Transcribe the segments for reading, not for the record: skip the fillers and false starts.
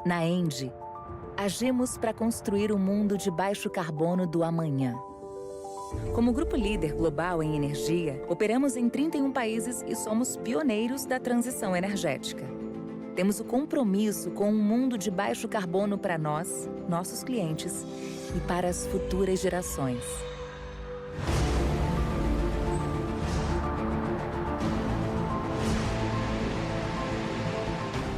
Na ENGIE, agimos para construir um mundo de baixo carbono do amanhã. Como grupo líder global em energia, operamos em 31 países e somos pioneiros da transição energética. Temos o compromisso com um mundo de baixo carbono para nós, nossos clientes e para as futuras gerações.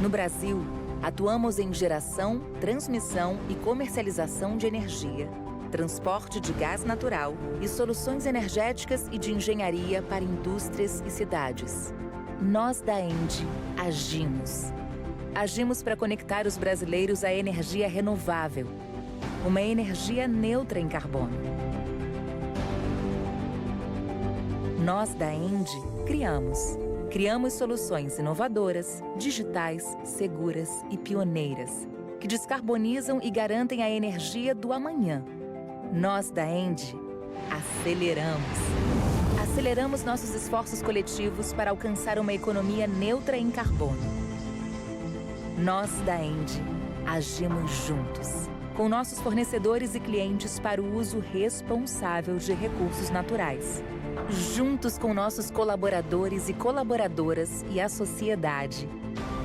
No Brasil, atuamos em geração, transmissão e comercialização de energia, transporte de gás natural e soluções energéticas e de engenharia para indústrias e cidades. Nós da ENGIE agimos. Agimos para conectar os brasileiros à energia renovável, uma energia neutra em carbono. Nós da ENGIE criamos soluções inovadoras, digitais, seguras e pioneiras, que descarbonizam e garantem a energia do amanhã. Nós da ENGIE aceleramos nossos esforços coletivos para alcançar uma economia neutra em carbono. Nós da ENGIE agimos juntos, com nossos fornecedores e clientes para o uso responsável de recursos naturais. Juntos com nossos colaboradores e colaboradoras e a sociedade,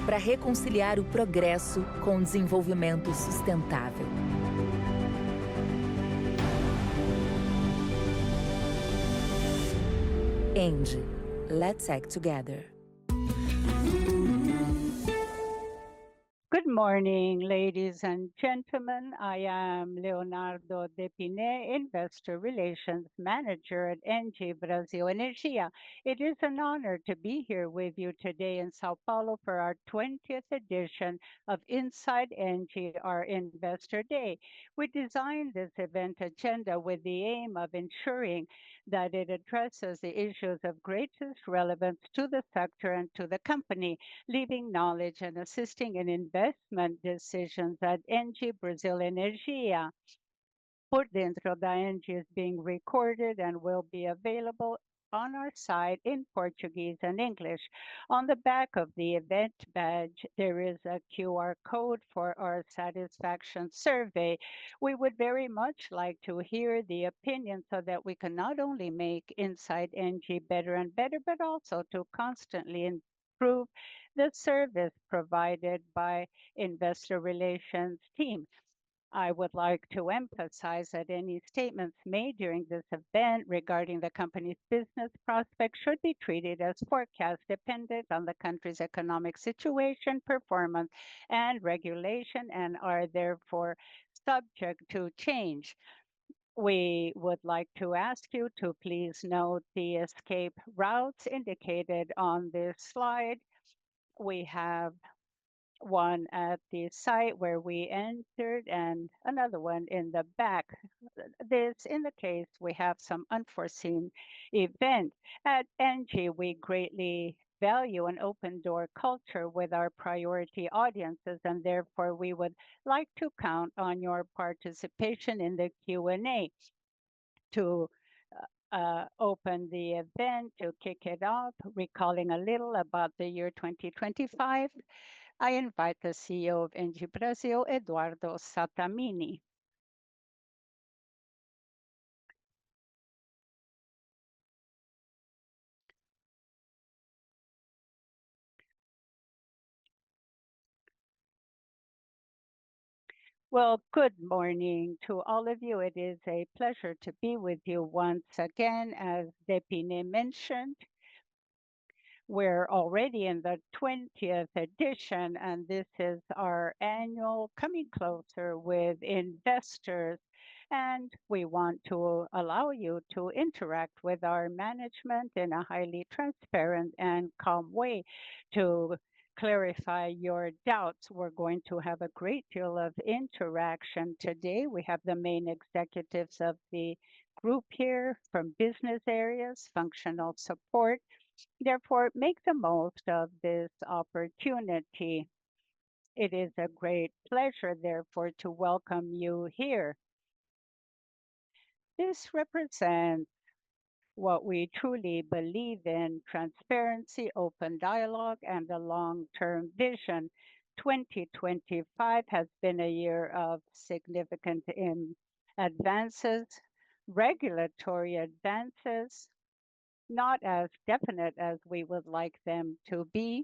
para reconciliar o progresso com o desenvolvimento sustentável. ENGIE, let's act together. Good morning, ladies and gentlemen. I am Leonardo Depine, Investor Relations Manager at ENGIE Brasil Energia. It is an honor to be here with you today in Sao Paulo for our 20th edition of Inside ENGIE, our Investor Day. We designed this event agenda with the aim of ensuring that it addresses the issues of greatest relevance to the sector and to the company, leaving knowledge and assisting in investment decisions at ENGIE Brasil Energia. Por Dentro da ENGIE is being recorded and will be available on our site in Portuguese and English. On the back of the event badge, there is a QR code for our satisfaction survey. We would very much like to hear the opinion so that we can not only make Inside ENGIE better and better, but also to constantly improve the service provided by investor relations team. I would like to emphasize that any statements made during this event regarding the company's business prospects should be treated as forecast dependent on the country's economic situation, performance, and regulation, and are therefore subject to change. We would like to ask you to please note the escape routes indicated on this slide. We have one at the site where we entered and another one in the back. This in the case we have some unforeseen event. At ENGIE, we greatly value an open door culture with our priority audiences, and therefore we would like to count on your participation in the Q&A to open the event, to kick it off, recalling a little about the year 2025. I invite the CEO of ENGIE Brasil, Eduardo Sattamini. Well, good morning to all of you. It is a pleasure to be with you once again. As Depine mentioned, we're already in the 20th edition, and this is our annual coming closer with investors. And we want to allow you to interact with our management in a highly transparent and calm way to clarify your doubts. We're going to have a great deal of interaction today. We have the main executives of the group here from business areas, functional support. Therefore, make the most of this opportunity. It is a great pleasure, therefore, to welcome you here. This represents what we truly believe in: transparency, open dialogue, and a long-term vision. 2025 has been a year of significant advances, regulatory advances, not as definite as we would like them to be.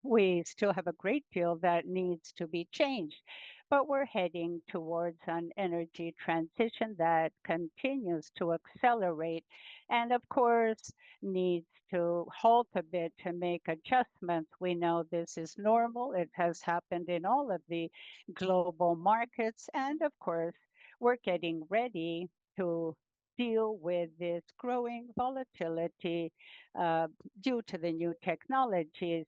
We still have a great deal that needs to be changed, but we're heading towards an energy transition that continues to accelerate and, of course, needs to halt a bit to make adjustments. We know this is normal. It has happened in all of the global markets. And, of course, we're getting ready to deal with this growing volatility due to the new technologies.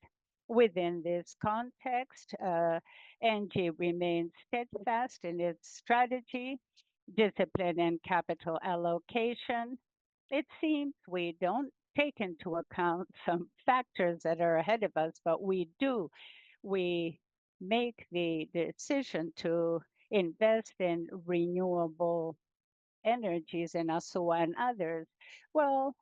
Within this context, ENGIE remains steadfast in its strategy, discipline, and capital allocation. It seems we don't take into account some factors that are ahead of us, but we do. We make the decision to invest in renewable energies in ASUA and others. Well,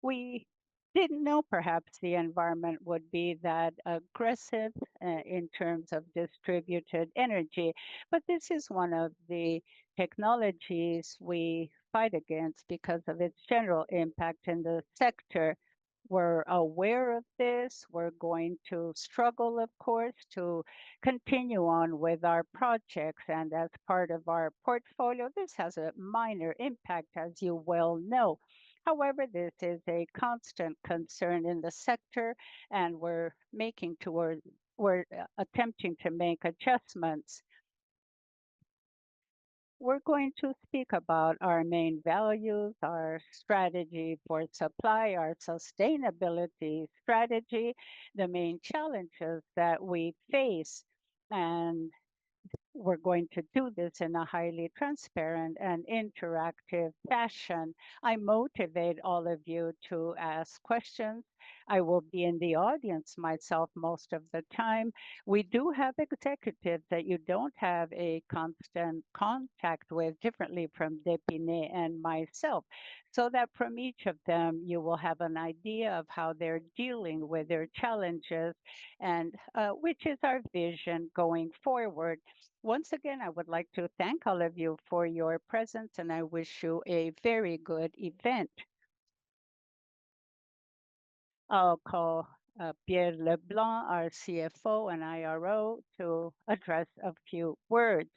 we didn't know perhaps the environment would be that aggressive in terms of distributed energy. But this is one of the technologies we fight against because of its general impact in the sector. We're aware of this. We're going to struggle, of course, to continue on with our projects. And as part of our portfolio, this has a minor impact, as you well know. However, this is a constant concern in the sector, and we're attempting to make adjustments. We're going to speak about our main values, our strategy for supply, our sustainability strategy, the main challenges that we face, and we're going to do this in a highly transparent and interactive fashion. I motivate all of you to ask questions. I will be in the audience myself most of the time. We do have executives that you don't have a constant contact with, differently from Depine and myself, so that from each of them you will have an idea of how they're dealing with their challenges and which is our vision going forward. Once again, I would like to thank all of you for your presence, and I wish you a very good event. I'll call Pierre Leblanc, our CFO and IRO, to address a few words.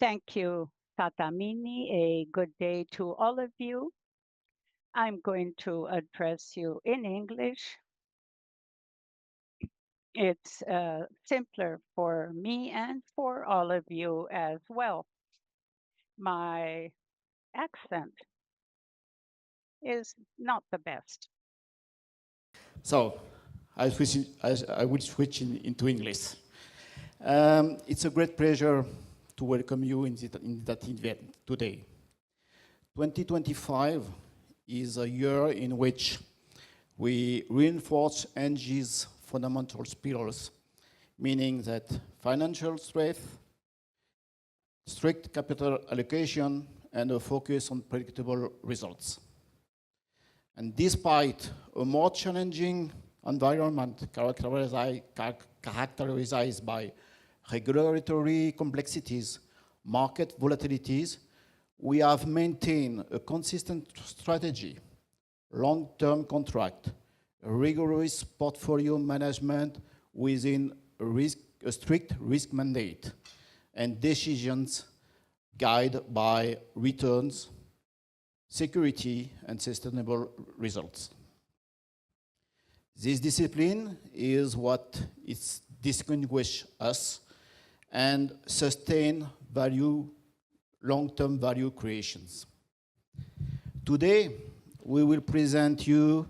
Thank you, Tatamini. A good day to all of you. I'm going to address you in English. It's simpler for me and for all of you as well. My accent is not the best. So I will switch into English. It's a great pleasure to welcome you in that event today. 2025 is a year in which we reinforce ENGIE's fundamental pillars, meaning that financial strength, strict capital allocation, and a focus on predictable results. And despite a more challenging environment characterized by regulatory complexities, market volatilities, we have maintained a consistent strategy, long-term contract, rigorous portfolio management within a strict risk mandate, and decisions guided by returns, security, and sustainable results. This discipline is what distinguishes us and sustain value, long-term value creations. Today, we will present you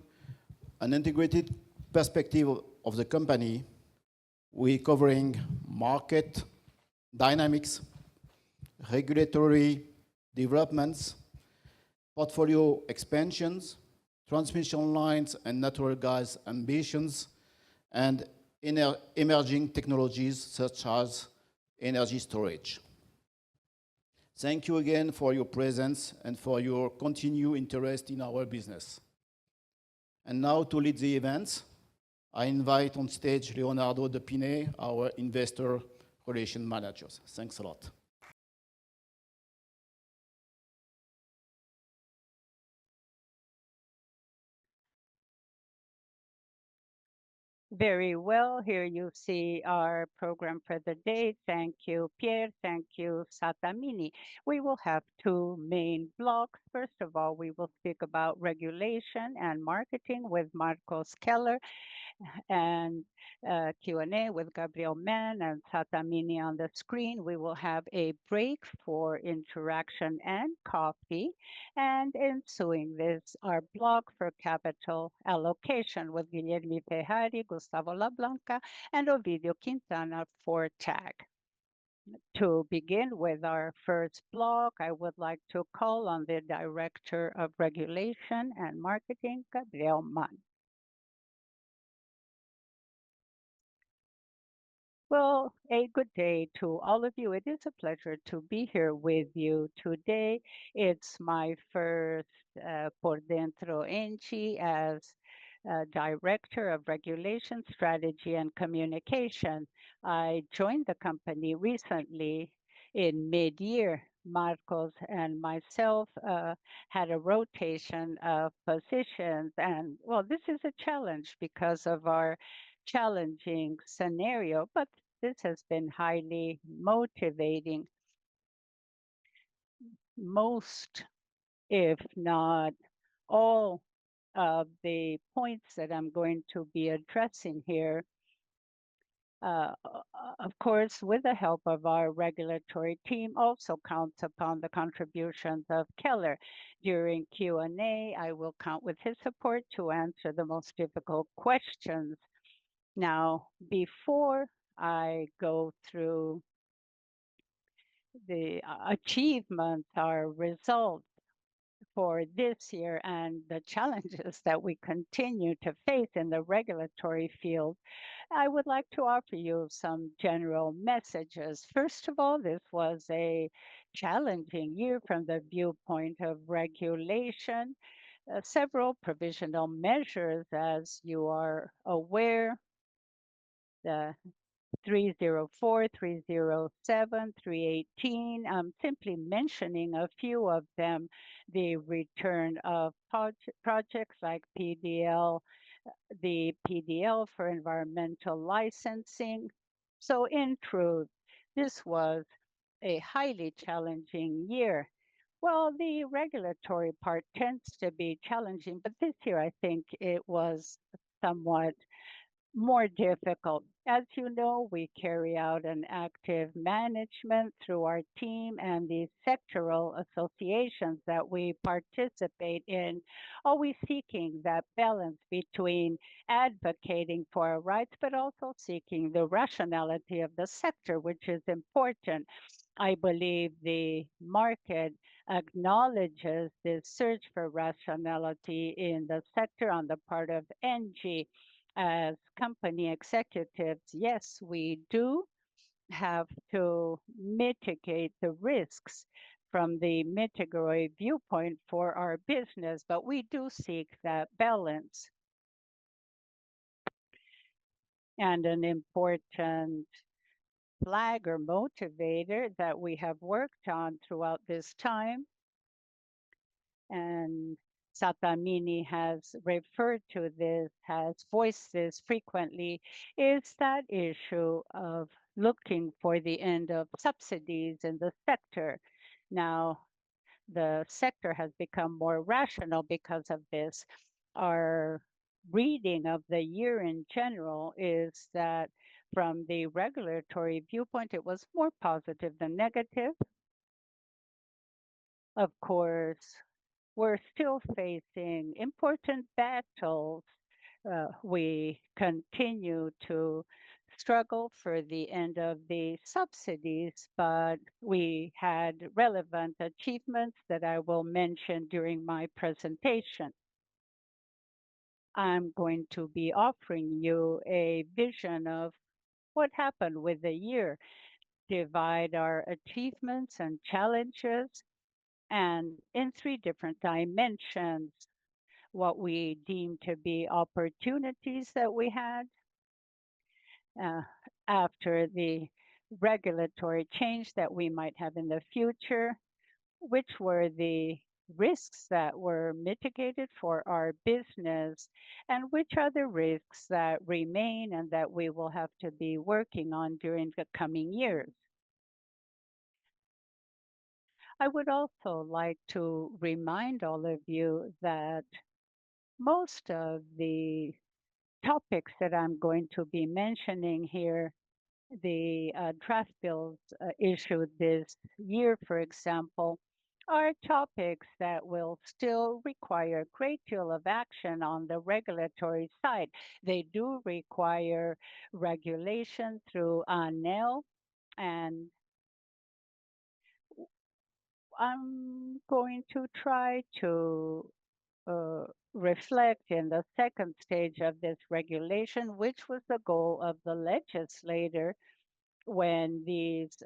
an integrated perspective of the company. We're covering market dynamics, regulatory developments, portfolio expansions, transmission lines and natural gas ambitions, and emerging technologies such as energy storage. Thank you again for your presence and for your continued interest in our business. And now to lead the events, I invite on stage Leonardo Depine, our Investor Relation Manager. Thanks a lot. Very well. Here you see our program for the day. Thank you, Pierre. Thank you, Satamini. We will have two main blocks. First of all, we will speak about regulation and marketing with Marcos Keller, and Q&A with Gabriel Mann and Satamini on the screen. We will have a break for interaction and coffee. And ensuing this, our block for capital allocation with Guilherme Ferrari, Gustavo Lablanca, and Ovidio Quintana for TAG. To begin with our first block, I would like to call on the Director of Regulation and Marketing, Gabriel Mann. Well, a good day to all of you. It is a pleasure to be here with you today. It's my first Por Dentro ENGIE as Director of Regulation, Strategy and Communication. I joined the company recently in mid-year. Marcos and myself had a rotation of positions, and well, this is a challenge because of our challenging scenario, but this has been highly motivating. Most, if not all, of the points that I'm going to be addressing here, of course, with the help of our regulatory team, also counts upon the contributions of Keller. During Q&A, I will count with his support to answer the most difficult questions. Now, before I go through the achievements, our results for this year, and the challenges that we continue to face in the regulatory field, I would like to offer you some general messages. First of all, this was a challenging year from the viewpoint of regulation. Several provisional measures, as you are aware, the 304, 307, 318. I'm simply mentioning a few of them. The return of projects like PDL, the PDL for environmental licensing. So in truth, this was a highly challenging year. Well, the regulatory part tends to be challenging, but this year I think it was somewhat more difficult. As you know, we carry out an active management through our team and the sectoral associations that we participate in, always seeking that balance between advocating for our rights, but also seeking the rationality of the sector, which is important. I believe the market acknowledges this search for rationality in the sector on the part of ENGIE. As company executives, yes, we do have to mitigate the risks from the mitigatory viewpoint for our business, but we do seek that balance. And an important flag or motivator that we have worked on throughout this time, and Satamini has referred to this, has voiced this frequently, is that issue of looking for the end of subsidies in the sector. Now, the sector has become more rational because of this. Our reading of the year in general is that from the regulatory viewpoint, it was more positive than negative. Of course, we're still facing important battles. We continue to struggle for the end of the subsidies, but we had relevant achievements that I will mention during my presentation. I'm going to be offering you a vision of what happened with the year, divide our achievements and challenges, and in three different dimensions. what we deem to be opportunities that we had uh, after the regulatory change that we might have in the future, which were the risks that were mitigated for our business, and which are the risks that remain and that we will have to be working on during the coming years. I would also like to remind all of you that most of the topics that I'm going to be mentioning here, the draft bills issued this year, for example, are topics that will still require a great deal of action on the regulatory side. They do require regulation through ANEL, and I'm going to try to uh, reflect in the second stage of this regulation, which was the goal of the legislator when these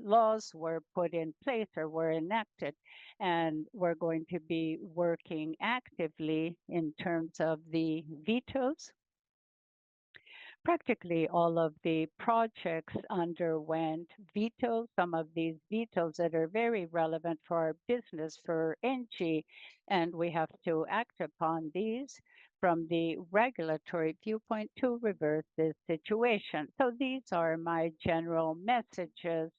laws were put in place or were enacted. And we're going to be working actively in terms of the vetoes. Practically all of the projects underwent vetoes, some of these vetoes that are very relevant for our business, for ENGIE, and we have to act upon these from the regulatory viewpoint to reverse this situation. So these are my general messages.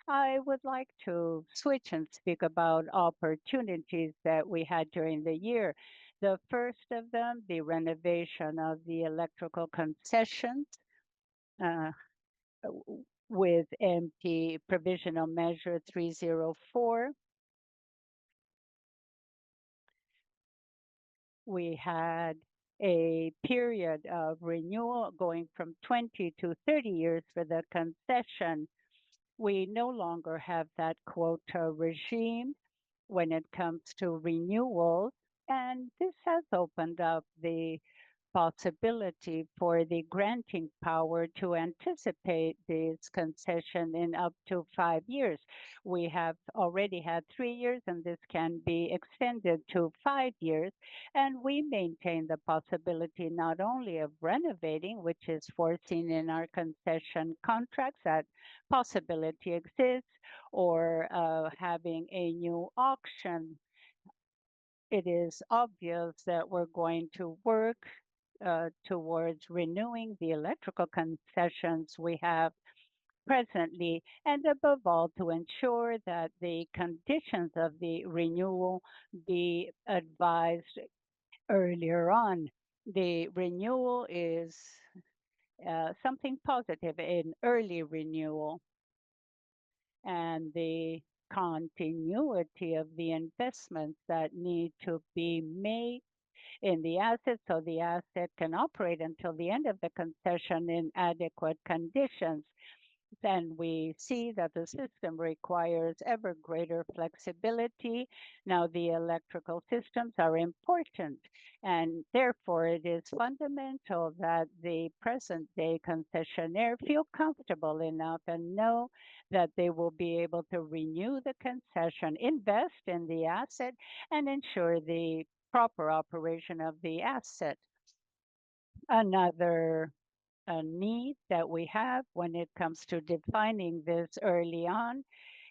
I would like to switch and speak about opportunities that we had during the year. The first of them, the renovation of the electrical concessions uh, with MP Provisional Measure 304. We had a period of renewal going from 20 to 30 years for the concession. We no longer have that quota regime when it comes to renewals, and this has opened up the possibility for the granting power to anticipate this concession in up to 5 years. We have already had 3 years, and this can be extended to 5 years. And we maintain the possibility not only of renovating, which is foreseen in our concession contracts, that possibility exists, or having a new auction. It is obvious that we're going to work towards renewing the electrical concessions we have presently, and above all, to ensure that the conditions of the renewal be advised earlier on. The renewal is something positive, an early renewal, and the continuity of the investments that need to be made in the asset so the asset can operate until the end of the concession in adequate conditions. Then we see that the system requires ever greater flexibility. Now, the electrical systems are important, and therefore it is fundamental that the present day concessionaire feel comfortable enough and know that they will be able to renew the concession, invest in the asset, and ensure the proper operation of the asset. Another need that we have when it comes to defining this early on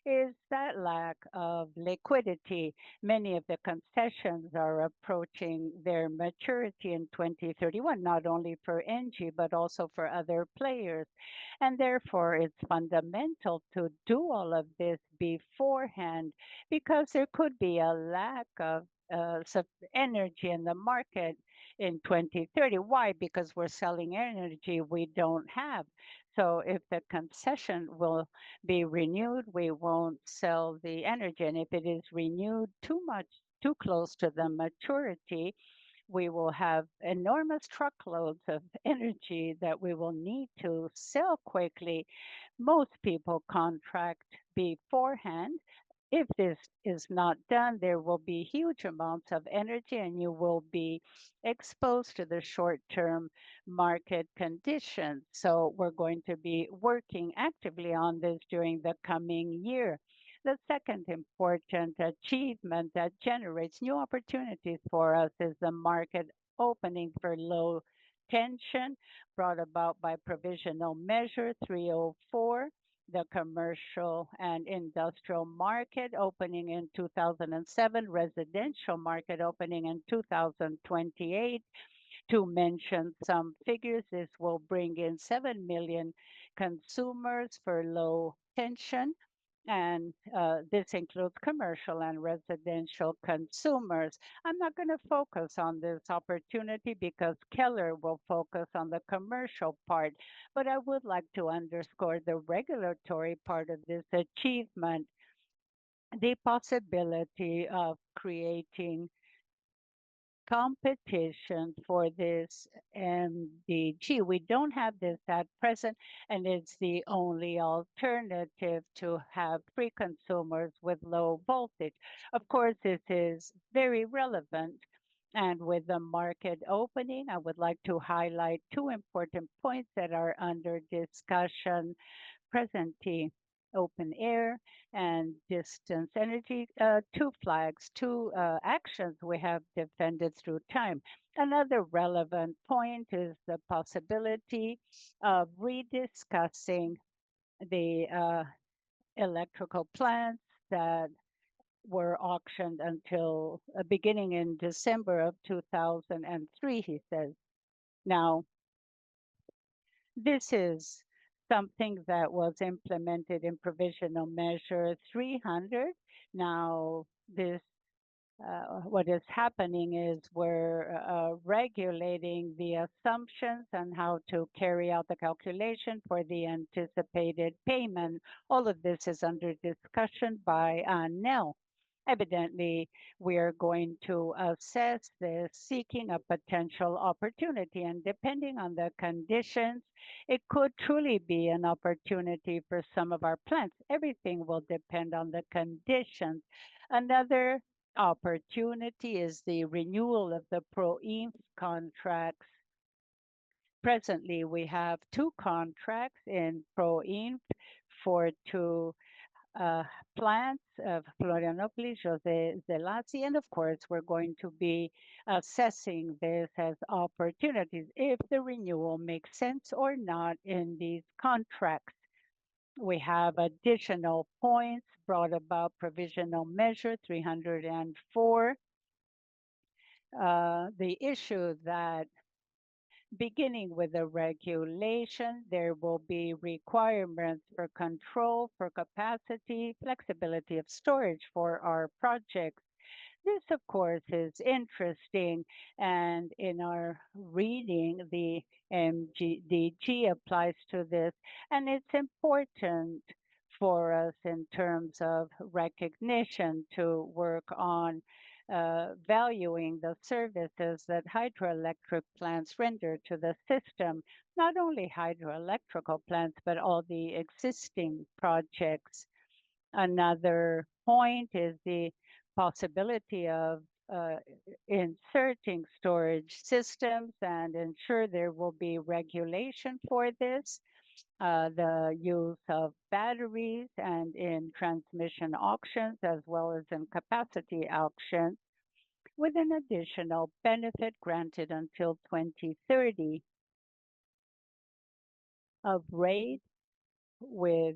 is that lack of liquidity. Many of the concessions are approaching their maturity in 2031, not only for ENGIE, but also for other players. And therefore, it's fundamental to do all of this beforehand because there could be a lack of energy in the market in 2030. Why? Because we're selling energy we don't have. So if the concession will be renewed, we won't sell the energy. And if it is renewed too much, too close to the maturity, we will have enormous truckloads of energy that we will need to sell quickly. Most people contract beforehand. If this is not done, there will be huge amounts of energy and you will be exposed to the short term market conditions. So, we're going to be working actively on this during the coming year. The second important achievement that generates new opportunities for us is the market opening for low tension brought about by Provisional Measure 304, the commercial and industrial market opening in 2007, residential market opening in 2028. To mention some figures, this will bring in 7 million consumers for low tension, and this includes commercial and residential consumers. I'm not going to focus on this opportunity because Keller will focus on the commercial part, but I would like to underscore the regulatory part of this achievement, the possibility of creating competition for this MDG. We don't have this at present, and it's the only alternative to have free consumers with low voltage. Of course, this is very relevant. And with the market opening, I would like to highlight two important points that are under discussion presently: open air and distance energy, two flags, two actions we have defended through time. Another relevant point is the possibility of rediscussing the electrical plants that were auctioned until beginning in December of 2003, he says. Now, this is something that was implemented in Provisional Measure 300. Now, this what is happening is we're regulating the assumptions and how to carry out the calculation for the anticipated payment. All of this is under discussion by ANEL. Evidently, we are going to assess this, seeking a potential opportunity, and depending on the conditions, it could truly be an opportunity for some of our plants. Everything will depend on the conditions. Another opportunity is the renewal of the PROINF contracts. Presently, we have two contracts in PROINF for two uh, plants of Florianópolis, José Zelazzi, and of course, we're going to be assessing this as opportunities if the renewal makes sense or not in these contracts. We have additional points brought about Provisional Measure 304. The issue that beginning with the regulation, there will be requirements for control, for capacity, flexibility of storage for our projects. This, of course, is interesting, and in our reading, the MGDG applies to this, and it's important for us in terms of recognition to work on valuing the services that hydroelectric plants render to the system, not only hydroelectrical plants, but all the existing projects. Another point is the possibility of uh, inserting storage systems and ensure there will be regulation for this, the use of batteries and in transmission auctions as well as in capacity auctions with an additional benefit granted until 2030 of rate with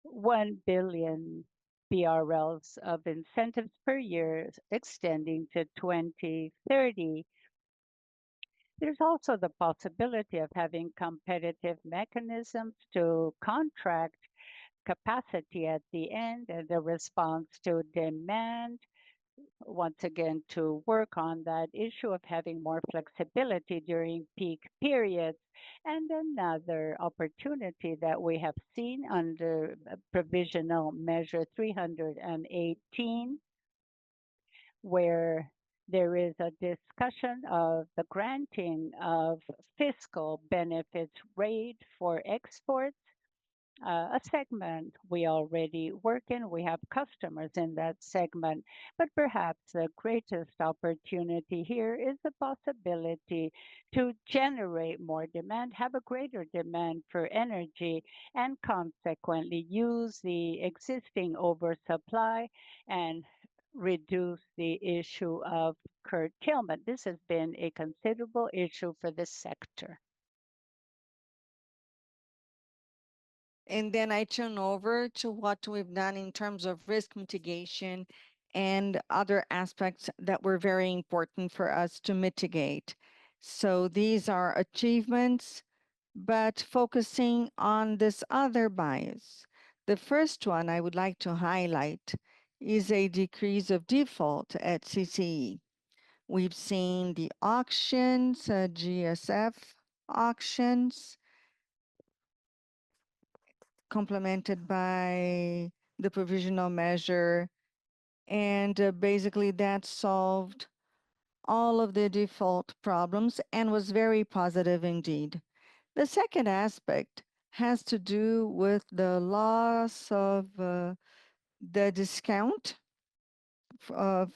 1 billion BRLs of incentives per year extending to 2030. There's also the possibility of having competitive mechanisms to contract capacity at the end and the response to demand. Once again, to work on that issue of having more flexibility during peak periods. And another opportunity that we have seen under Provisional Measure 318, where there is a discussion of the granting of fiscal benefits rate for exports a segment we already work in. We have customers in that segment, but perhaps the greatest opportunity here is the possibility to generate more demand, have a greater demand for energy, and consequently use the existing oversupply and reduce the issue of curtailment. This has been a considerable issue for this sector. And then I turn over to what we've done in terms of risk mitigation and other aspects that were very important for us to mitigate. So these are achievements, but focusing on this other bias. The first one I would like to highlight is a decrease of default at CCE. We've seen the auctions, GSF auctions, complemented by the provisional measure. And basically, that solved all of the default problems and was very positive indeed. The second aspect has to do with the loss of the discount of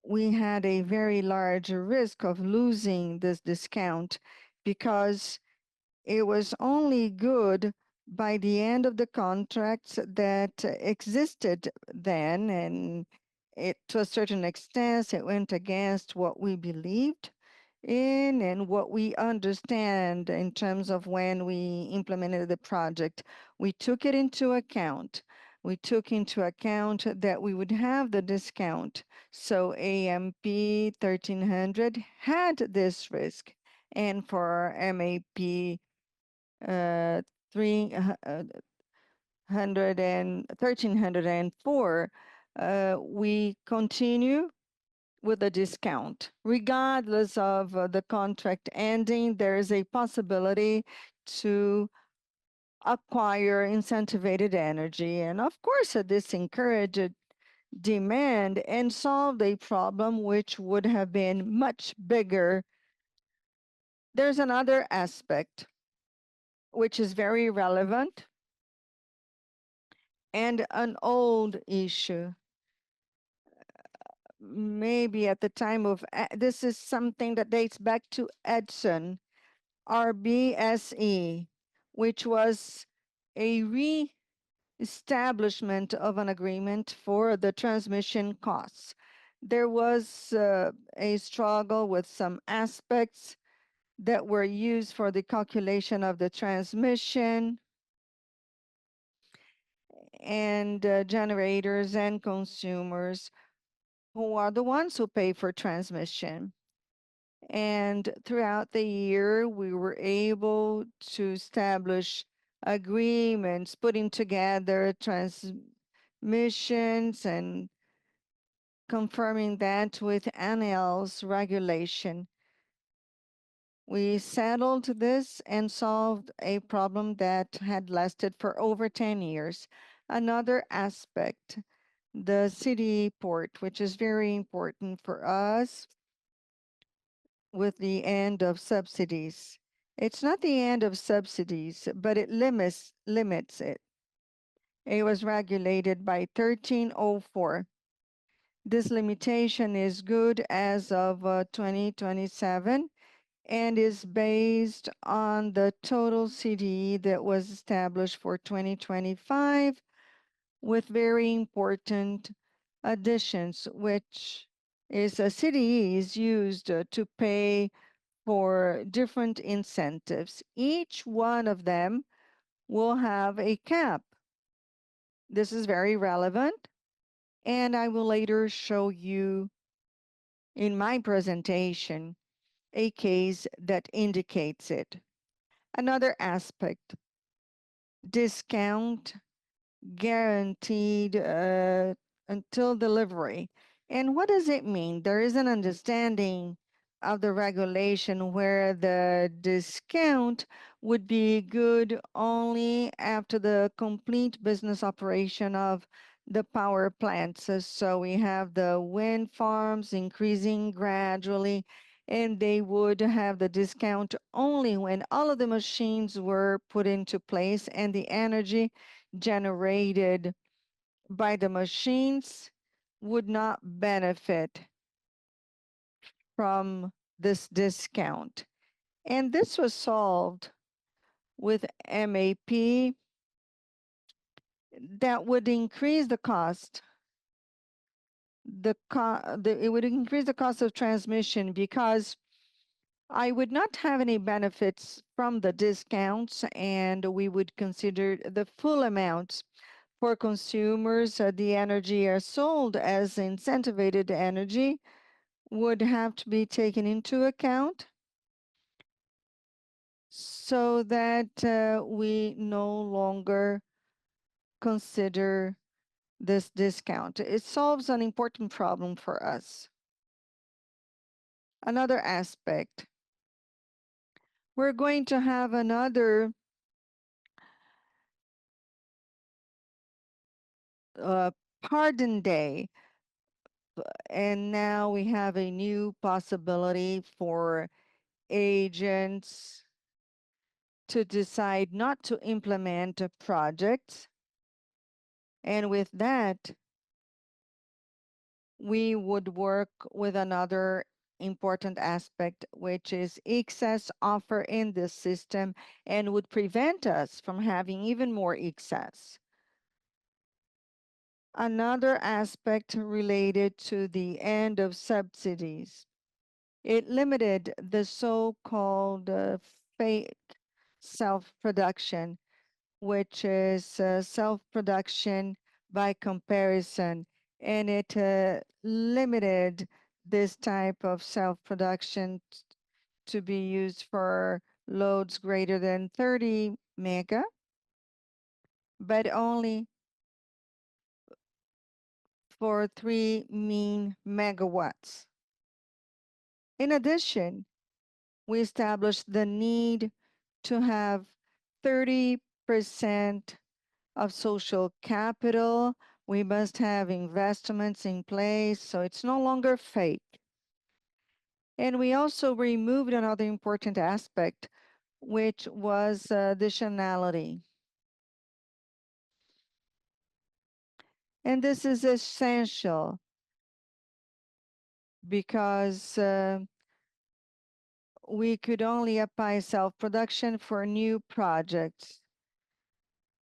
we had a very large risk of losing this discount because it was only good by the end of the contracts that existed then, and it, to a certain extent, it went against what we believed in and what we understand in terms of when we implemented the project. We took it into account. We took into account that we would have the discount. So AMP 1300 had this risk. And for MAP 1304, we continue with a discount. Regardless of the contract ending, there is a possibility to acquire incentivated energy. And of course, this encouraged demand and solved a problem which would have been much bigger. There's another aspect which is very relevant and an old issue. Maybe at the time of, this is something that dates back to Edson, RBSE, which was a re-establishment of an agreement for the transmission costs. There was a struggle with some aspects that were used for the calculation of the transmission, and generators and consumers who are the ones who pay for transmission. And throughout the year, we were able to establish agreements, putting together transmissions and confirming that with ANEEL's regulation. We settled this and solved a problem that had lasted for over 10 years. Another aspect, the city port, which is very important for us with the end of subsidies. It's not the end of subsidies, but it limits it. It was regulated by 1304. This limitation is good as of 2027 and is based on the total CDE that was established for 2025 with very important additions, which is a CDE is used to pay for different incentives. Each one of them will have a cap. This is very relevant, and I will later show you in my presentation a case that indicates it. Another aspect, discount guaranteed until delivery. And what does it mean? There is an understanding of the regulation where the discount would be good only after the complete business operation of the power plants. So we have the wind farms increasing gradually, and they would have the discount only when all of the machines were put into place and the energy generated by the machines would not benefit from this discount. And this was solved with MAP that would increase the cost. It would increase the cost of transmission because I would not have any benefits from the discounts, and we would consider the full amount for consumers. The energy are sold as incentivized energy would have to be taken into account so that we no longer consider this discount. It solves an important problem for us. Another aspect, we're going to have another pardon day, and now we have a new possibility for agents to decide not to implement a project. And with that, we would work with another important aspect, which is excess offer in the system and would prevent us from having even more excess. Another aspect related to the end of subsidies. It limited the so-called fake self-production, which is self-production by comparison, and it limited this type of self-production to be used for loads greater than 30 mega, but only for 3 mean megawatts. In addition, we established the need to have 30% of social capital. We must have investments in place, so it's no longer fake. And we also removed another important aspect, which was additionality. And this is essential because we could only apply self-production for new projects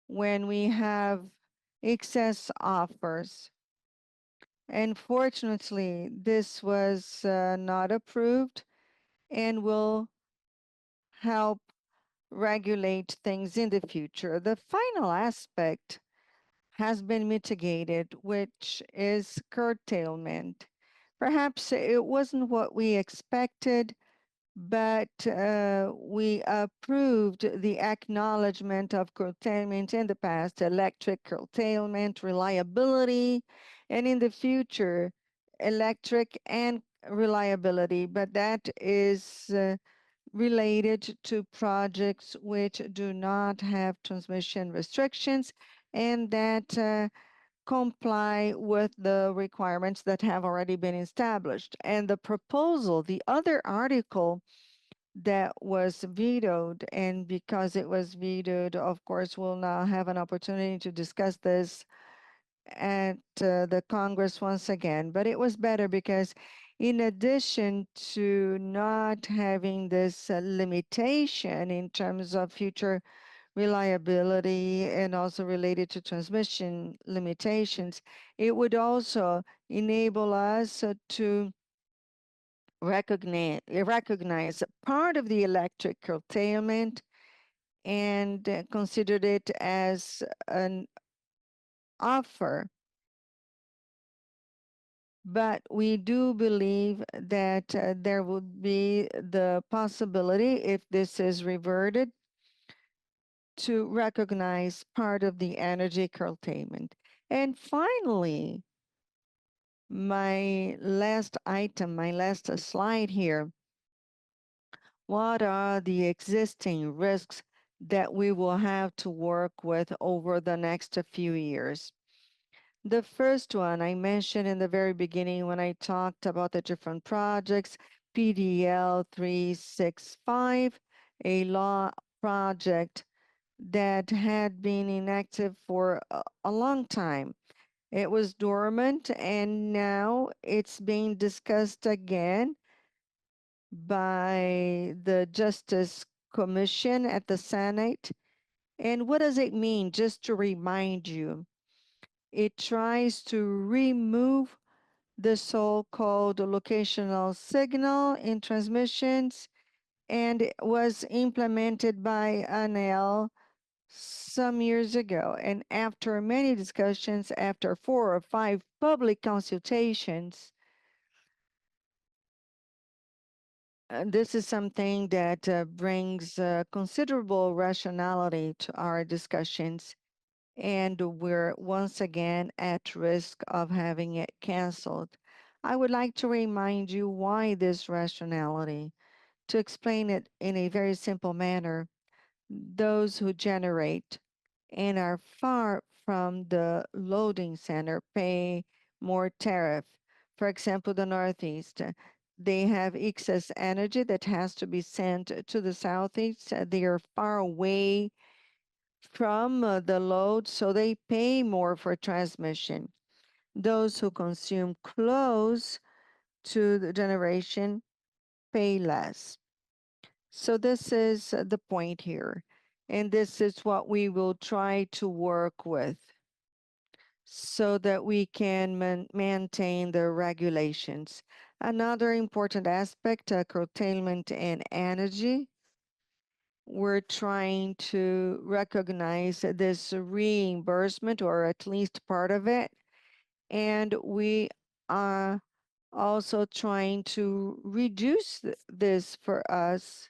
when we have excess offers. Unfortunately, this was not approved and will help regulate things in the future. The final aspect has been mitigated, which is curtailment. Perhaps it wasn't what we expected, but we approved the acknowledgement of curtailment in the past, electric curtailment, reliability, and in the future, electric and reliability. But that is related to projects which do not have transmission restrictions and that comply with the requirements that have already been established. And the proposal, the other article that was vetoed, and because it was vetoed, of course, we'll now have an opportunity to discuss this at the Congress once again. But it was better because in addition to not having this limitation in terms of future reliability and also related to transmission limitations, it would also enable us to recognize part of the electric curtailment and considered it as an offer. But we do believe that there would be the possibility, if this is reverted, to recognize part of the energy curtailment. And finally, my last item, my last slide here, what are the existing risks that we will have to work with over the next few years? The first one I mentioned in the very beginning when I talked about the different projects, PDL 365, a law project that had been inactive for a long time. It was dormant and now it's being discussed again by the Justice Commission at the Senate. And what does it mean? Just to remind you, it tries to remove the so-called locational signal in transmissions, and it was implemented by ANEL some years ago. And after many discussions, after 4 or 5 public consultations, this is something that brings considerable rationality to our discussions, and we're once again at risk of having it canceled. I would like to remind you why this rationality. To explain it in a very simple manner, those who generate and are far from the loading center pay more tariff. For example, the Northeast, they have excess energy that has to be sent to the Southeast. They are far away from the load, so they pay more for transmission. Those who consume close to the generation pay less. So this is the point here. And this is what we will try to work with so that we can maintain the regulations. Another important aspect, curtailment and energy. We're trying to recognize this reimbursement, or at least part of it. And we are also trying to reduce this for us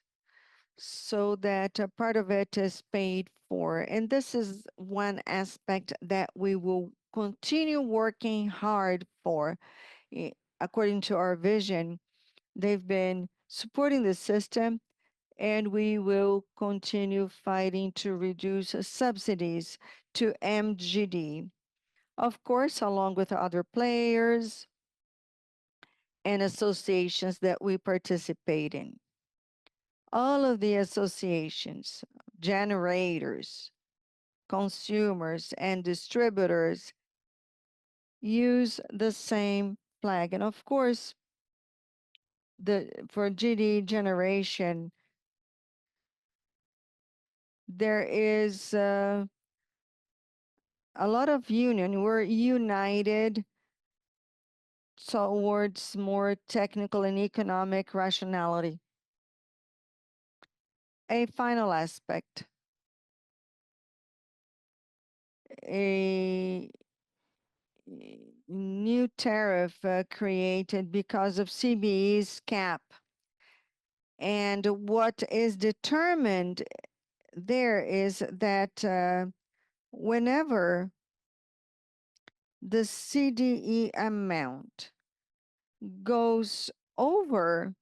so that a part of it is paid for. And this is one aspect that we will continue working hard for. According to our vision, they've been supporting the system, and we will continue fighting to reduce subsidies to MGD. Of course, along with other players and associations that we participate in. All of the associations, generators, consumers, and distributors use the same flag. And of course, for GD generation, there is a lot of union. We're united towards more technical and economic rationality. A final aspect, a new tariff created because of CBE's cap. And what is determined there is that whenever the CDE amount goes over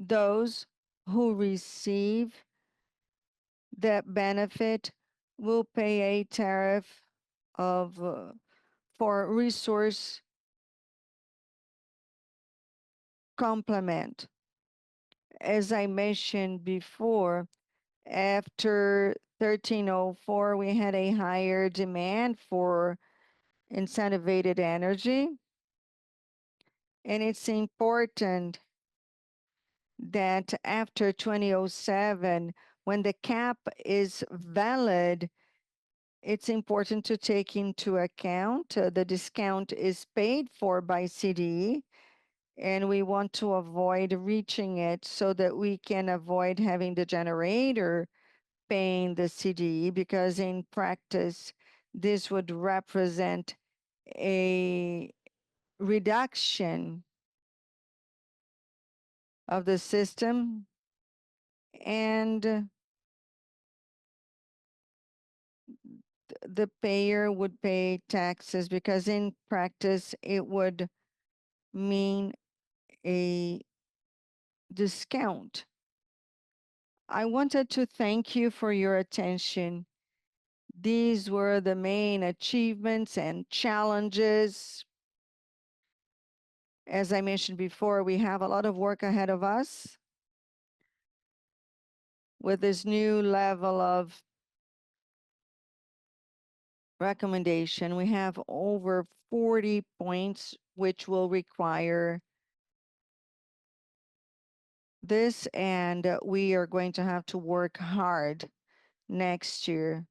those who receive that benefit will pay a tariff of for resource complement. As I mentioned before, after 1304, we had a higher demand for incentivized energy. And it's important that after 2007, when the cap is valid, it's important to take into account the discount is paid for by CDE, and we want to avoid reaching it so that we can avoid having the generator paying the CDE, because in practice, this would represent a reduction of the system, and the payer would pay taxes, because in practice it would mean a discount. I wanted to thank you for your attention. These were the main achievements and challenges, As I mentioned before, we have a lot of work ahead of us with this new level of recommendation. We have over 40 points which will require this, and we are going to have to work hard next year.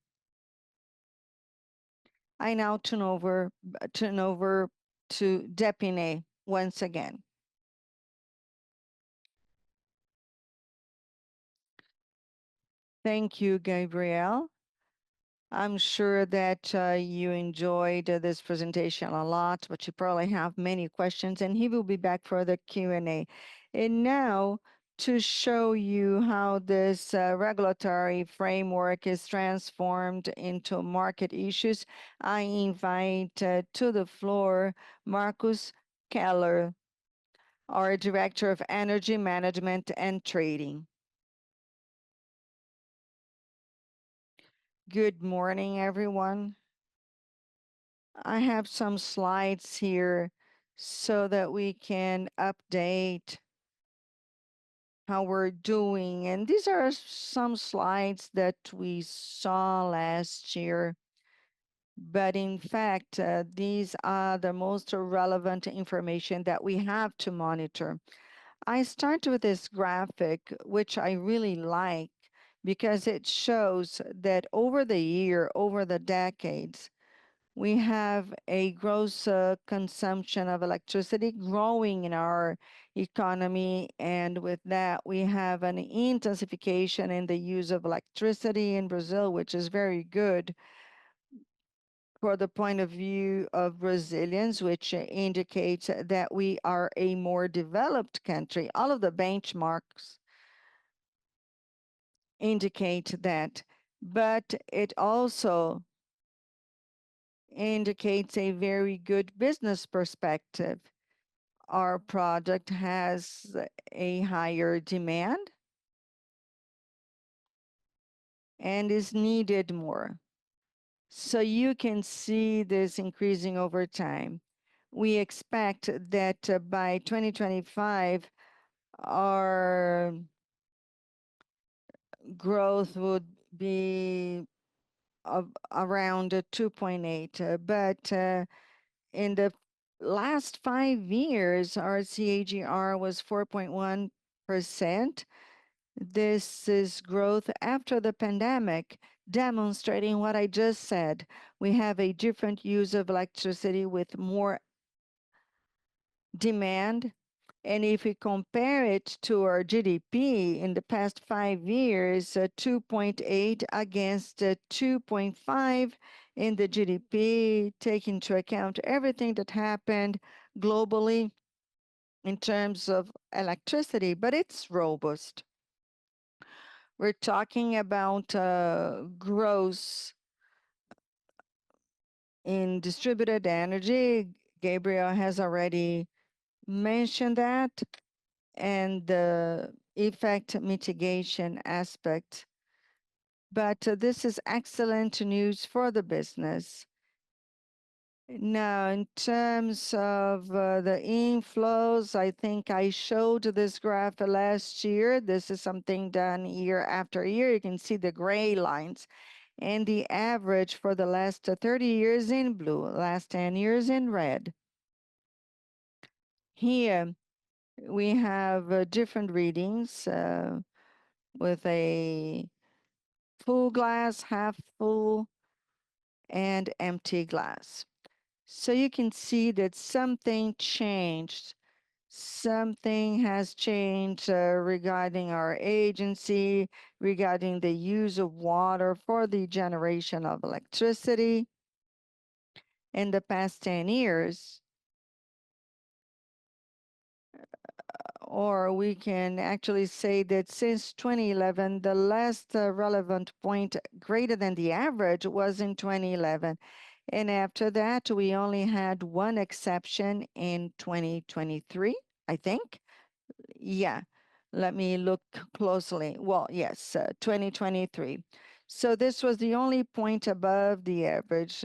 I now turn over to Depine once again. Thank you, Gabriel. I'm sure that you enjoyed this presentation a lot, but you probably have many questions, and he will be back for the Q&A. And now, to show you how this regulatory framework is transformed into market issues, I invite to the floor Marcus Keller, our Director of Energy Management and Trading. Good morning, everyone. I have some slides here so that we can update how we're doing. And these are some slides that we saw last year. But in fact, these are the most relevant information that we have to monitor. I start with this graphic, which I really like because it shows that over the year, over the decades, we have a gross consumption of electricity growing in our economy. And with that, we have an intensification in the use of electricity in Brazil, which is very good for the point of view of Brazilians, which indicates that we are a more developed country. All of the benchmarks indicate that, but it also indicates a very good business perspective. Our product has a higher demand and is needed more. So you can see this increasing over time. We expect that by 2025, our growth would be of around 2.8, but in the last 5 years, our CAGR was 4.1%. This is growth after the pandemic, demonstrating what I just said. We have a different use of electricity with more demand. And if we compare it to our GDP in the past 5 years, 2.8 against 2.5 in the GDP, take into account everything that happened globally in terms of electricity, but it's robust. We're talking about growth in distributed energy. Gabriel has already mentioned that, and the effect mitigation aspect. But this is excellent news for the business. Now, in terms of the inflows, I think I showed this graph last year. This is something done year after year. You can see the gray lines and the average for the last 30 years in blue, last 10 years in red. Here, we have different readings with a full glass, half full, and empty glass. So you can see that something changed. Something has changed regarding our agency, regarding the use of water for the generation of electricity in the past 10 years. Or we can actually say that since 2011, the last relevant point greater than the average was in 2011. And after that, we only had one exception in 2023, I think. Yeah, let me look closely. Well, yes, 2023. So this was the only point above the average.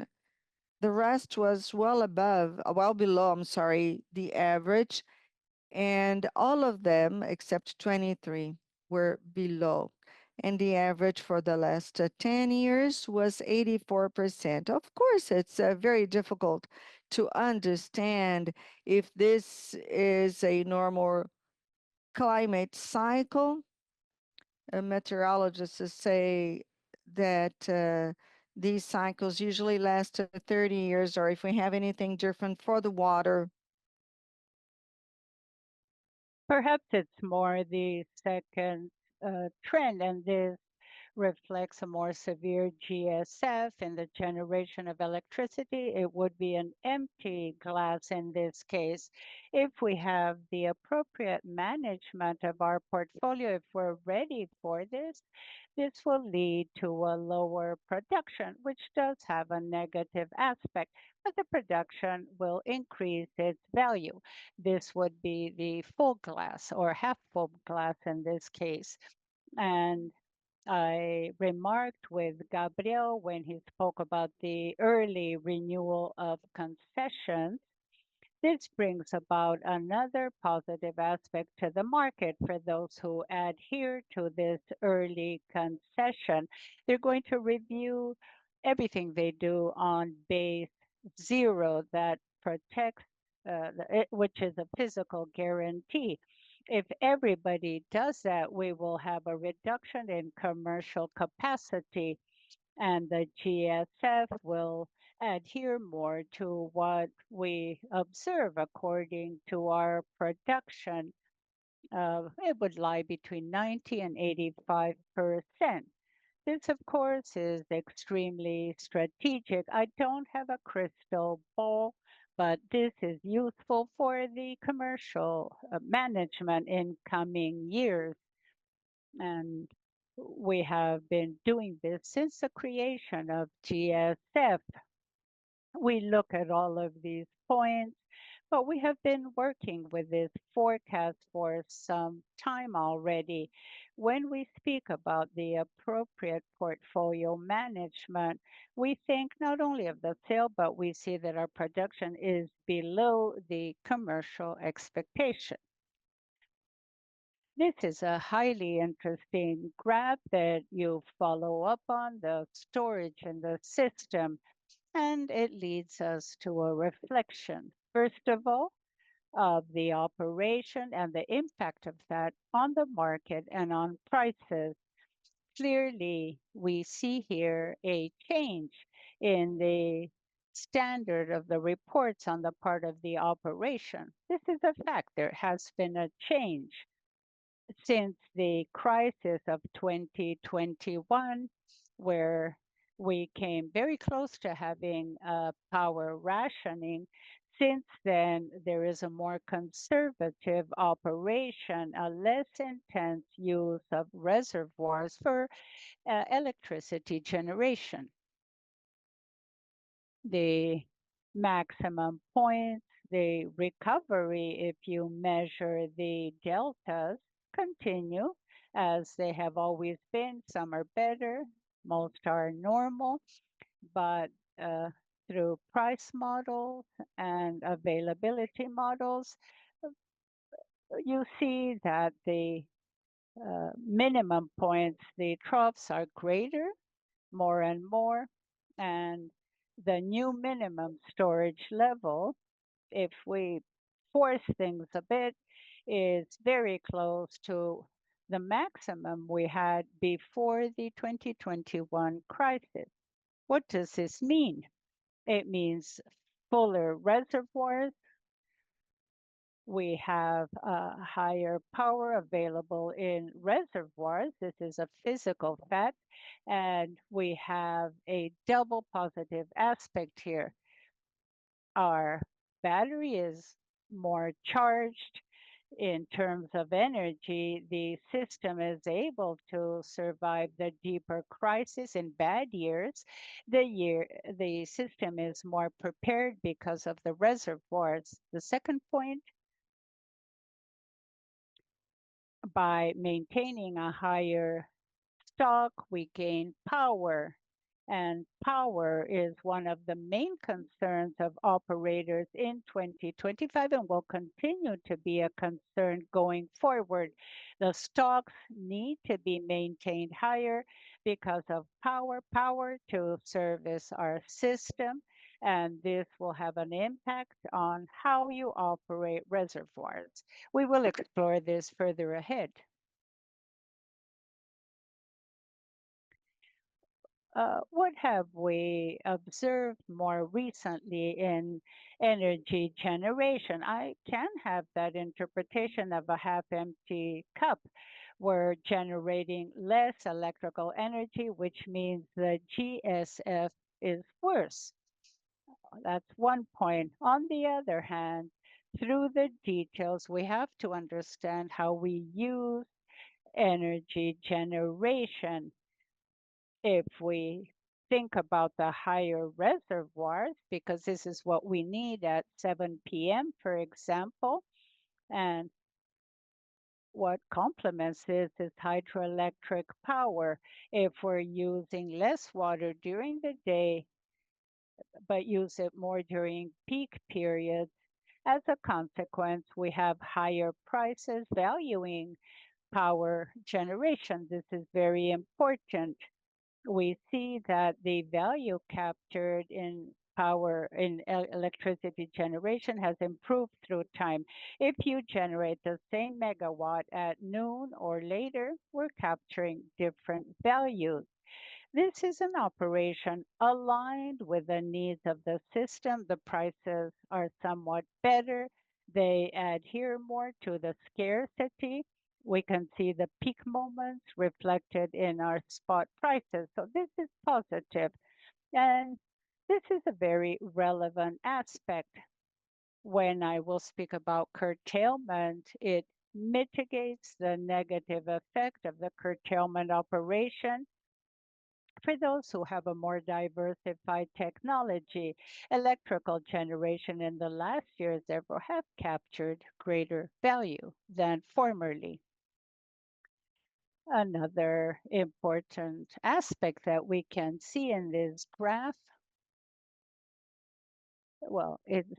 The rest was well below, I'm sorry, the average, and all of them except 23 were below. And the average for the last 10 years was 84%. Of course, it's very difficult to understand if this is a normal climate cycle. Meteorologists say that these cycles usually last 30 years, or if we have anything different for the water. Perhaps it's more the second trend, and this reflects a more severe GSF in the generation of electricity. It would be an empty glass in this case. If we have the appropriate management of our portfolio, if we're ready for this, this will lead to a lower production, which does have a negative aspect, but the production will increase its value. This would be the full glass or half full glass in this case. And I remarked with Gabriel when he spoke about the early renewal of concessions. This brings about another positive aspect to the market for those who adhere to this early concession. They're going to review everything they do on base zero that protects, which is a physical guarantee. If everybody does that, we will have a reduction in commercial capacity, and the GSF will adhere more to what we observe according to our production. It would lie between 90 and 85%. This, of course, is extremely strategic. I don't have a crystal ball, but this is useful for the commercial management in coming years. And we have been doing this since the creation of GSF. We look at all of these points, but we have been working with this forecast for some time already. When we speak about the appropriate portfolio management, we think not only of the sale, but we see that our production is below the commercial expectation. This is a highly interesting graph that you follow up on the storage in the system, and it leads us to a reflection. First of all, of the operation and the impact of that on the market and on prices. Clearly, we see here a change in the standard of the reports on the part of the operation. This is a fact. There has been a change since the crisis of 2021, where we came very close to having power rationing. Since then, there is a more conservative operation, a less intense use of reservoirs for electricity generation. The maximum points, the recovery, if you measure the deltas, continue as they have always been. Some are better, most are normal, but through price models and availability models, you see that the minimum points, the troughs are greater, more and more, and the new minimum storage level, if we force things a bit, is very close to the maximum we had before the 2021 crisis. What does this mean? It means fuller reservoirs. We have higher power available in reservoirs. This is a physical fact. And we have a double positive aspect here. Our battery is more charged in terms of energy. The system is able to survive the deeper crisis in bad years. The system is more prepared because of the reservoirs. The second point, by maintaining a higher stock, we gain power. and power is one of the main concerns of operators in 2025 and will continue to be a concern going forward. The stocks need to be maintained higher because of power to service our system, and this will have an impact on how you operate reservoirs. We will explore this further ahead. What have we observed more recently in energy generation? I can have that interpretation of a half empty cup. We're generating less electrical energy, which means the GSF is worse. That's one point. On the other hand, through the details, we have to understand how we use energy generation. If we think about the higher reservoirs, because this is what we need at 7 p.m., for example, and what complements this is hydroelectric power. If we're using less water during the day, but use it more during peak periods, as a consequence, we have higher prices valuing power generation. This is very important. We see that the value captured in power in electricity generation has improved through time. If you generate the same megawatt at noon or later, we're capturing different values. This is an operation aligned with the needs of the system. The prices are somewhat better. They adhere more to the scarcity. We can see the peak moments reflected in our spot prices. So this is positive. And this is a very relevant aspect. When I will speak about curtailment, it mitigates the negative effect of the curtailment operation for those who have a more diversified technology. Electrical generation in the last years, therefore, have captured greater value than formerly. Another important aspect that we can see in this graph, well, it's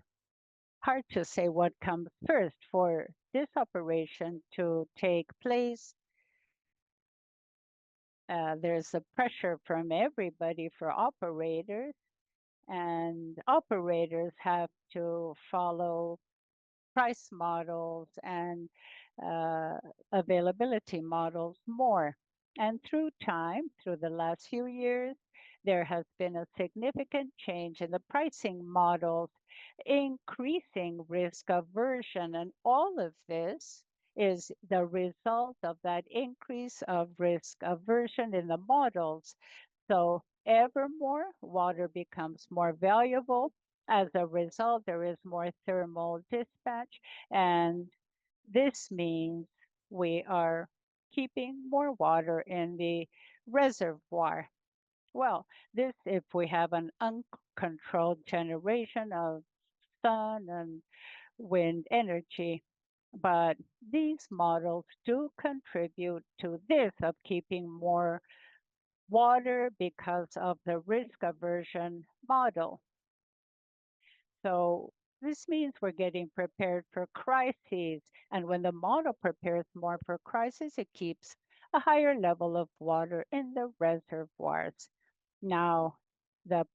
hard to say what comes first. For this operation to take place, there's a pressure from everybody for operators, and operators have to follow price models and uh, availability models more. And through time, through the last few years, there has been a significant change in the pricing models, increasing risk aversion. And all of this is the result of that increase of risk aversion in the models. So ever more water becomes more valuable. As a result, there is more thermal dispatch, and this means we are keeping more water in the reservoir. Well, this if we have an uncontrolled generation of sun and wind energy. But these models do contribute to this of keeping more water because of the risk aversion model. So this means we're getting prepared for crises. And when the model prepares more for crisis, it keeps a higher level of water in the reservoirs. Now, the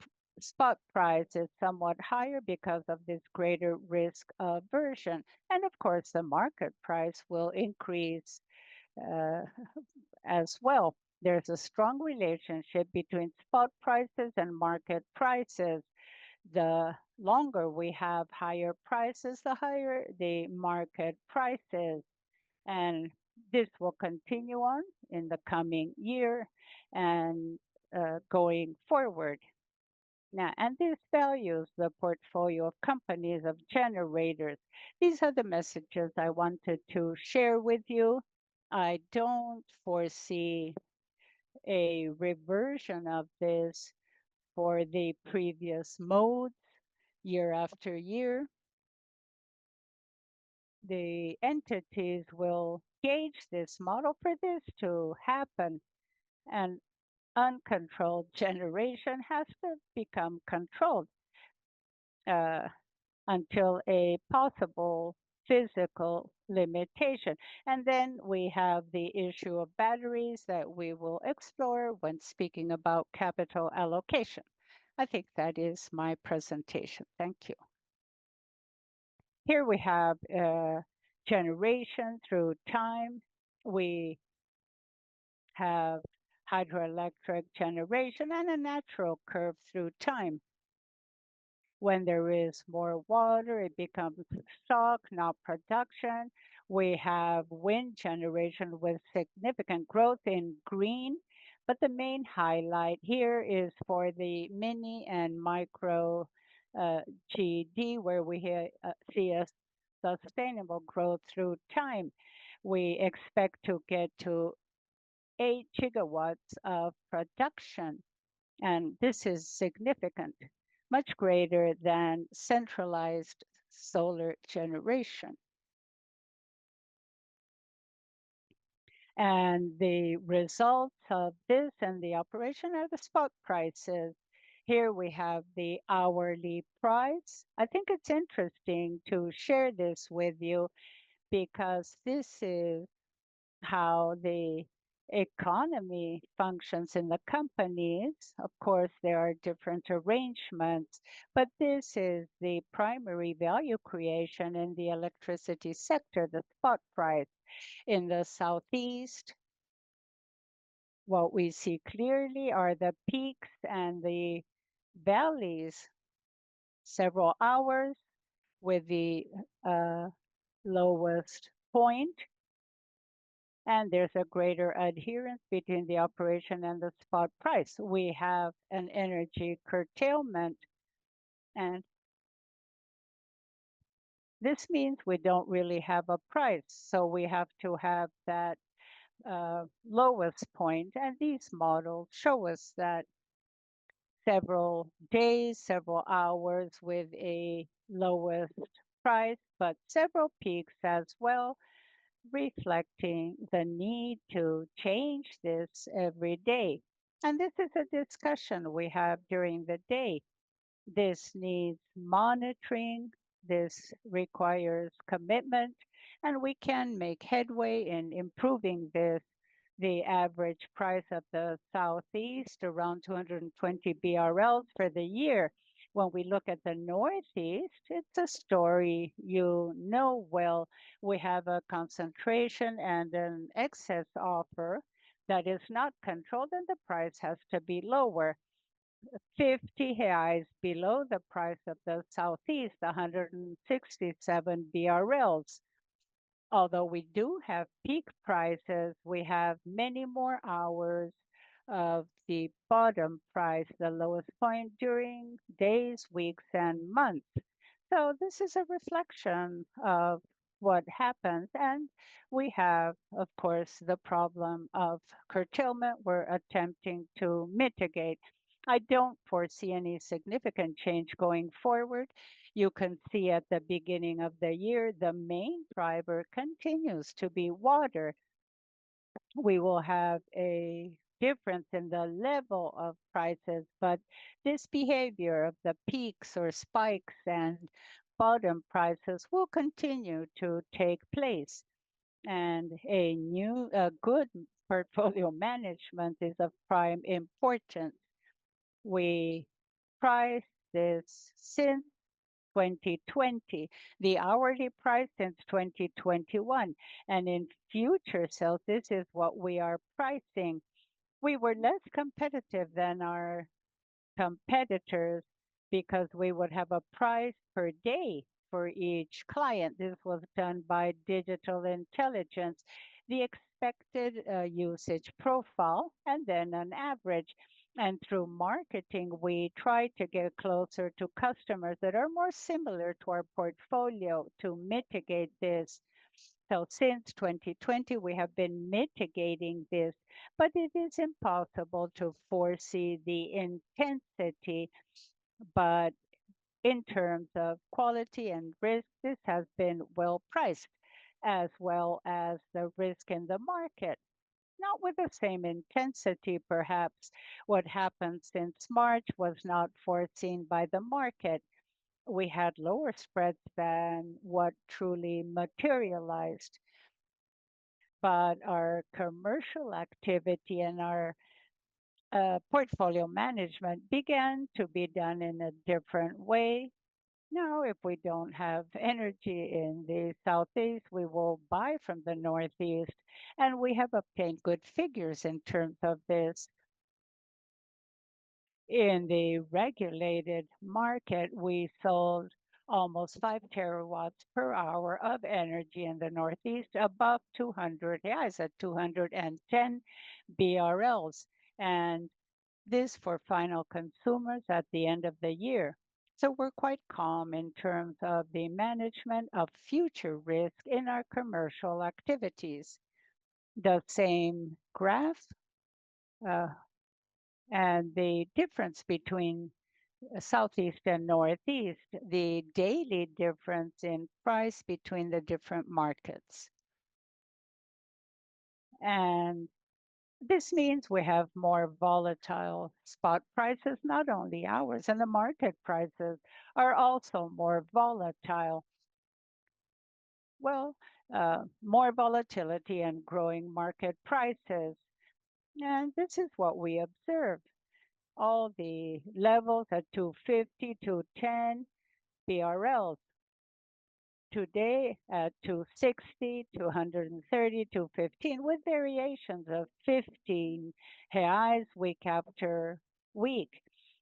spot price is somewhat higher because of this greater risk aversion. And of course, the market price will increase uh, as well. There's a strong relationship between spot prices and market prices. The longer we have higher prices, the higher the market prices. And this will continue on in the coming year and going forward. Now, and this values the portfolio of companies of generators. These are the messages I wanted to share with you. I don't foresee a reversion of this for the previous modes year after year. The entities will gauge this model for this to happen. And uncontrolled generation has to become controlled uh, until a possible physical limitation. And then we have the issue of batteries that we will explore when speaking about capital allocation. I think that is my presentation. Thank you. Here we have generation through time. We have hydroelectric generation and a natural curve through time. When there is more water, it becomes stock, not production. We have wind generation with significant growth in green, but the main highlight here is for the mini and micro GD, where we see a sustainable growth through time. We expect to get to 8 gigawatts of production, and this is significant, much greater than centralized solar generation. And the results of this and the operation are the spot prices. Here we have the hourly price. I think it's interesting to share this with you because this is how the economy functions in the companies. Of course, there are different arrangements, but this is the primary value creation in the electricity sector, the spot price. In the Southeast, what we see clearly are the peaks and the valleys, several hours with the uh, lowest point, and there's a greater adherence between the operation and the spot price. We have an energy curtailment, and this means we don't really have a price. So we have to have that lowest point, and these models show us that several days, several hours with a lowest price, but several peaks as well, reflecting the need to change this every day. And this is a discussion we have during the day. This needs monitoring, this requires commitment, and we can make headway in improving this. The average price of the Southeast around 220 BRL for the year. When we look at the Northeast, it's a story you know well. We have a concentration and an excess offer that is not controlled, and the price has to be lower. 50 reais below the price of the Southeast, 167 BRLs. Although we do have peak prices, we have many more hours of the bottom price, the lowest point during days, weeks, and months. So this is a reflection of what happens. And we have, of course, the problem of curtailment we're attempting to mitigate. I don't foresee any significant change going forward. You can see at the beginning of the year, the main driver continues to be water. We will have a difference in the level of prices, but this behavior of the peaks or spikes and bottom prices will continue to take place. And a good portfolio management is of prime importance. We price this since 2020, the hourly price since 2021. And in future sales, this is what we are pricing. We were less competitive than our competitors because we would have a price per day for each client. This was done by digital intelligence, the expected usage profile, and then an average. And through marketing, we try to get closer to customers that are more similar to our portfolio to mitigate this. So since 2020, we have been mitigating this, but it is impossible to foresee the intensity. But in terms of quality and risk, this has been well priced, as well as the risk in the market. not with the same intensity, perhaps. What happened since March was not foreseen by the market. We had lower spreads than what truly materialized, but our commercial activity and our portfolio management began to be done in a different way. Now, if we don't have energy in the southeast, we will buy from the northeast, and we have obtained good figures in terms of this. In the regulated market, we sold almost 5 terawatts per hour of energy in the Northeast, above 200 reais at 210 BRLs, and this for final consumers at the end of the year. So we're quite calm in terms of the management of future risk in our commercial activities. The same graph uh, and the difference between southeast and northeast, the daily difference in price between the different markets. And this means we have more volatile spot prices, not only ours, and the market prices are also more volatile. Well, more volatility and growing market prices. And this is what we observe. All the levels at 250 to 10 BRL. Today at 260, 230, 215, with variations of 15 reais week after week.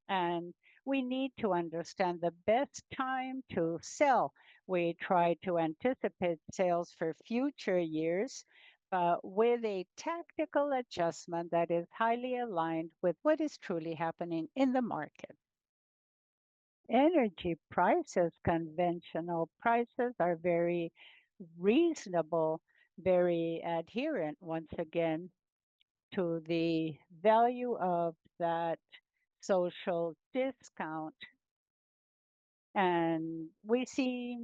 And we need to understand the best time to sell. We try to anticipate sales for future years, but with a tactical adjustment that is highly aligned with what is truly happening in the market. Energy prices, conventional prices, are very reasonable, very adherent, once again, to the value of that social discount. And we see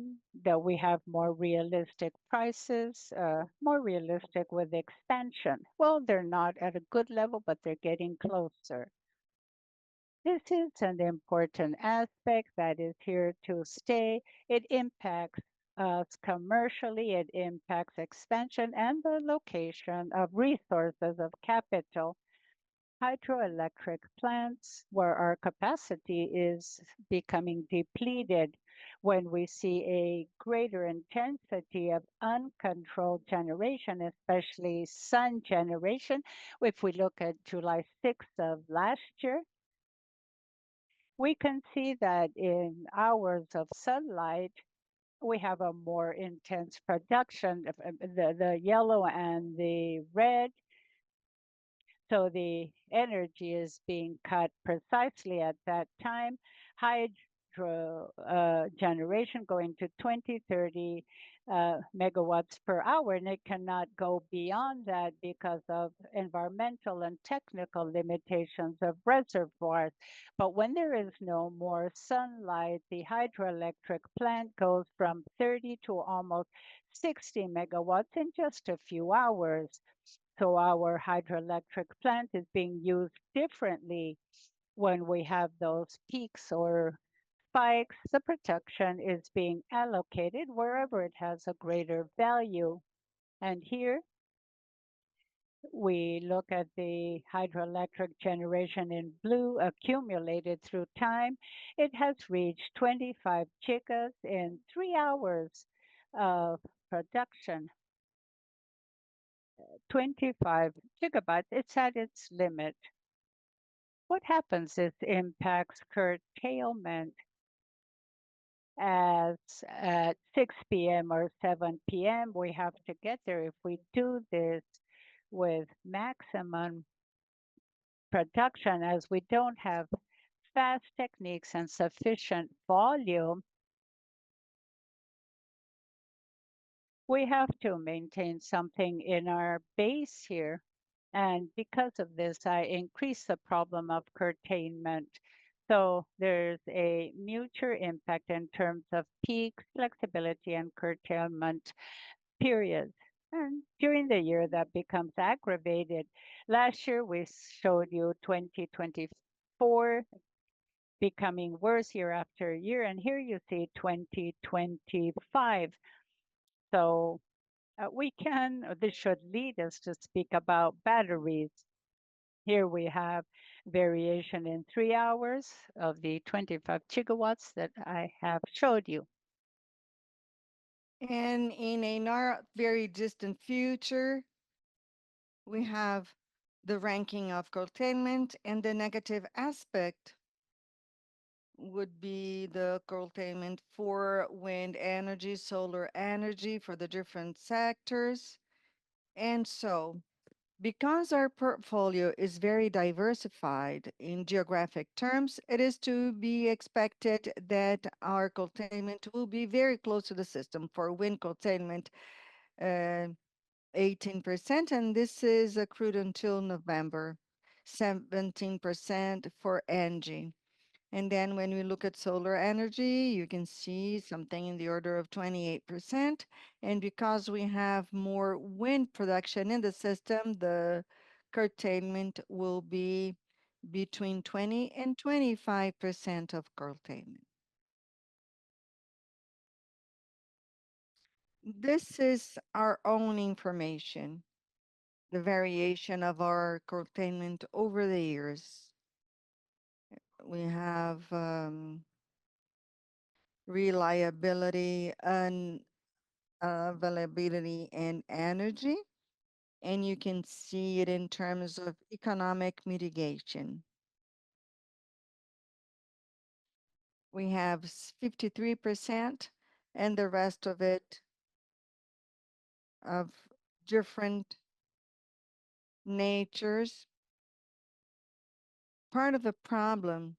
that we have more realistic prices, more realistic with expansion. Well, they're not at a good level, but they're getting closer. This is an important aspect that is here to stay. It impacts us commercially, it impacts expansion and the location of resources of capital. Hydroelectric plants, where our capacity is becoming depleted, when we see a greater intensity of uncontrolled generation, especially sun generation. If we look at July 6th of last year, we can see that in hours of sunlight, we have a more intense production of the yellow and the red. So the energy is being cut precisely at that time. Hydro generation going to 20, 30 megawatts per hour, and it cannot go beyond that because of environmental and technical limitations of reservoirs. But when there is no more sunlight, the hydroelectric plant goes from 30 to almost 60 megawatts in just a few hours. So our hydroelectric plant is being used differently when we have those peaks or spikes. The production is being allocated wherever it has a greater value. And here we look at the hydroelectric generation in blue accumulated through time. It has reached 25 chicas in 3 hours of production. 25 gigabytes, it's at its limit. What happens is impacts curtailment as at 6 p.m. or 7 p.m. we have to get there. If we do this with maximum production, as we don't have fast techniques and sufficient volume, we have to maintain something in our base here. And because of this, I increase the problem of curtailment. So there's a mutual impact in terms of peak flexibility and curtailment periods. And during the year, that becomes aggravated. Last year, we showed you 2024 becoming worse year after year. And here you see 2025. So this should lead us to speak about batteries. Here we have variation in 3 hours of the 25 gigawatts that I have showed you. And in a not very distant future, we have the ranking of curtailment, and the negative aspect would be the curtailment for wind energy, solar energy for the different sectors. And so, because our portfolio is very diversified in geographic terms, it is to be expected that our curtailment will be very close to the system. For wind curtailment, uh, 18%, and this is accrued until November, 17% for ENGIE. And then when we look at solar energy, you can see something in the order of 28%. And because we have more wind production in the system, the curtailment will be between 20 and 25% of curtailment. This is our own information, the variation of our curtailment over the years. We have reliability and availability and energy, and you can see it in terms of economic mitigation. We have 53%, and the rest of it of different natures. Part of the problem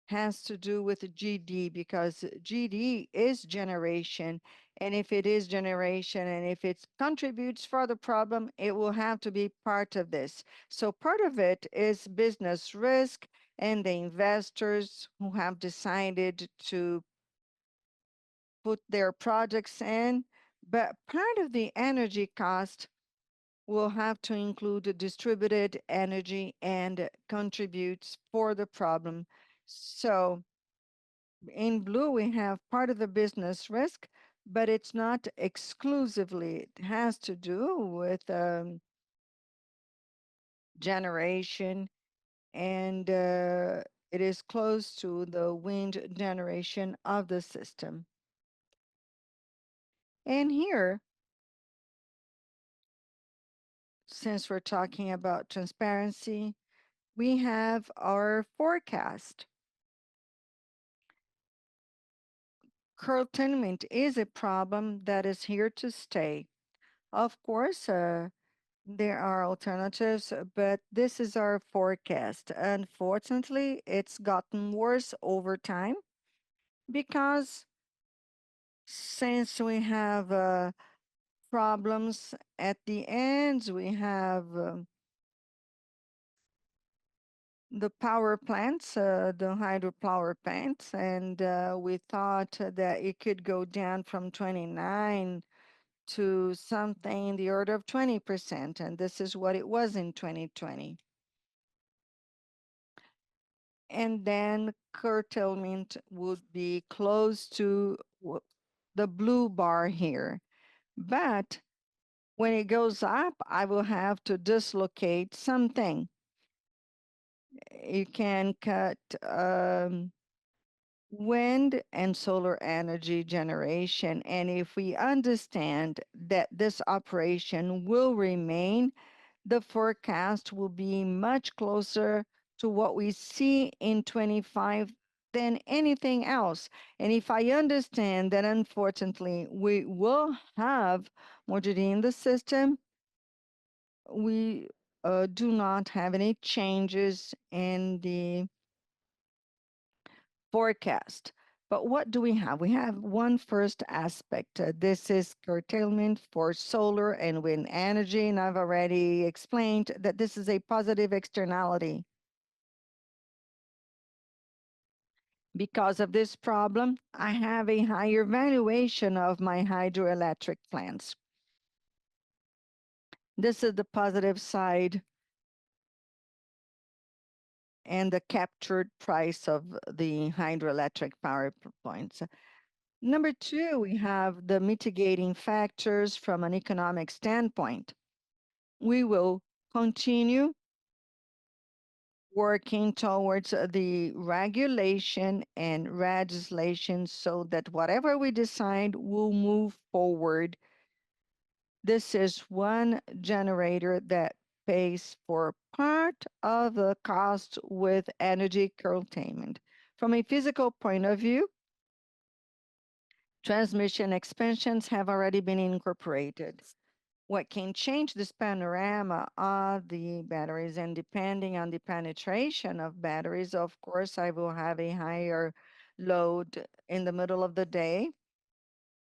has to do with GD, because GD is generation. And if it is generation and if it contributes for the problem, it will have to be part of this. So part of it is business risk and the investors who have decided to put their projects in. But part of the energy cost will have to include distributed energy and contributes for the problem. So in blue, we have part of the business risk, but it's not exclusively. It has to do with generation, and it is close to the wind generation of the system. And here, since we're talking about transparency, we have our forecast. Curtailment is a problem that is here to stay. Of course, there are alternatives, but this is our forecast. Unfortunately, it's gotten worse over time because since we have problems at the ends, we have the power plants, the hydropower plants, and we thought that it could go down from 29 to something in the order of 20%, and this is what it was in 2020. And then curtailment would be close to the blue bar here. But when it goes up, I will have to dislocate something. You can cut wind and solar energy generation. And if we understand that this operation will remain, the forecast will be much closer to what we see in 25 than anything else. And if I understand that unfortunately we will have mortality in the system, we do not have any changes in the forecast. But what do we have? We have one first aspect. This is curtailment for solar and wind energy, and I've already explained that this is a positive externality. Because of this problem, I have a higher valuation of my hydroelectric plants. This is the positive side and the captured price of the hydroelectric power points. Number two, we have the mitigating factors from an economic standpoint. We will continue working towards the regulation and legislation so that whatever we decide will move forward. This is one generator that pays for part of the cost with energy curtailment. From a physical point of view, transmission expansions have already been incorporated. What can change this panorama are the batteries, and depending on the penetration of batteries, of course, I will have a higher load in the middle of the day,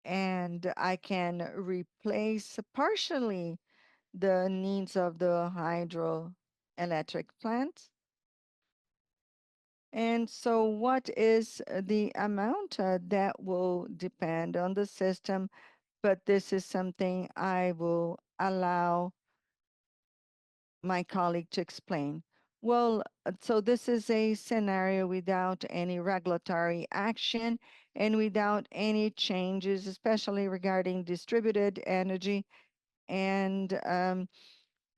and I can replace partially the needs of the hydroelectric plants. And so what is the amount that will depend on the system, but this is something I will allow my colleague to explain. Well, so this is a scenario without any regulatory action and without any changes, especially regarding distributed energy and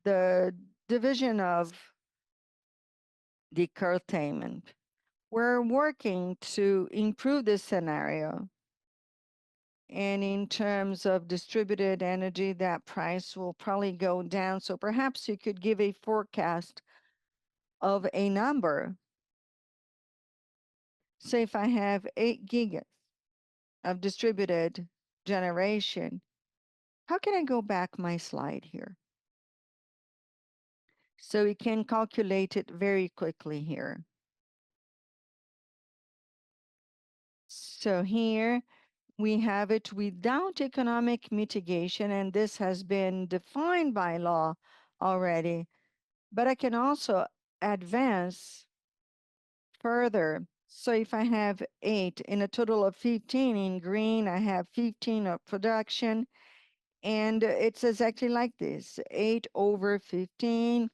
the division of the curtailment. We're working to improve this scenario. And in terms of distributed energy, that price will probably go down. So perhaps you could give a forecast of a number. So if I have 8 gigas of distributed generation, how can I go back my slide here? So we can calculate it very quickly here. So here we have it without economic mitigation, and this has been defined by law already. But I can also advance further. So if I have 8 in a total of 15 in green, I have 15 of production, and it's exactly like this, 8 over 15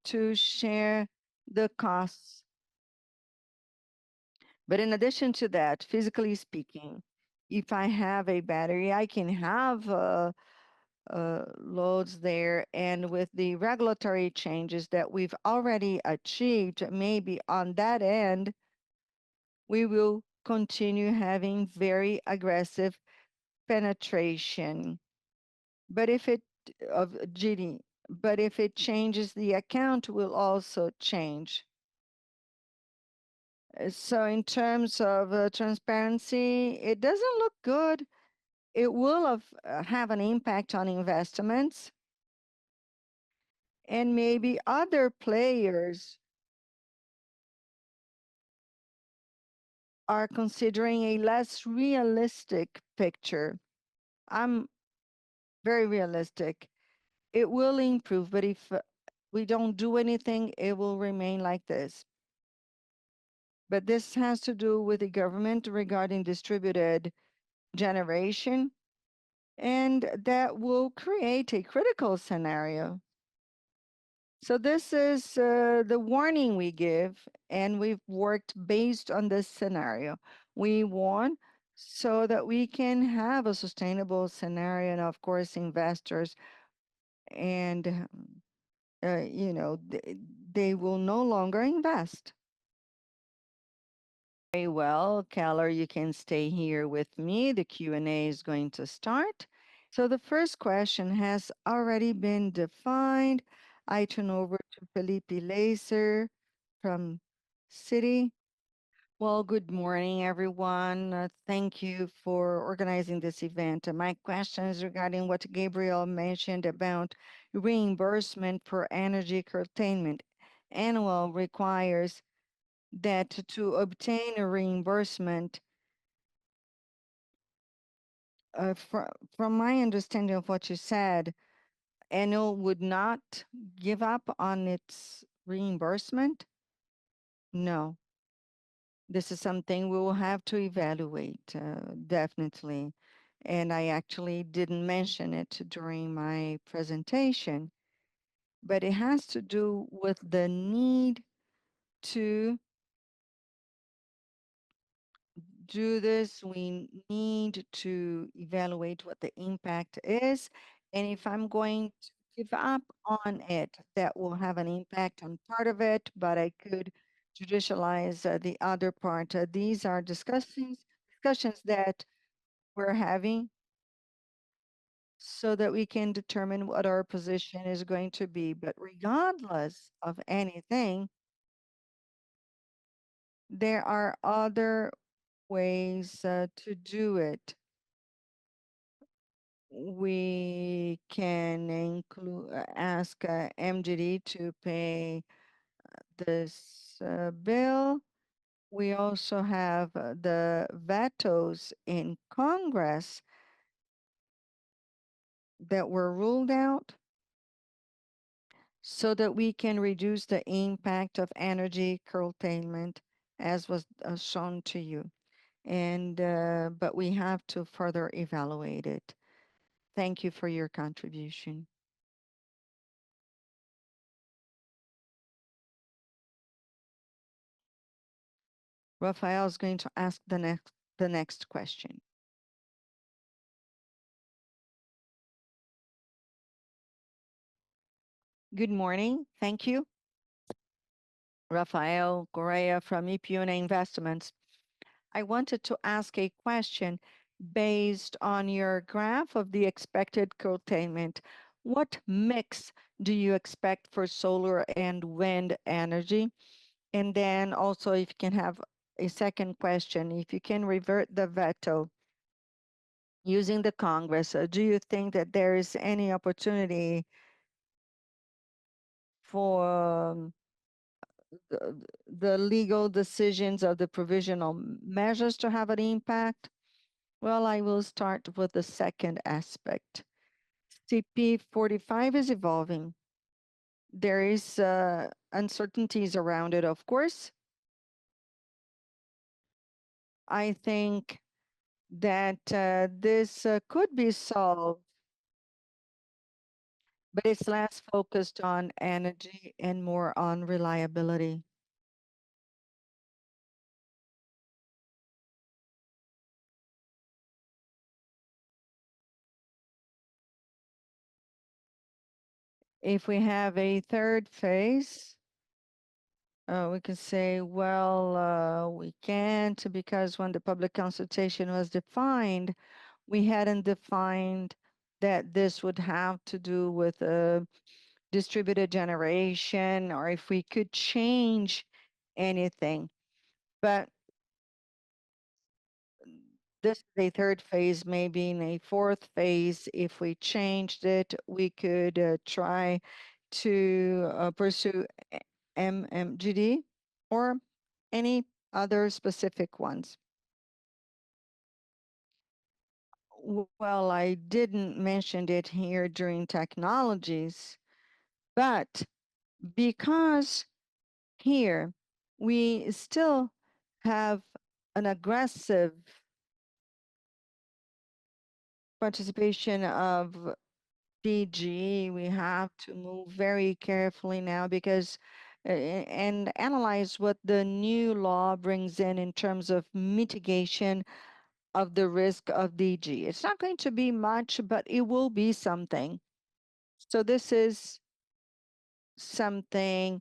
to share the costs. But in addition to that, physically speaking, if I have a battery, I can have loads there, and with the regulatory changes that we've already achieved, maybe on that end, we will continue having very aggressive penetration. But if it of GD, but if it changes, the account will also change. So in terms of transparency, it doesn't look good. It will have an impact on investments, and maybe other players are considering a less realistic picture. I'm very realistic. It will improve, but if we don't do anything, it will remain like this. But this has to do with the government regarding distributed generation, and that will create a critical scenario. So this is the warning we give, and we've worked based on this scenario. We warn so that we can have a sustainable scenario, and of course, investors and they will no longer invest. Very well, Keller, you can stay here with me. The Q&A is going to start. So the first question has already been defined. I turn over to Felipe Laser from Citi. Well, good morning, everyone. Thank you for organizing this event. My question is regarding what Gabriel mentioned about reimbursement for energy curtailment. Annual requires that to obtain a reimbursement, from my understanding of what you said, Enel would not give up on its reimbursement? No. This is something we will have to evaluate, definitely. and I actually didn't mention it during my presentation, but it has to do with the need to do this. We need to evaluate what the impact is. And if I'm going to give up on it, that will have an impact on part of it, but I could judicialize the other part. These are discussions that we're having so that we can determine what our position is going to be. But regardless of anything, there are other ways to do it. We can include ask MGD to pay this bill. We also have the vetoes in Congress that were ruled out so that we can reduce the impact of energy curtailment as was shown to you. And but we have to further evaluate it. Thank you for your contribution. Rafael is going to ask the next question. Good morning. Thank you. Rafael Correa from Ipiuna Investments. I wanted to ask a question based on your graph of the expected curtailment. What mix do you expect for solar and wind energy? And then also, if you can have a second question, if you can revert the veto using the Congress, do you think that there is any opportunity for the legal decisions of the provisional measures to have an impact? Well, I will start with the second aspect. CP 45 is evolving. There is uncertainties around it, of course. I think that this could be solved, but it's less focused on energy and more on reliability. If we have a third phase, we can say, well, we can't because when the public consultation was defined, we hadn't defined that this would have to do with distributed generation or if we could change anything. But this is a third phase, maybe in a fourth phase. If we changed it, we could try to pursue MMGD or any other specific ones. Well, I didn't mention it here during technologies, but because here we still have an aggressive participation of DG, we have to move very carefully now because and analyze what the new law brings in terms of mitigation of the risk of DG. It's not going to be much, but it will be something. So this is something,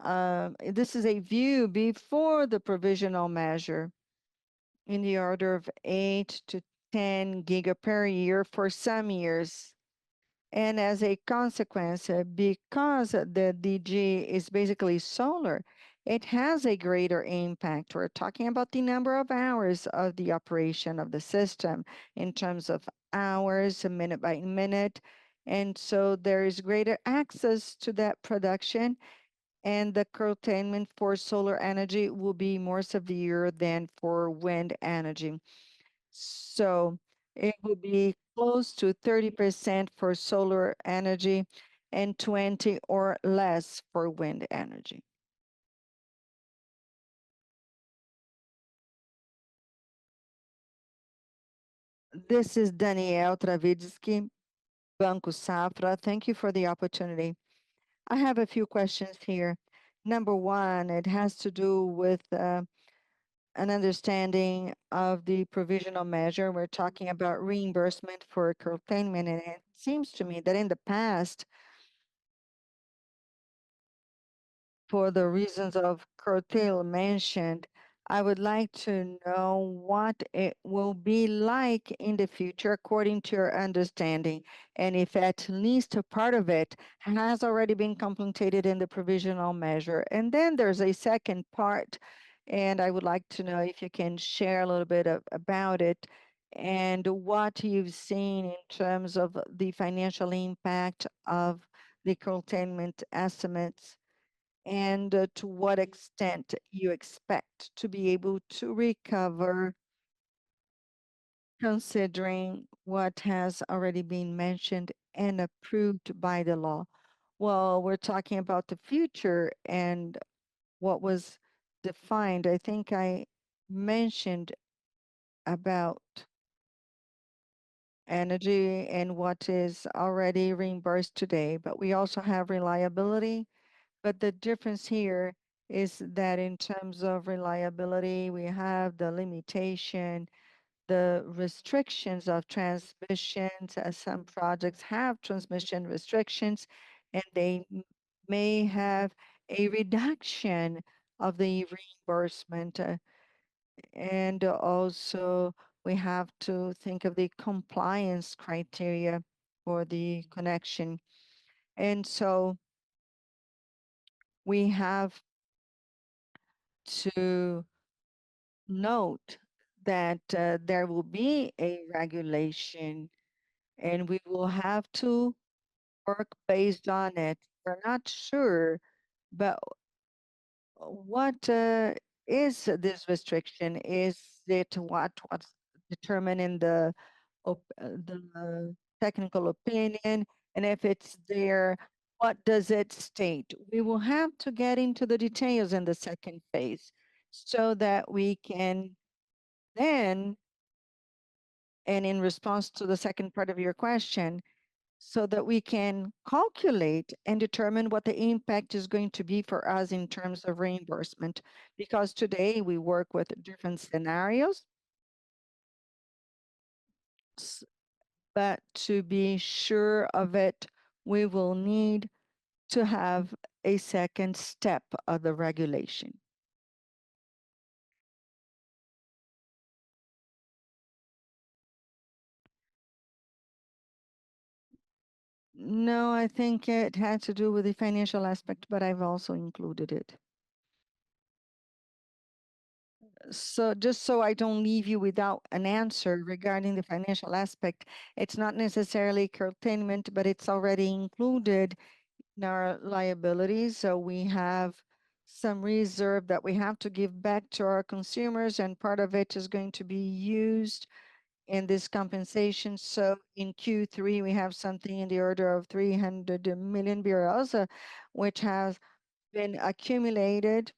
this is a view before the provisional measure in the order of 8 to 10 giga per year for some years. And as a consequence, because the DG is basically solar, it has a greater impact. We're talking about the number of hours of the operation of the system in terms of hours, minute by minute. And so there is greater access to that production, and the curtailment for solar energy will be more severe than for wind energy. So it would be close to 30% for solar energy and 20 or less for wind energy. This is Danielle Travidsky, Banco Safra. Thank you for the opportunity. I have a few questions here. Number one, it has to do with an understanding of the provisional measure. We're talking about reimbursement for curtailment, and it seems to me that in the past, for the reasons of curtail mentioned, I would like to know what it will be like in the future according to your understanding, and if at least a part of it has already been contemplated in the provisional measure. And then there's a second part, and I would like to know if you can share a little bit about it and what you've seen in terms of the financial impact of the curtailment estimates, and to what extent you expect to be able to recover, considering what has already been mentioned and approved by the law. Well, we're talking about the future and what was defined. I think I mentioned about energy and what is already reimbursed today, but we also have reliability. But the difference here is that in terms of reliability, we have the limitation, the restrictions of transmissions, as some projects have transmission restrictions, and they may have a reduction of the reimbursement. And also, we have to think of the compliance criteria for the connection. And so we have to note that there will be a regulation and we will have to work based on it. We're not sure, but what is this restriction? Is it what's determined in the technical opinion? And if it's there, what does it state? We will have to get into the details in the second phase so that we can then, and in response to the second part of your question, so that we can calculate and determine what the impact is going to be for us in terms of reimbursement. Because today we work with different scenarios, but to be sure of it, we will need to have a second step of the regulation. No, I think it had to do with the financial aspect, but I've also included it. So just so I don't leave you without an answer regarding the financial aspect, it's not necessarily curtailment, but it's already included in our liabilities. So we have some reserve that we have to give back to our consumers, and part of it is going to be used in this compensation. So in Q3, we have something in the order of 300 million BRL, which has been accumulated,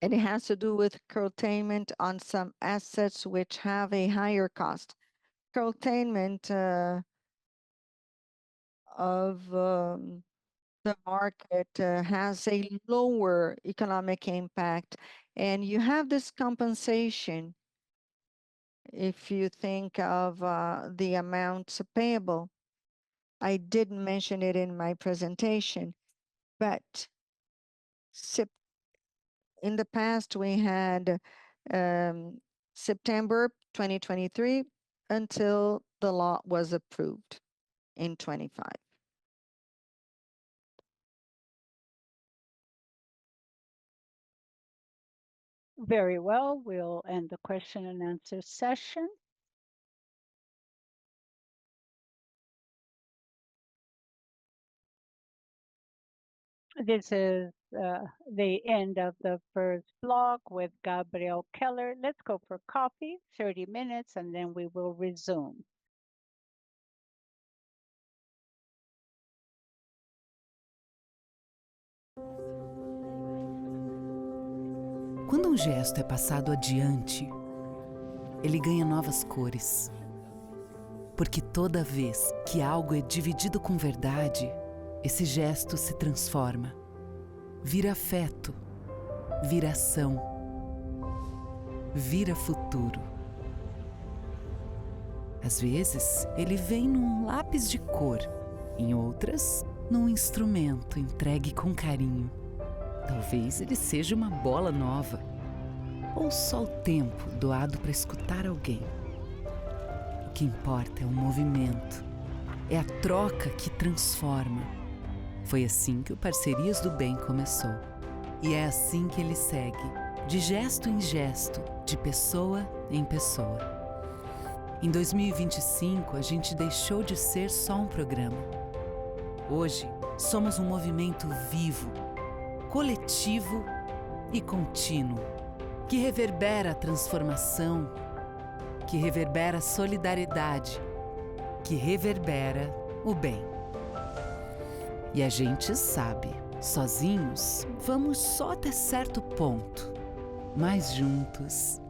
and it has to do with curtailment on some assets which have a higher cost. Curtailment of the market has a lower economic impact, and you have this compensation if you think of the amounts payable. I didn't mention it in my presentation, but in the past we had September 2023 until the law was approved in 25. Very well. We'll end the question and answer session. This is the end of the first block with Gabriel Keller. Let's go for coffee, 30 minutes, and then we will resume. Quando um gesto é passado adiante, ele ganha novas cores. Porque toda vez que algo é dividido com verdade, esse gesto se transforma, vira afeto, vira ação, vira futuro. Às vezes, ele vem num lápis de cor, em outras, num instrumento entregue com carinho. Talvez ele seja uma bola nova, ou só o tempo doado para escutar alguém. O que importa é o movimento, é a troca que transforma. Foi assim que o Parcerias do Bem começou. E é assim que ele segue, de gesto em gesto, de pessoa em pessoa. Em 2025, a gente deixou de ser só um programa. Hoje, somos um movimento vivo, coletivo e contínuo, que reverbera a transformação, que reverbera a solidariedade, que reverbera o bem. E a gente sabe, sozinhos vamos só até certo ponto, mas juntos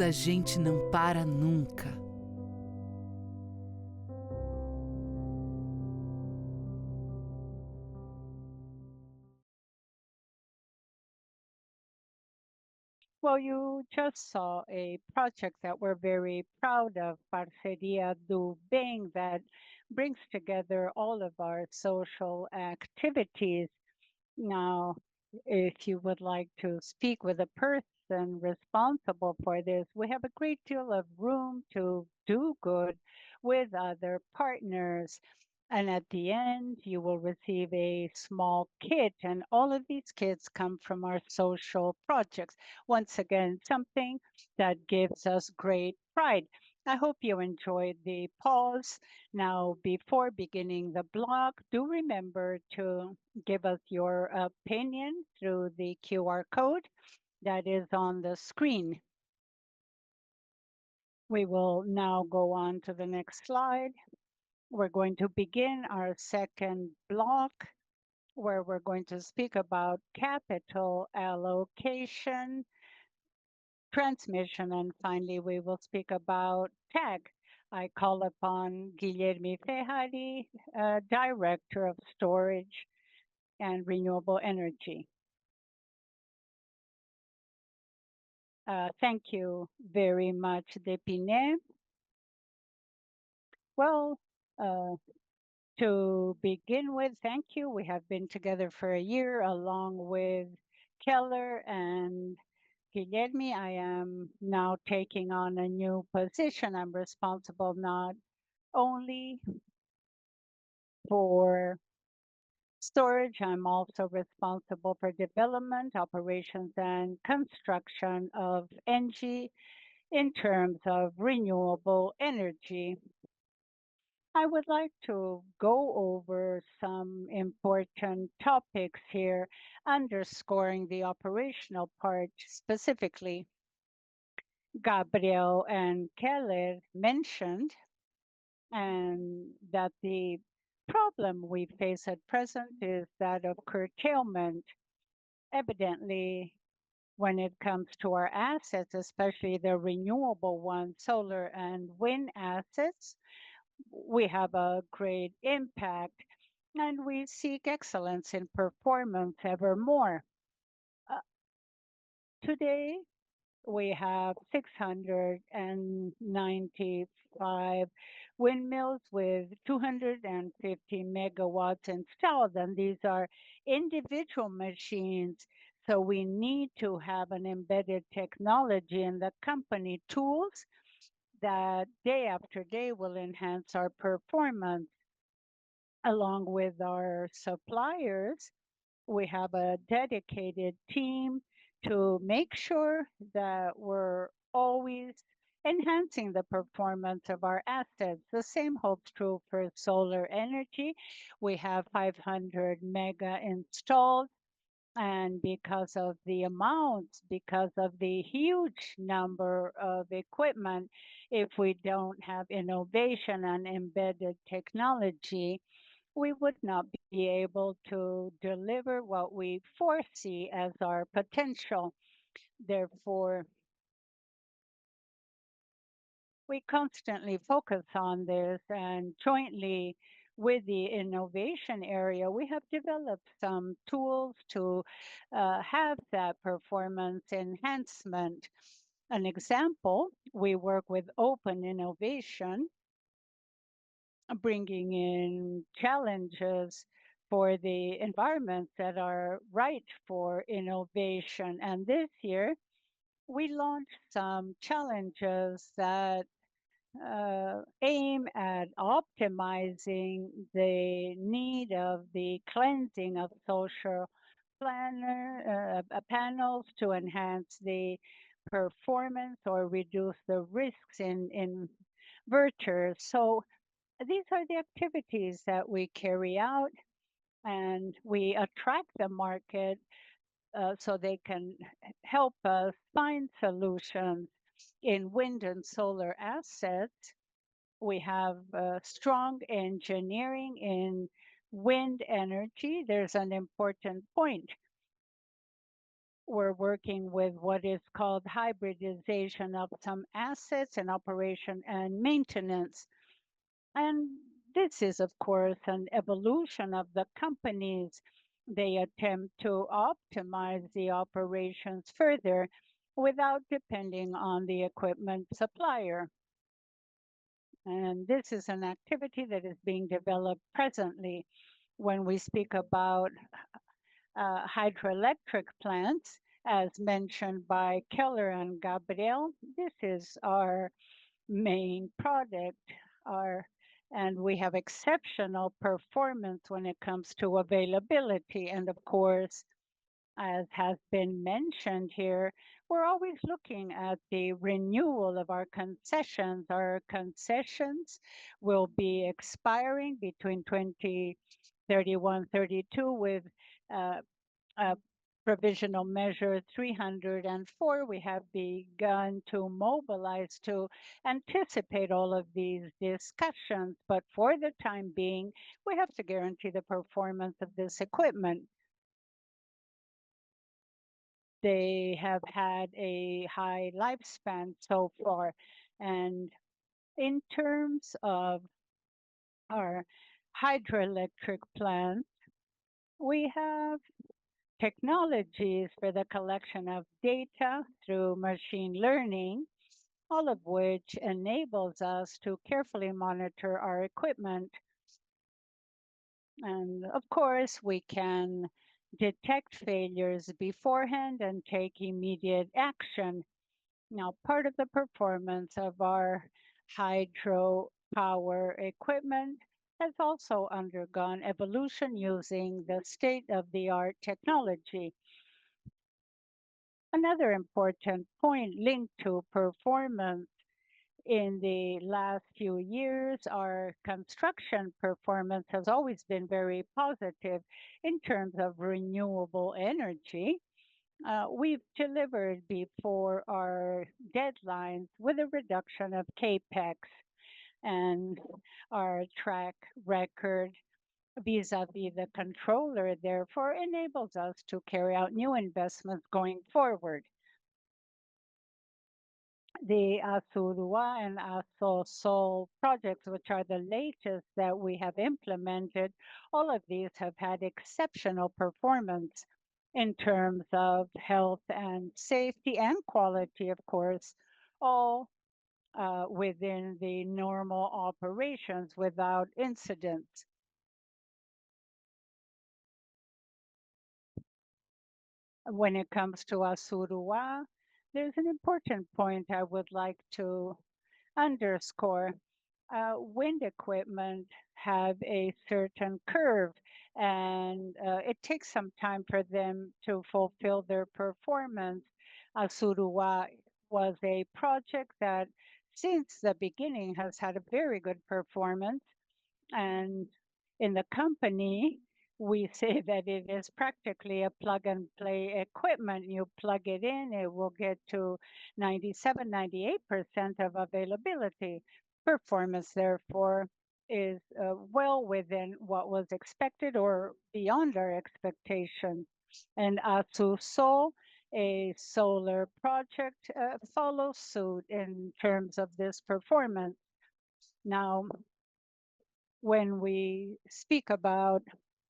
a gente não para nunca. Well, you just saw a project that we're very proud of, Parceria do Bem, that brings together all of our social activities. Now, if you would like to speak with a person responsible for this, we have a great deal of room to do good with other partners. And at the end, you will receive a small kit, and all of these kits come from our social projects. Once again, something that gives us great pride. I hope you enjoyed the pause. Now, before beginning the blog, do remember to give us your opinion through the QR code that is on the screen. We will now go on to the next slide. We're going to begin our second block where we're going to speak about capital allocation, transmission, and finally we will speak about TAG. I call upon Guilherme Ferrari, Director of Storage and Renewable Energy. Thank you very much, Depine. Well, to begin with, thank you. We have been together for a year along with Keller and Guilherme. I am now taking on a new position. I'm responsible not only for storage, I'm also responsible for development, operations, and construction of ENGIE in terms of renewable energy. I would like to go over some important topics here, underscoring the operational part specifically. Gabriel and Keller mentioned, and that the problem we face at present is that of curtailment. Evidently, when it comes to our assets, especially the renewable ones, solar and wind assets, we have a great impact and we seek excellence in performance evermore. Uh, Today, we have 695 windmills with 250 megawatts installed, and these are individual machines. So we need to have an embedded technology in the company tools that day after day will enhance our performance. Along with our suppliers, we have a dedicated team to make sure that we're always enhancing the performance of our assets. The same holds true for solar energy. We have 500 mega installed, and because of the amounts, because of the huge number of equipment, if we don't have innovation and embedded technology, we would not be able to deliver what we foresee as our potential. Therefore, We constantly focus on this, and jointly with the innovation area, we have developed some tools to have that performance enhancement. An example, we work with open innovation, bringing in challenges for the environments that are right for innovation. And this year, we launched some challenges that aim at optimizing the need of the cleansing of social panels to enhance the performance or reduce the risks in inverters. So these are the activities that we carry out, and we attract the market so they can help us find solutions in wind and solar assets. We have strong engineering in wind energy. There's an important point. We're working with what is called hybridization of some assets and operation and maintenance. And this is, of course, an evolution of the companies. They attempt to optimize the operations further without depending on the equipment supplier. And this is an activity that is being developed presently. When we speak about hydroelectric plants, as mentioned by Keller and Gabriel, this is our main product. Our and we have exceptional performance when it comes to availability. And of course, as has been mentioned here, we're always looking at the renewal of our concessions. Our concessions will be expiring between 2031, 32 with uh, provisional measure 304. We have begun to mobilize to anticipate all of these discussions, but for the time being, we have to guarantee the performance of this equipment. They have had a high lifespan so far. And in terms of our hydroelectric plants, we have technologies for the collection of data through machine learning, all of which enables us to carefully monitor our equipment. And of course, we can detect failures beforehand and take immediate action. Now, part of the performance of our hydropower equipment has also undergone evolution using the state-of-the-art technology. Another important point linked to performance in the last few years, our construction performance has always been very positive in terms of renewable energy. We've delivered before our deadlines with a reduction of capex, and our track record vis-à-vis the controller therefore enables us to carry out new investments going forward. The Assurua and Asosol projects, which are the latest that we have implemented, all of these have had exceptional performance in terms of health and safety and quality, of course, all within the normal operations without incidents. When it comes to Assurua, there's an important point I would like to underscore. Wind equipment have a certain curve, and it takes some time for them to fulfill their performance. Asurua was a project that since the beginning has had a very good performance, and in the company, we say that it is practically a plug and play equipment. You plug it in, it will get to 97, 98% of availability. Performance, therefore, is well within what was expected or beyond our expectations. And Asusol a solar project follows suit in terms of this performance. Now, when we speak about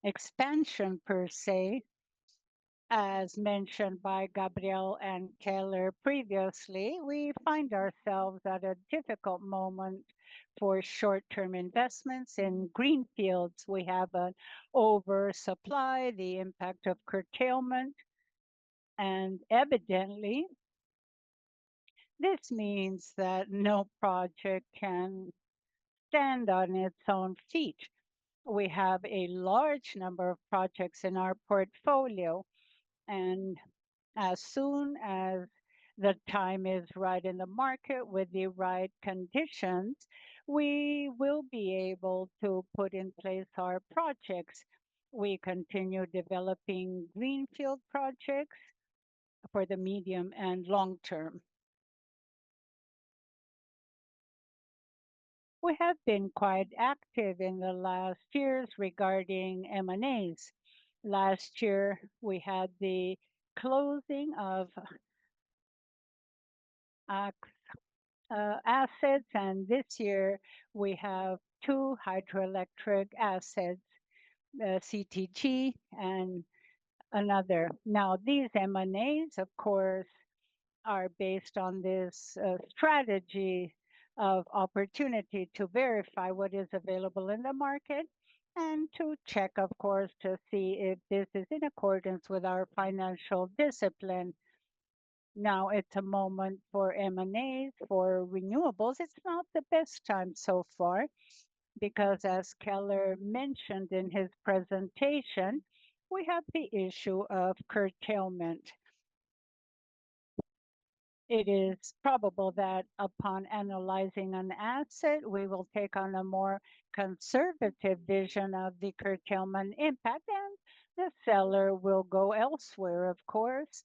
expansion per se, as mentioned by Gabriel and Keller previously, we find ourselves at a difficult moment for short-term investments in greenfields. We have an oversupply, the impact of curtailment, and evidently, this means that no project can stand on its own feet. We have a large number of projects in our portfolio, and as soon as the time is right in the market with the right conditions, we will be able to put in place our projects. We continue developing greenfield projects for the medium and long term. We have been quite active in the last years regarding M&As. Last year, we had the closing of assets, and this year we have two hydroelectric assets, CTG and another. Now, these M&As, of course, are based on this strategy of opportunity to verify what is available in the market and to check, of course, to see if this is in accordance with our financial discipline. Now it's a moment for M&As, for renewables. It's not the best time so far because, as Keller mentioned in his presentation, we have the issue of curtailment. It is probable that upon analyzing an asset, we will take on a more conservative vision of the curtailment impact, and the seller will go elsewhere, of course,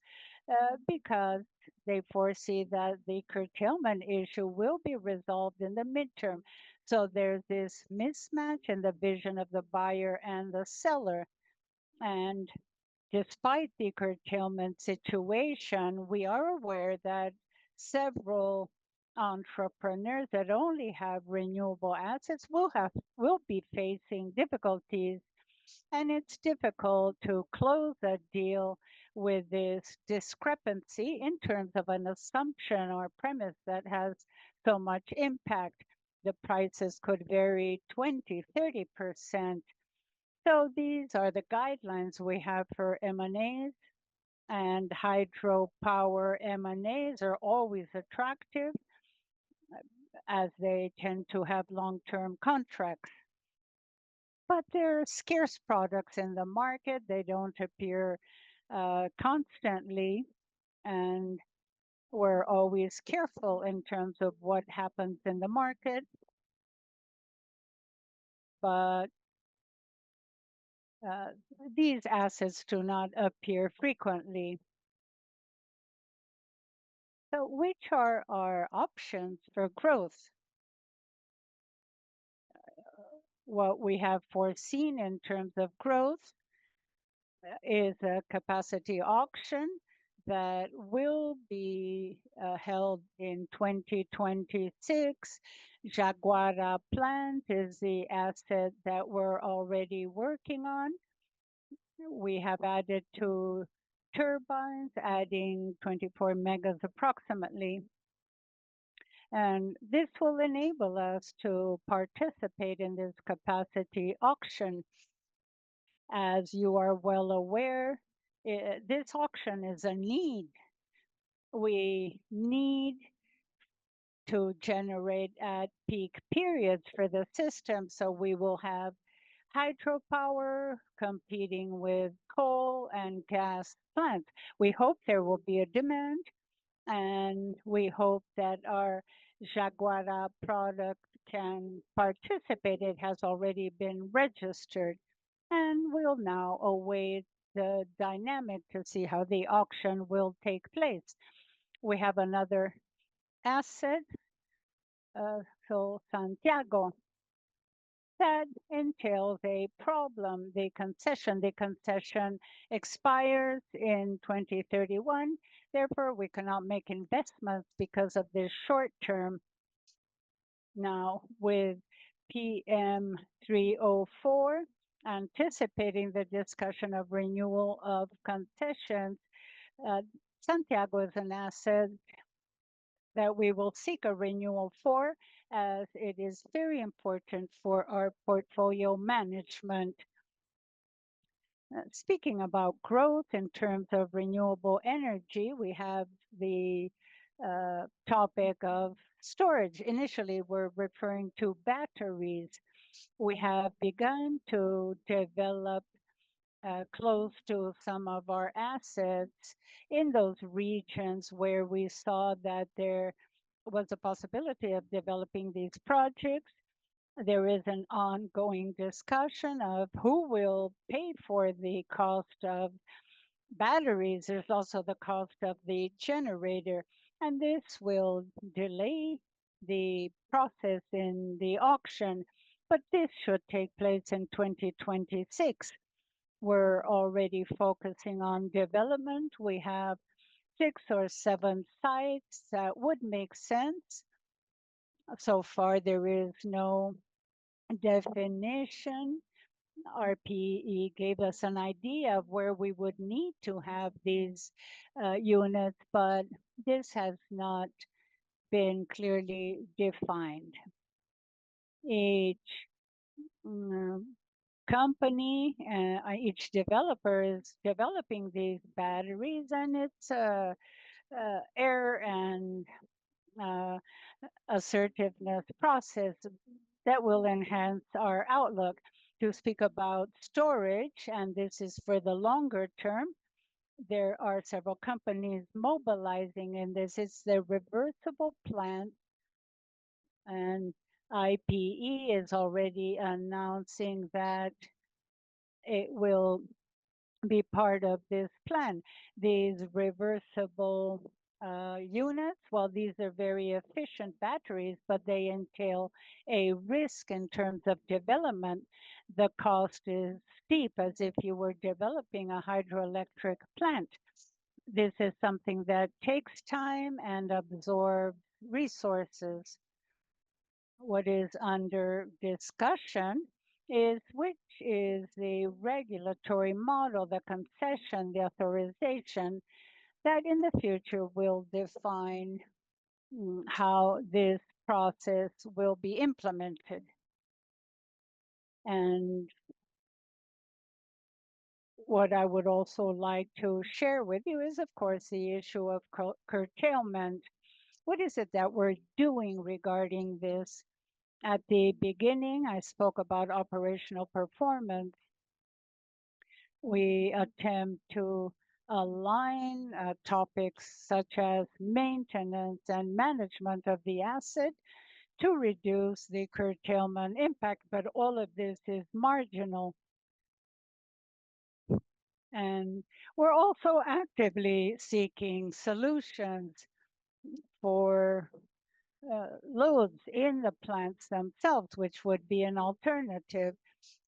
because they foresee that the curtailment issue will be resolved in the midterm. So there's this mismatch in the vision of the buyer and the seller. And despite the curtailment situation, we are aware that several entrepreneurs that only have renewable assets will be facing difficulties, and it's difficult to close a deal with this discrepancy in terms of an assumption or premise that has so much impact. The prices could vary 20, 30%. So these are the guidelines we have for M&As, and hydropower M&As are always attractive as they tend to have long-term contracts. But they're scarce products in the market. They don't appear constantly, and we're always careful in terms of what happens in the market. But these assets do not appear frequently. So which are our options for growth? What we have foreseen in terms of growth is a capacity auction that will be held in 2026. Jaguara plant is the asset that we're already working on. We have added 2 turbines, adding 24 megas approximately. And this will enable us to participate in this capacity auction. As you are well aware, this auction is a need. We need to generate at peak periods for the system, so we will have hydropower competing with coal and gas plants. We hope there will be a demand, and we hope that our Jaguara product can participate. It has already been registered, and we'll now await the dynamic to see how the auction will take place. We have another asset, so Santiago. that entails a problem. The concession expires in 2031. Therefore, we cannot make investments because of this short term. Now, with PM 304, anticipating the discussion of renewal of concessions, uh, Santiago is an asset that we will seek a renewal for, as it is very important for our portfolio management. Speaking about growth in terms of renewable energy, we have the topic of storage. Initially, we're referring to batteries. We have begun to develop close to some of our assets in those regions where we saw that there was a possibility of developing these projects. There is an ongoing discussion of who will pay for the cost of batteries. There's also the cost of the generator, and this will delay the process in the auction, but this should take place in 2026. We're already focusing on development. We have 6 or 7 sites that would make sense. So far, there is no definition. RPE gave us an idea of where we would need to have these units, but this has not been clearly defined. Each mm, company, each developer is developing these batteries, and it's air and uh, assertiveness process that will enhance our outlook. To speak about storage, and this is for the longer term, there are several companies mobilizing in this. It's the reversible plant, and IPE is already announcing that it will be part of this plan. These reversible units, well, these are very efficient batteries, but they entail a risk in terms of development. The cost is steep, as if you were developing a hydroelectric plant. This is something that takes time and absorbs resources. What is under discussion is which is the regulatory model, the concession, the authorization that in the future will define how this process will be implemented. And what I would also like to share with you is, of course, the issue of curtailment. What is it that we're doing regarding this? At the beginning, I spoke about operational performance. We attempt to align topics such as maintenance and management of the asset to reduce the curtailment impact, but all of this is marginal. And we're also actively seeking solutions for loads in the plants themselves, which would be an alternative.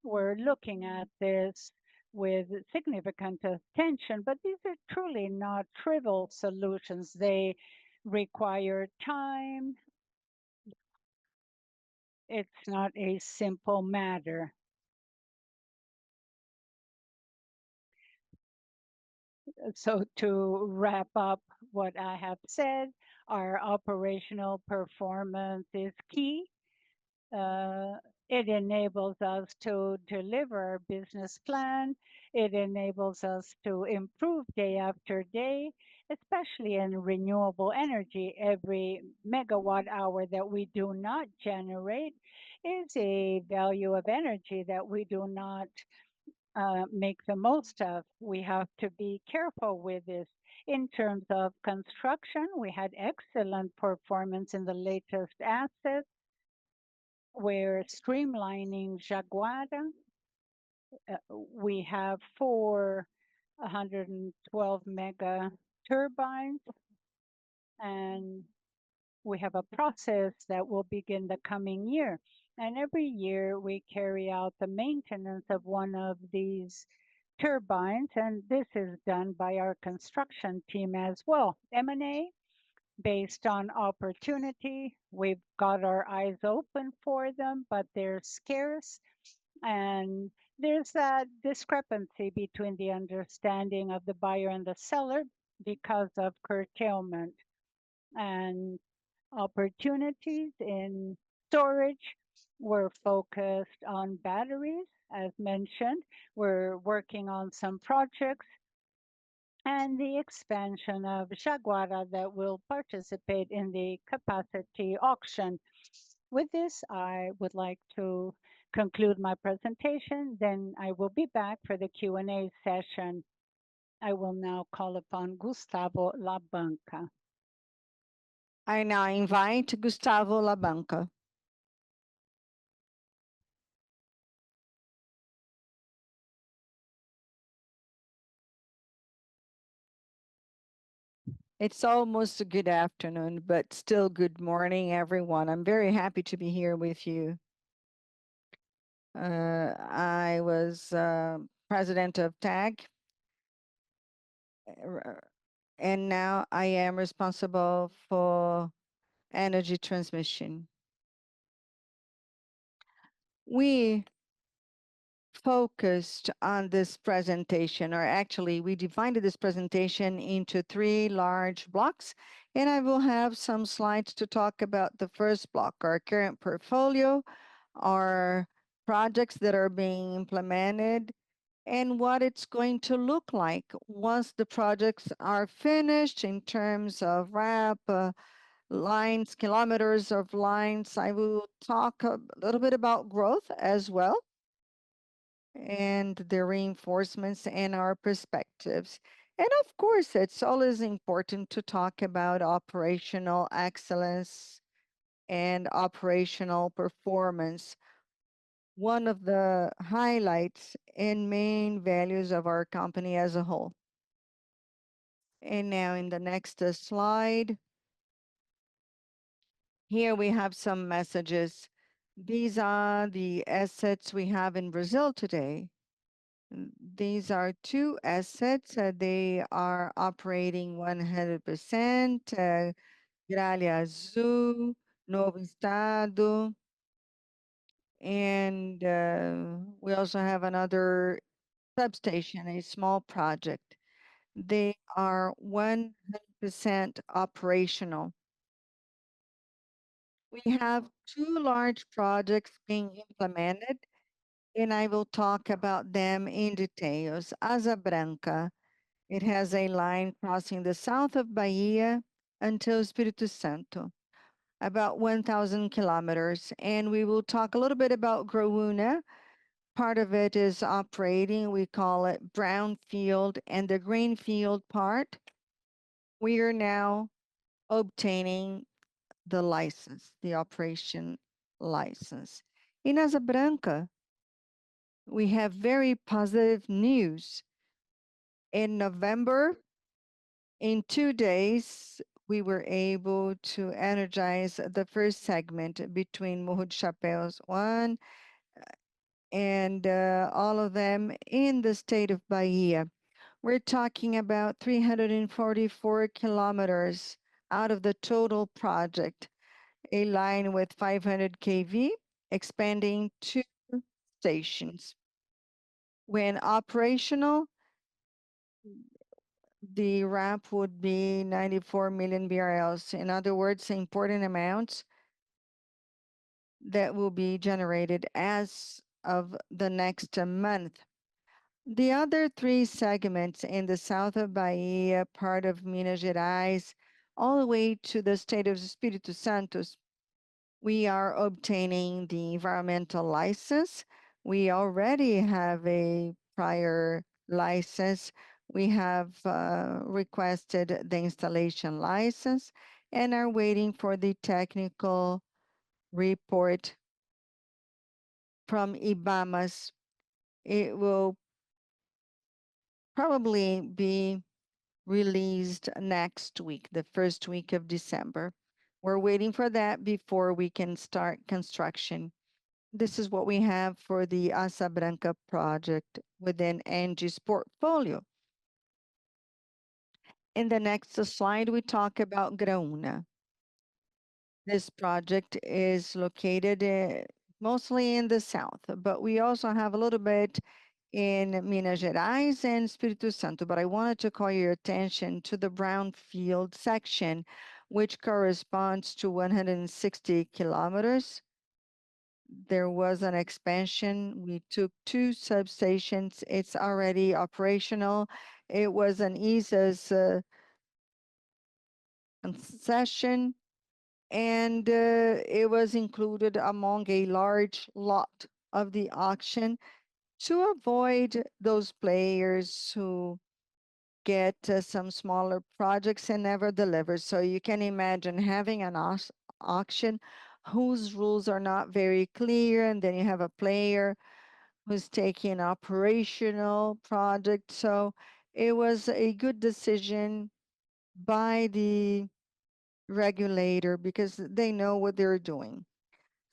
We're looking at this with significant attention, but these are truly not trivial solutions. They require time. It's not a simple matter. So to wrap up what I have said, our operational performance is key. It enables us to deliver our business plan. It enables us to improve day after day, especially in renewable energy. Every megawatt hour that we do not generate is a value of energy that we do not make the most of. We have to be careful with this. In terms of construction, we had excellent performance in the latest assets. We're streamlining Jaguara. We have 412 mega turbines, and we have a process that will begin the coming year. And every year we carry out the maintenance of one of these turbines, and this is done by our construction team as well. M&A, based on opportunity, we've got our eyes open for them, but they're scarce. And there's that discrepancy between the understanding of the buyer and the seller because of curtailment and opportunities in storage. We're focused on batteries, as mentioned. We're working on some projects and the expansion of Jaguara that will participate in the capacity auction. With this, I would like to conclude my presentation. Then I will be back for the Q&A session. I will now call upon Gustavo Labanca. I now invite Gustavo Labanca. It's almost good afternoon, but still good morning, everyone. I'm very happy to be here with you. I was president of TAG, and now I am responsible for energy transmission. We focused on this presentation, or actually we divided this presentation into 3 large blocks, and I will have some slides to talk about the first block, our current portfolio, our projects that are being implemented, and what it's going to look like once the projects are finished in terms of RAP, lines, kilometers of lines. I will talk a little bit about growth as well and the reinforcements and our perspectives. And of course, it's always important to talk about operational excellence and operational performance, one of the highlights and main values of our company as a whole. And now in the next slide, here we have some messages. These are the assets we have in Brazil today. These are 2 assets. They are operating 100%, Gralha Azul, Novo Estado, and we also have another substation, a small project. They are 100% operational. We have 2 large projects being implemented, and I will talk about them in details. Asa Branca, it has a line crossing the south of Bahia until Espírito Santo, about 1,000 kilometers. And we will talk a little bit about Graúna. Part of it is operating. We call it brownfield, and the greenfield part, we are now obtaining the license, the operation license. In Asa Branca, we have very positive news. In November, in 2 days, we were able to energize the first segment between Morro de Chapéus 1 and all of them in the state of Bahia. We're talking about 344 kilometers out of the total project, a line with 500 kV, expanding 2 stations. When operational, the RAP would be 94 million BRL. In other words, important amounts that will be generated as of the next month. The other 3 segments in the south of Bahia, part of Minas Gerais, all the way to the state of Espírito Santo, we are obtaining the environmental license. We already have a prior license. We have requested the installation license and are waiting for the technical report from IBAMAS. It will probably be released next week, the first week of December. We're waiting for that before we can start construction. This is what we have for the Asa Branca project within ENGIE's portfolio. In the next slide, we talk about Graúna. This project is located mostly in the south, but we also have a little bit in Minas Gerais and Espírito Santo. But I wanted to call your attention to the brownfield section, which corresponds to 160 kilometers. There was an expansion. We took 2 substations. It's already operational. It was an ESA's concession, and it was included among a large lot of the auction to avoid those players who get some smaller projects and never deliver. So you can imagine having an auction whose rules are not very clear, and then you have a player who's taking an operational project. So it was a good decision by the regulator because they know what they're doing.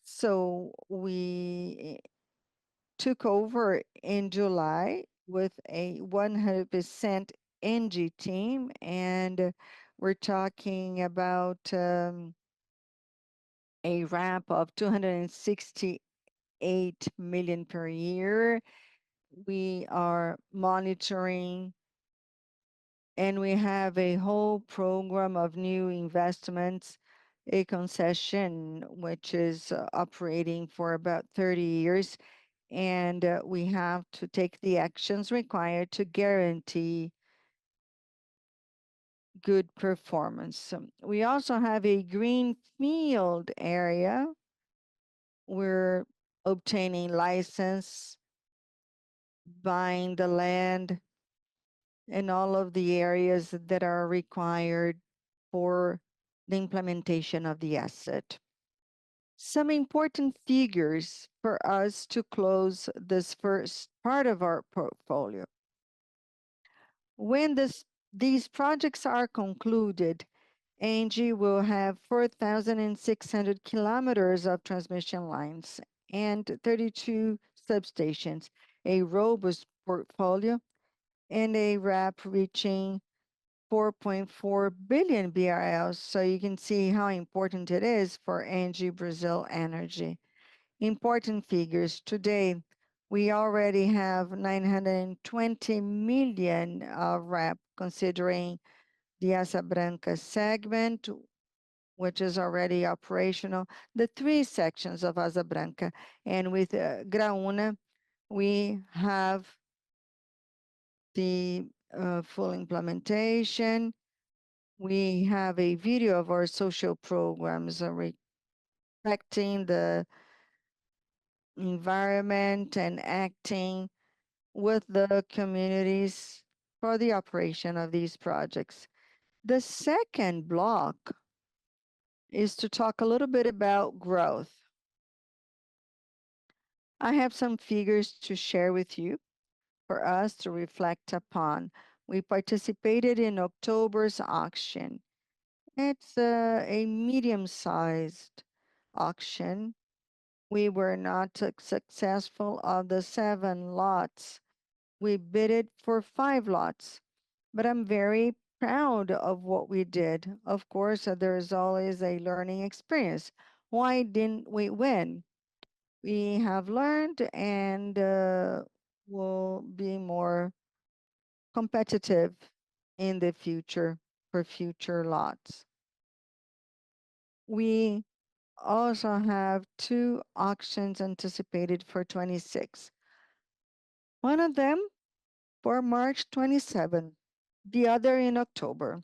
So we took over in July with a 100% ENGIE team, and we're talking about a ramp of 268 million per year. We are monitoring, and we have a whole program of new investments, a concession which is operating for about 30 years, and we have to take the actions required to guarantee good performance. We also have a green field area. We're obtaining license, buying the land, and all of the areas that are required for the implementation of the asset. Some important figures for us to close this first part of our portfolio. When these projects are concluded, ENGIE will have 4,600 kilometers of transmission lines and 32 substations, a robust portfolio, and a RAP reaching 4.4 billion BRL. So you can see how important it is for ENGIE Brasil Energy. Important figures. Today, we already have 920 million of RAP, considering the Asa Branca segment, which is already operational, the 3 sections of Asa Branca. And with Graúna, we have the full implementation. We have a video of our social programs respecting the environment and acting with the communities for the operation of these projects. The second block is to talk a little bit about growth. I have some figures to share with you for us to reflect upon. We participated in October's auction. It's a medium-sized auction. We were not successful of the 7 lots. We bidded for 5 lots, but I'm very proud of what we did. Of course, there's always a learning experience. Why didn't we win? We have learned, and will be more competitive in the future for future lots. We also have 2 auctions anticipated for 26. One of them for March 27, the other in October.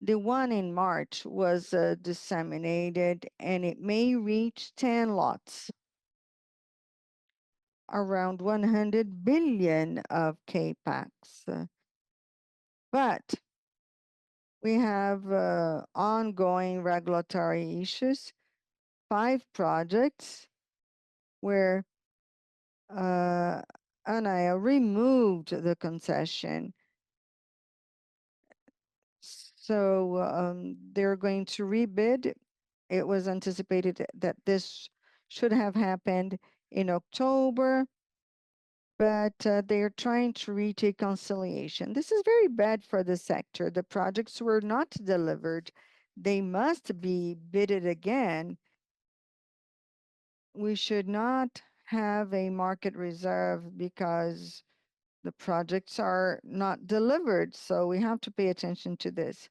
The one in March was disseminated, and it may reach 10 lots, around 100 billion of CAPEX. But we have ongoing regulatory issues, 5 projects where ANEEL removed the concession. So they're going to rebid. It was anticipated that this should have happened in October, but they are trying to reach a conciliation. This is very bad for the sector. The projects were not delivered. They must be bidded again. We should not have a market reserve because the projects are not delivered. So we have to pay attention to this.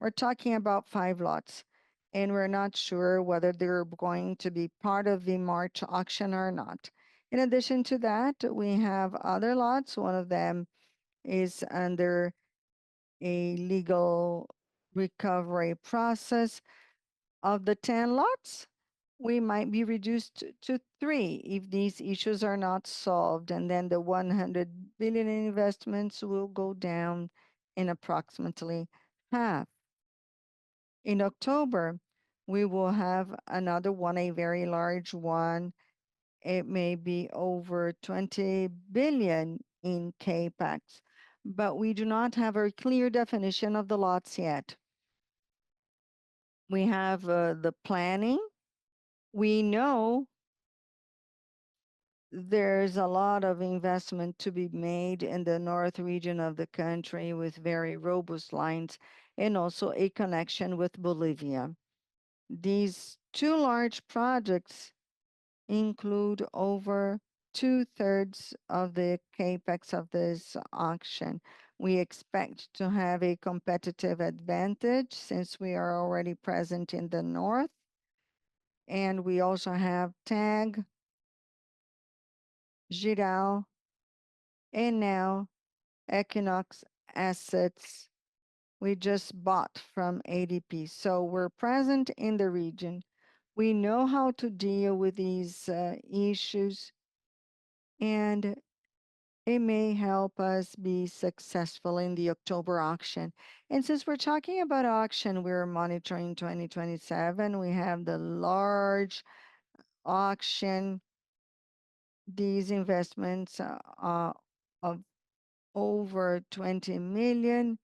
We're talking about 5 lots, and we're not sure whether they're going to be part of the March auction or not. In addition to that, we have other lots. One of them is under a legal recovery process. Of the 10 lots, we might be reduced to 3 if these issues are not solved, and then the 100 billion in investments will go down in approximately half. In October, we will have another one, a very large one. It may be over 20 billion in capex, but we do not have a clear definition of the lots yet. We have the planning. We know there's a lot of investment to be made in the north region of the country with very robust lines and also a connection with Bolivia. These 2 large projects include over 2/3 of the capex of this auction. We expect to have a competitive advantage since we are already present in the north, and we also have TAG, Giral, and now Equinox assets we just bought from ADP. So we're present in the region. We know how to deal with these issues, and it may help us be successful in the October auction. And since we're talking about auction, we're monitoring 2027. We have the large auction, these investments of over 20 million,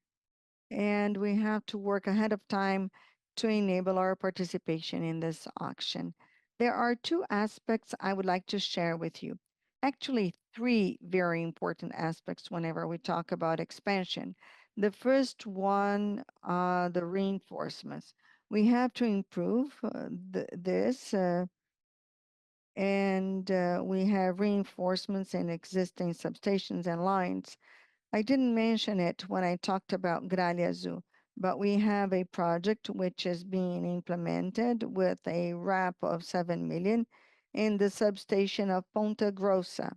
and we have to work ahead of time to enable our participation in this auction. There are 2 aspects I would like to share with you. Actually, 3 very important aspects whenever we talk about expansion. The first one, the reinforcements. We have to improve this, and we have reinforcements in existing substations and lines. I didn't mention it when I talked about Gralha Azul, but we have a project which is being implemented with a RAP of 7 million in the substation of Ponta Grossa.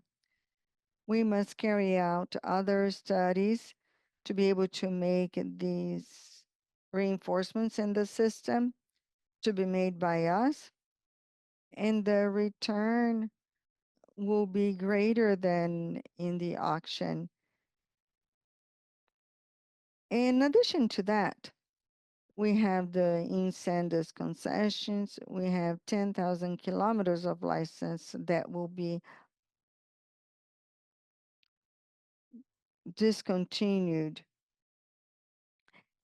We must carry out other studies to be able to make these reinforcements in the system to be made by us, and the return will be greater than in the auction. In addition to that, we have the Incendies concessions. We have 10,000 kilometers of license that will be discontinued.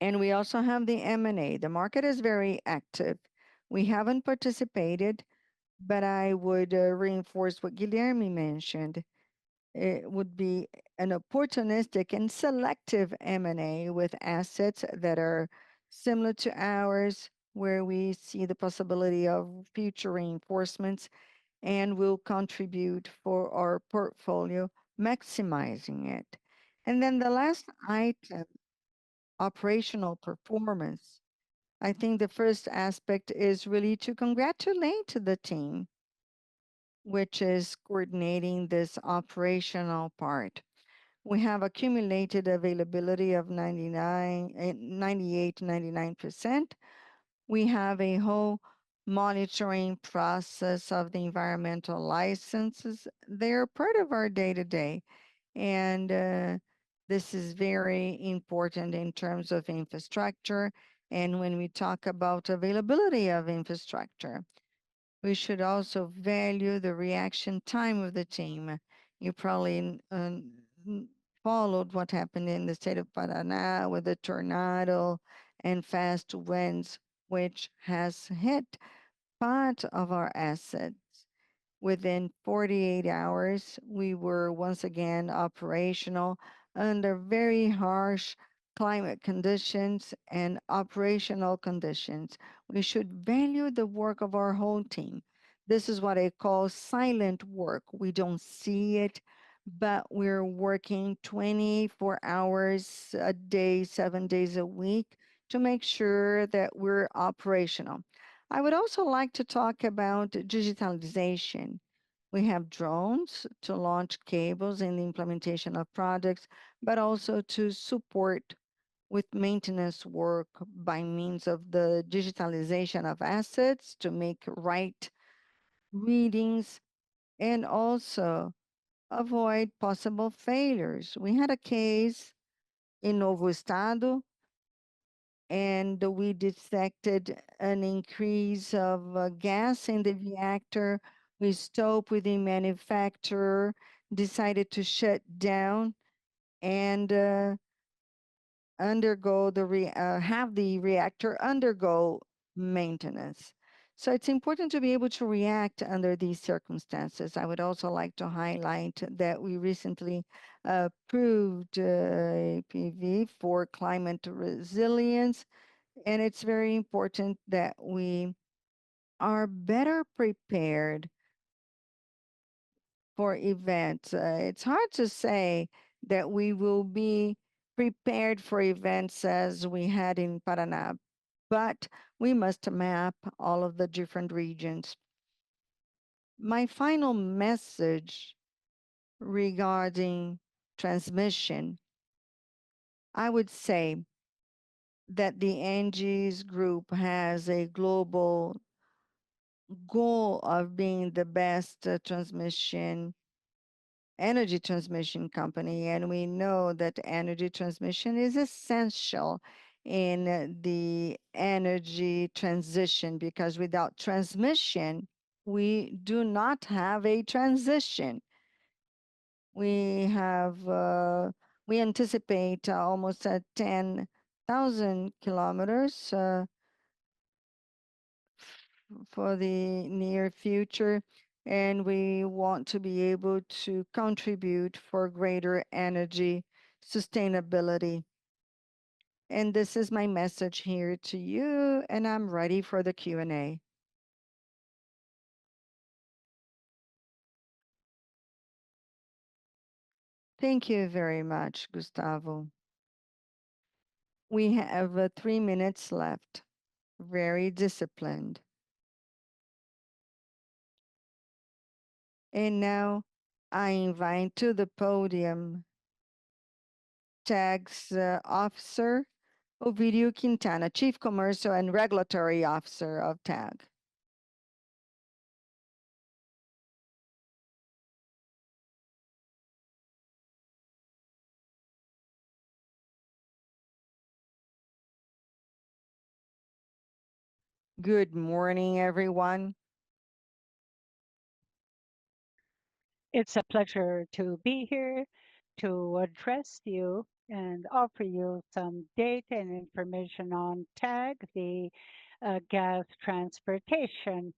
And we also have the M&A. The market is very active. We haven't participated, but I would reinforce what Guilherme mentioned. It would be an opportunistic and selective M&A with assets that are similar to ours, where we see the possibility of future reinforcements and will contribute for our portfolio, maximizing it. And then the last item, operational performance. I think the first aspect is really to congratulate the team, which is coordinating this operational part. We have accumulated availability of 98, 99%. We have a whole monitoring process of the environmental licenses. They're part of our day-to-day, and this is very important in terms of infrastructure. And when we talk about availability of infrastructure, we should also value the reaction time of the team. You probably followed what happened in the state of Paraná with the tornado and fast winds, which has hit part of our assets. Within 48 hours, we were once again operational under very harsh climate conditions and operational conditions. We should value the work of our whole team. This is what I call silent work. We don't see it, but we're working 24 hours a day, 7 days a week to make sure that we're operational. I would also like to talk about digitalization. We have drones to launch cables in the implementation of products, but also to support with maintenance work by means of the digitalization of assets to make right readings and also avoid possible failures. We had a case in Novo Estado, and we detected an increase of gas in the reactor. We stopped with the manufacturer, decided to shut down and have the reactor undergo maintenance. So it's important to be able to react under these circumstances. I would also like to highlight that we recently approved PV for climate resilience, and it's very important that we are better prepared for events. It's hard to say that we will be prepared for events as we had in Paraná, but we must map all of the different regions. My final message regarding transmission, I would say that the ENGIE's group has a global goal of being the best energy transmission company, and we know that energy transmission is essential in the energy transition, because without transmission, we do not have a transition. We have we anticipate almost 10,000 kilometers for the near future, and we want to be able to contribute for greater energy sustainability. And this is my message here to you, and I'm ready for the Q&A. Thank you very much, Gustavo. We have 3 minutes left. Very disciplined. And now I invite to the podium TAG's officer, Ovidio Quintana, Chief Commercial and Regulatory Officer of TAG. Good morning, everyone. It's a pleasure to be here to address you and offer you some data and information on TAG, the gas transportation.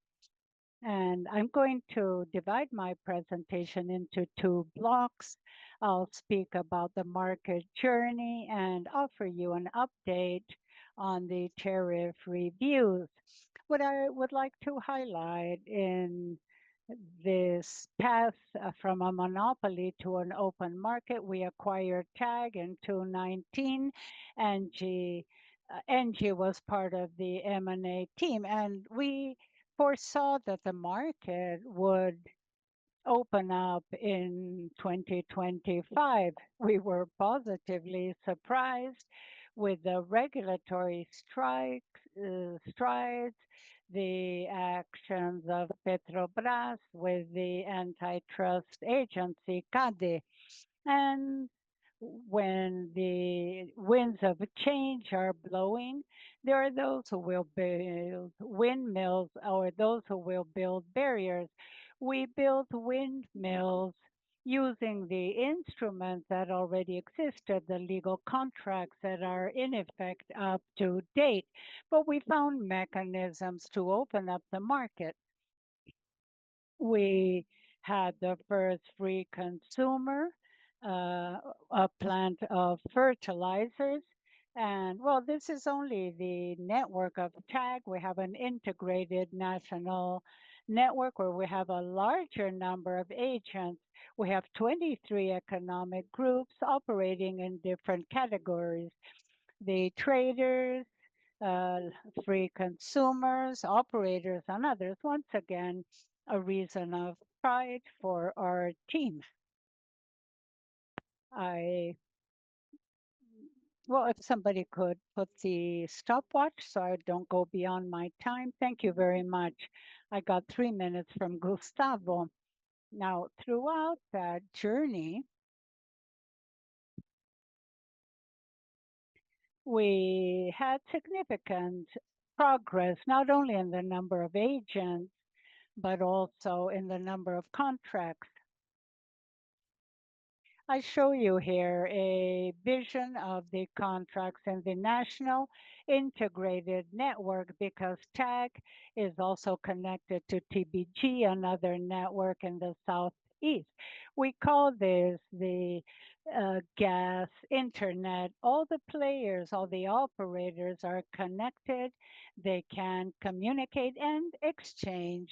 And I'm going to divide my presentation into two blocks. I'll speak about the market journey and offer you an update on the tariff reviews. What I would like to highlight in this path from a monopoly to an open market, we acquired TAG in 2019, and ENGIE was part of the M&A team, and we foresaw that the market would open up in 2025. We were positively surprised with the regulatory strides, the actions of Petrobras with the antitrust agency, CADE. And when the winds of change are blowing, there are those who will build windmills or those who will build barriers. We build windmills using the instruments that already existed, the legal contracts that are in effect up to date. But we found mechanisms to open up the market. We had the first free consumer, a plant of fertilizers. And well, this is only the network of TAG. We have an integrated national network where we have a larger number of agents. We have 23 economic groups operating in different categories. The traders, uh, free consumers, operators, and others. Once again, a reason of pride for our team. I, well, if somebody could put the stopwatch so I don't go beyond my time. Thank you very much. I got 3 minutes from Gustavo. Now, throughout that journey, we had significant progress, not only in the number of agents, but also in the number of contracts. I show you here a vision of the contracts in the national integrated network because TAG is also connected to TBG, another network in the southeast. We call this the gas internet. All the players, all the operators are connected. They can communicate and exchange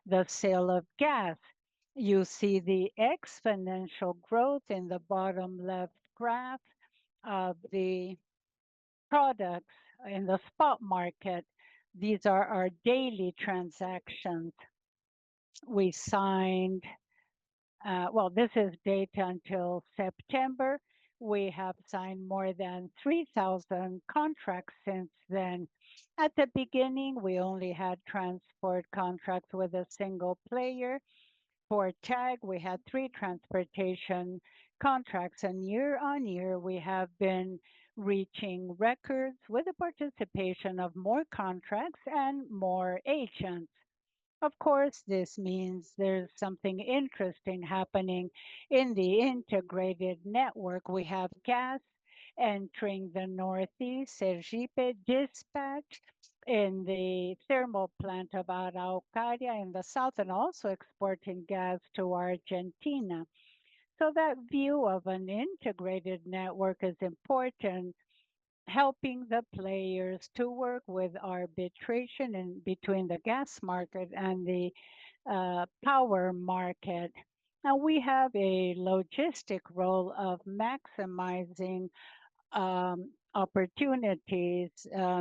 the sale of gas. You see the exponential growth in the bottom left graph of the products in the spot market. These are our daily transactions. We signed, well, this is data until September. We have signed more than 3,000 contracts since then. At the beginning, we only had transport contracts with a single player. For TAG, we had 3 transportation contracts, and year on year, we have been reaching records with the participation of more contracts and more agents. Of course, this means there's something interesting happening in the integrated network. We have gas entering the Northeast, Sergipe dispatch in the thermal plant of Araucaria in the south, and also exporting gas to Argentina. So that view of an integrated network is important, helping the players to work with arbitration in between the gas market and the power market. Now we have a logistic role of maximizing opportunities,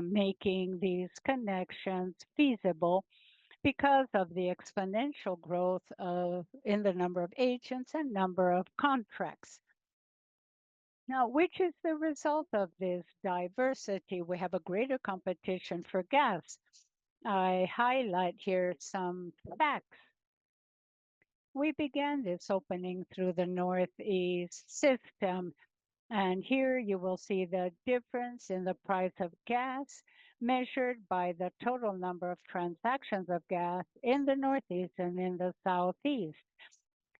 making these connections feasible because of the exponential growth of in the number of agents and number of contracts. Now, which is the result of this diversity? We have a greater competition for gas. I highlight here some facts. We began this opening through the Northeast system, and here you will see the difference in the price of gas measured by the total number of transactions of gas in the Northeast and in the Southeast.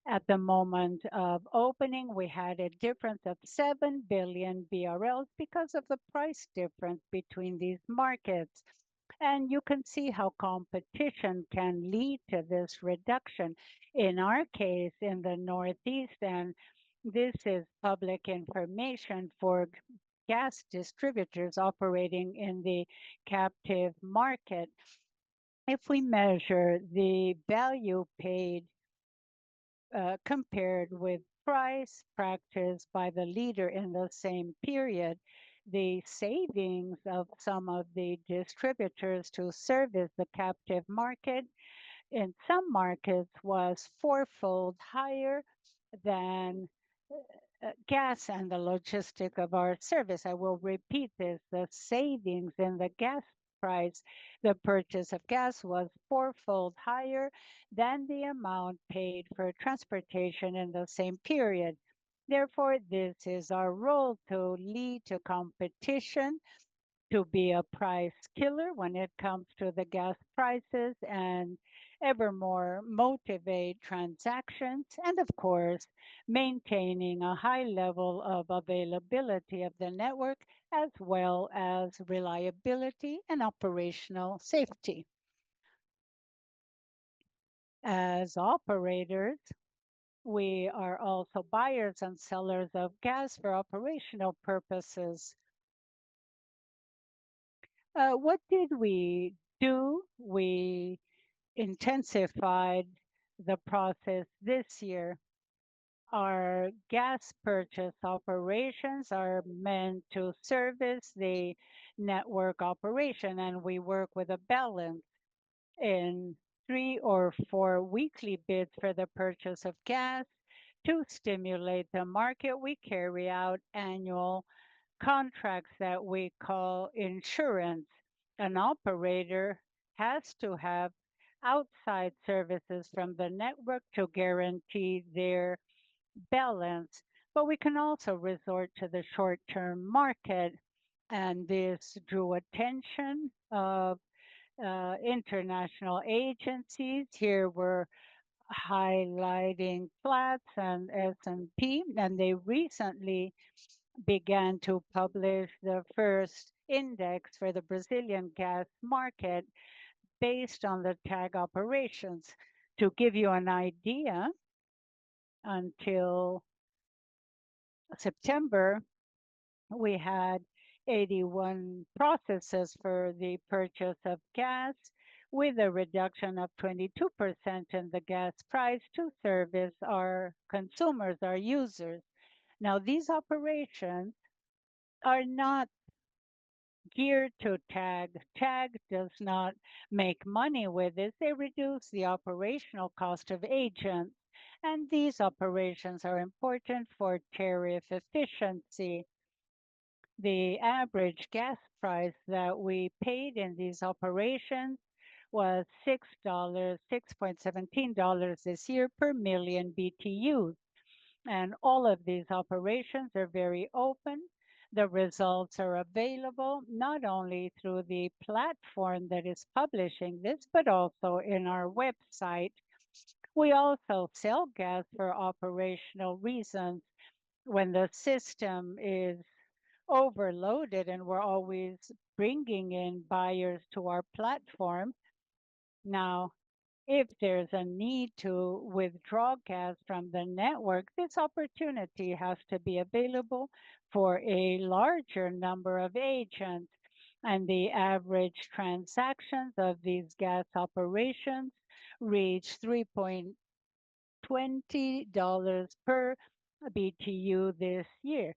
At the moment of opening, we had a difference of 7 billion BRL because of the price difference between these markets. And you can see how competition can lead to this reduction. In our case, in the Northeast, and this is public information for gas distributors operating in the captive market. If we measure the value paid compared with price practiced by the leader in the same period, the savings of some of the distributors to service the captive market in some markets was fourfold higher than gas and the logistic of our service. I will repeat this. The savings in the gas price, the purchase of gas was fourfold higher than the amount paid for transportation in the same period. Therefore, this is our role to lead to competition, to be a price killer when it comes to the gas prices and ever more motivate transactions, and of course, maintaining a high level of availability of the network as well as reliability and operational safety. As operators, we are also buyers and sellers of gas for operational purposes. What did we do? We intensified the process this year. Our gas purchase operations are meant to service the network operation, and we work with a balance in 3 or 4 weekly bids for the purchase of gas. To stimulate the market, we carry out annual contracts that we call insurance. An operator has to have outside services from the network to guarantee their balance, but we can also resort to the short-term market, and this drew attention of international agencies. Here we're highlighting Platts and S&P, and they recently began to publish the first index for the Brazilian gas market based on the tag operations. To give you an idea, until September, we had 81 processes for the purchase of gas, with a reduction of 22% in the gas price to service our consumers, our users. Now, these operations are not geared to TAG. TAG does not make money with this. They reduce the operational cost of agents, and these operations are important for tariff efficiency. The average gas price that we paid in these operations was $6.17 this year per million BTUs. And all of these operations are very open. The results are available not only through the platform that is publishing this, but also in our website. We also sell gas for operational reasons. When the system is overloaded and we're always bringing in buyers to our platform. Now, if there's a need to withdraw gas from the network, this opportunity has to be available for a larger number of agents. And the average transactions of these gas operations reach $3.20 per BTU this year.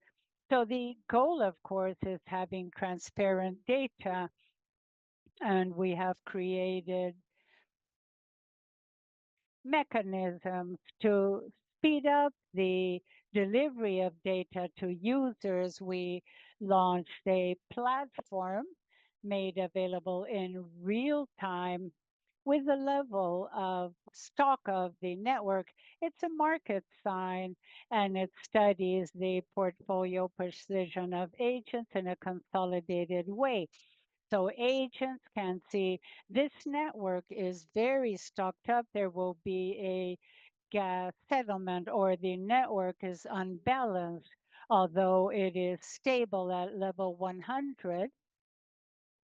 So the goal, of course, is having transparent data, and we have created mechanisms to speed up the delivery of data to users. We launched a platform made available in real time with the level of stock of the network. It's a market sign, and it studies the portfolio position of agents in a consolidated way. So agents can see this network is very stocked up. There will be a gas settlement, or the network is unbalanced. Although it is stable at level 100,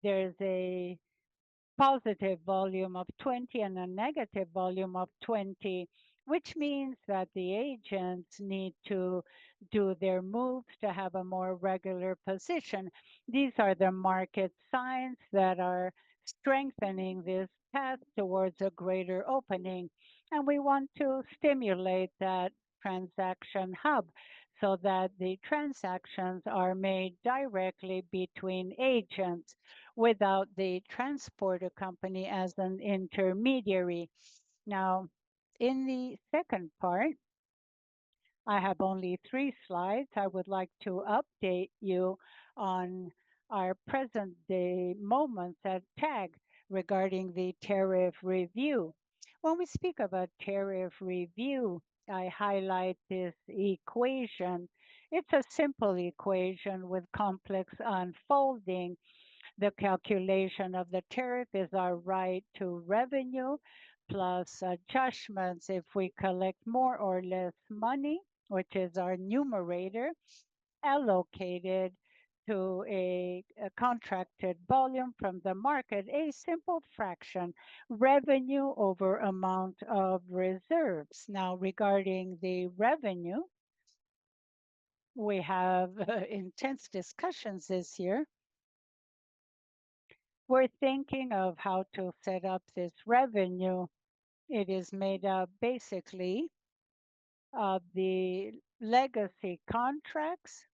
there's a positive volume of 20 and a negative volume of 20, which means that the agents need to do their moves to have a more regular position. These are the market signs that are strengthening this path towards a greater opening. And we want to stimulate that transaction hub so that the transactions are made directly between agents without the transporter company as an intermediary. Now, in the second part, I have only 3 slides. I would like to update you on our present day moments at TAG regarding the tariff review. When we speak of a tariff review, I highlight this equation. It's a simple equation with complex unfolding. The calculation of the tariff is our right to revenue plus adjustments if we collect more or less money, which is our numerator, allocated to a contracted volume from the market, a simple fraction, revenue over amount of reserves. Now, regarding the revenue, we have intense discussions this year. We're thinking of how to set up this revenue. It is made up basically of the legacy contracts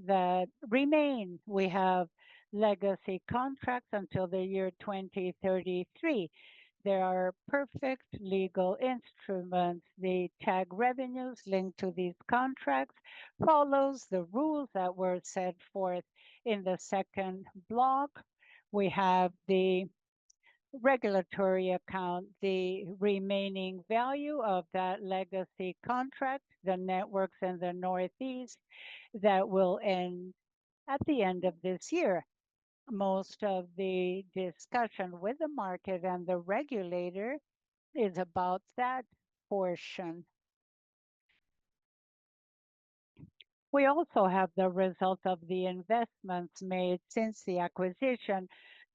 that remain. We have legacy contracts until the year 2033. There are perfect legal instruments. The tag revenues linked to these contracts follows the rules that were set forth in the second block. We have the regulatory account, the remaining value of that legacy contract, the networks in the Northeast that will end at the end of this year. Most of the discussion with the market and the regulator is about that portion. We also have the result of the investments made since the acquisition,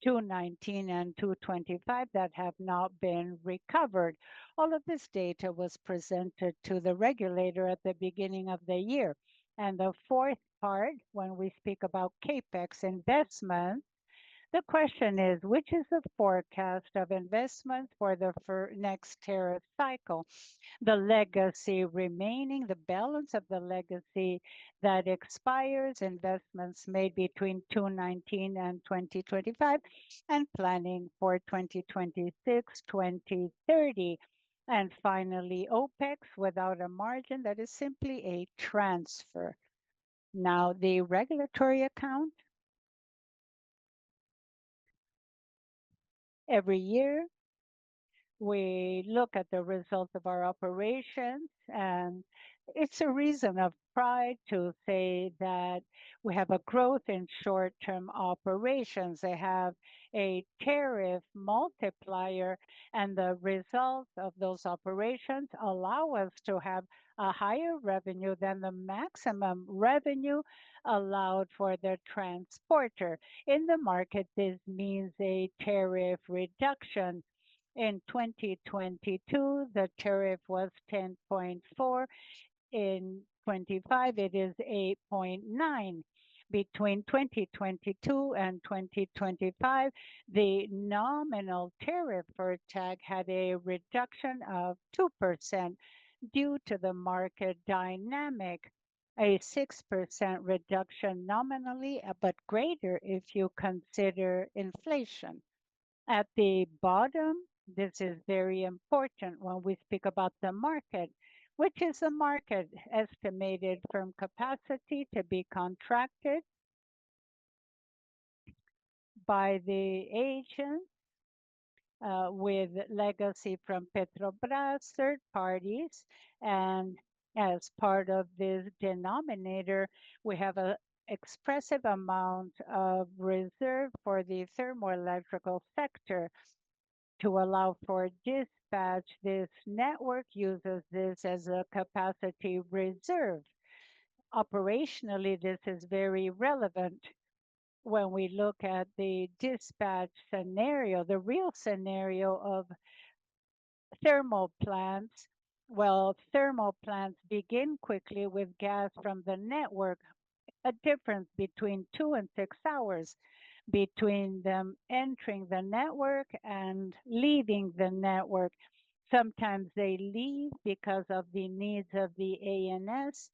219 and 225, that have not been recovered. All of this data was presented to the regulator at the beginning of the year. And the fourth part, when we speak about CapEx investment, the question is, which is the forecast of investments for the next tariff cycle? The legacy remaining, the balance of the legacy that expires, investments made between 2019 and 2025, and planning for 2026, 2030. And finally, OpEx without a margin, that is simply a transfer. Now, the regulatory account, every year we look at the results of our operations, and it's a reason of pride to say that we have a growth in short-term operations. They have a tariff multiplier, and the results of those operations allow us to have a higher revenue than the maximum revenue allowed for the transporter. In the market, this means a tariff reduction. In 2022, the tariff was 10.4. In 25, it is 8.9. Between 2022 and 2025, the nominal tariff for tag had a reduction of 2% due to the market dynamic, a 6% reduction nominally, but greater if you consider inflation. At the bottom, this is very important when we speak about the market, which is the market estimated firm capacity to be contracted by the agents with legacy from Petrobras, third parties, and as part of this denominator, we have an expressive amount of reserve for the thermoelectrical sector to allow for dispatch. This network uses this as a capacity reserve. Operationally, this is very relevant when we look at the dispatch scenario, the real scenario of thermal plants. Well, thermal plants begin quickly with gas from the network, a difference between 2 and 6 hours between them entering the network and leaving the network. Sometimes they leave because of the needs of the ANS.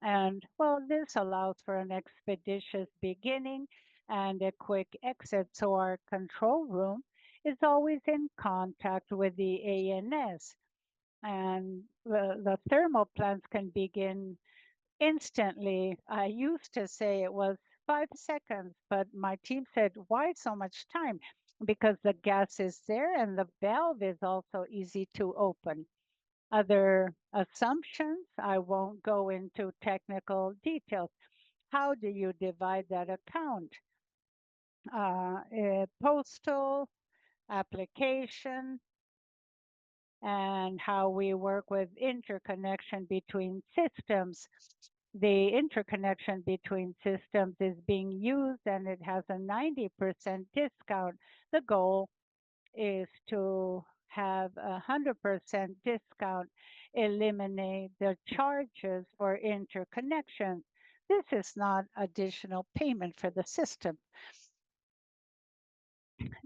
And well, this allows for an expeditious beginning and a quick exit. So our control room is always in contact with the ANS. And the thermal plants can begin instantly. I used to say it was 5 seconds, but my team said, why so much time? Because the gas is there and the valve is also easy to open. Other assumptions, I won't go into technical details. How do you divide that account? Postal application and how we work with interconnection between systems. The interconnection between systems is being used and it has a 90% discount. The goal is to have a 100% discount, eliminate the charges for interconnection. This is not additional payment for the system.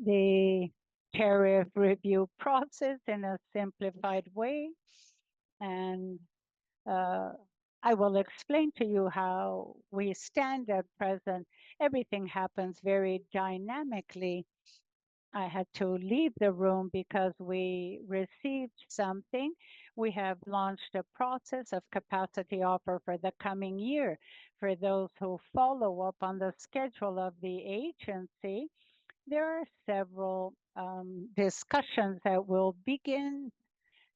The tariff review process in a simplified way, and uh, I will explain to you how we stand at present. Everything happens very dynamically. I had to leave the room because we received something. We have launched a process of capacity offer for the coming year. For those who follow up on the schedule of the agency, there are several discussions that will begin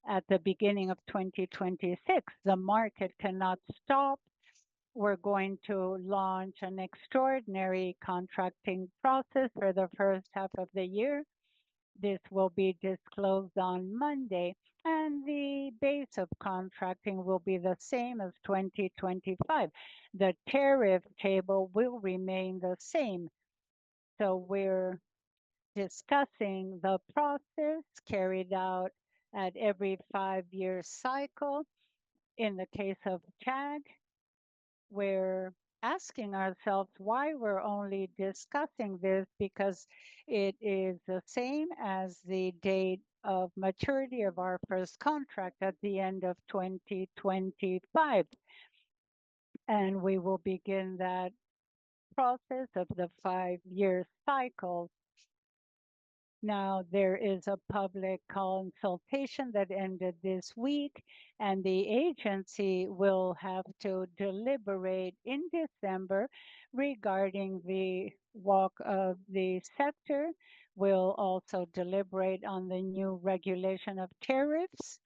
at the beginning of 2026. The market cannot stop. We're going to launch an extraordinary contracting process for the first half of the year. This will be disclosed on Monday, and the base of contracting will be the same as 2025. The tariff table will remain the same. So we're discussing the process carried out at every 5-year cycle. In the case of TAG, we're asking ourselves why we're only discussing this because it is the same as the date of maturity of our first contract at the end of 2025. And we will begin that process of the 5-year cycle. Now, there is a public consultation that ended this week, and the agency will have to deliberate in December regarding the walk of the sector. We'll also deliberate on the new regulation of tariffs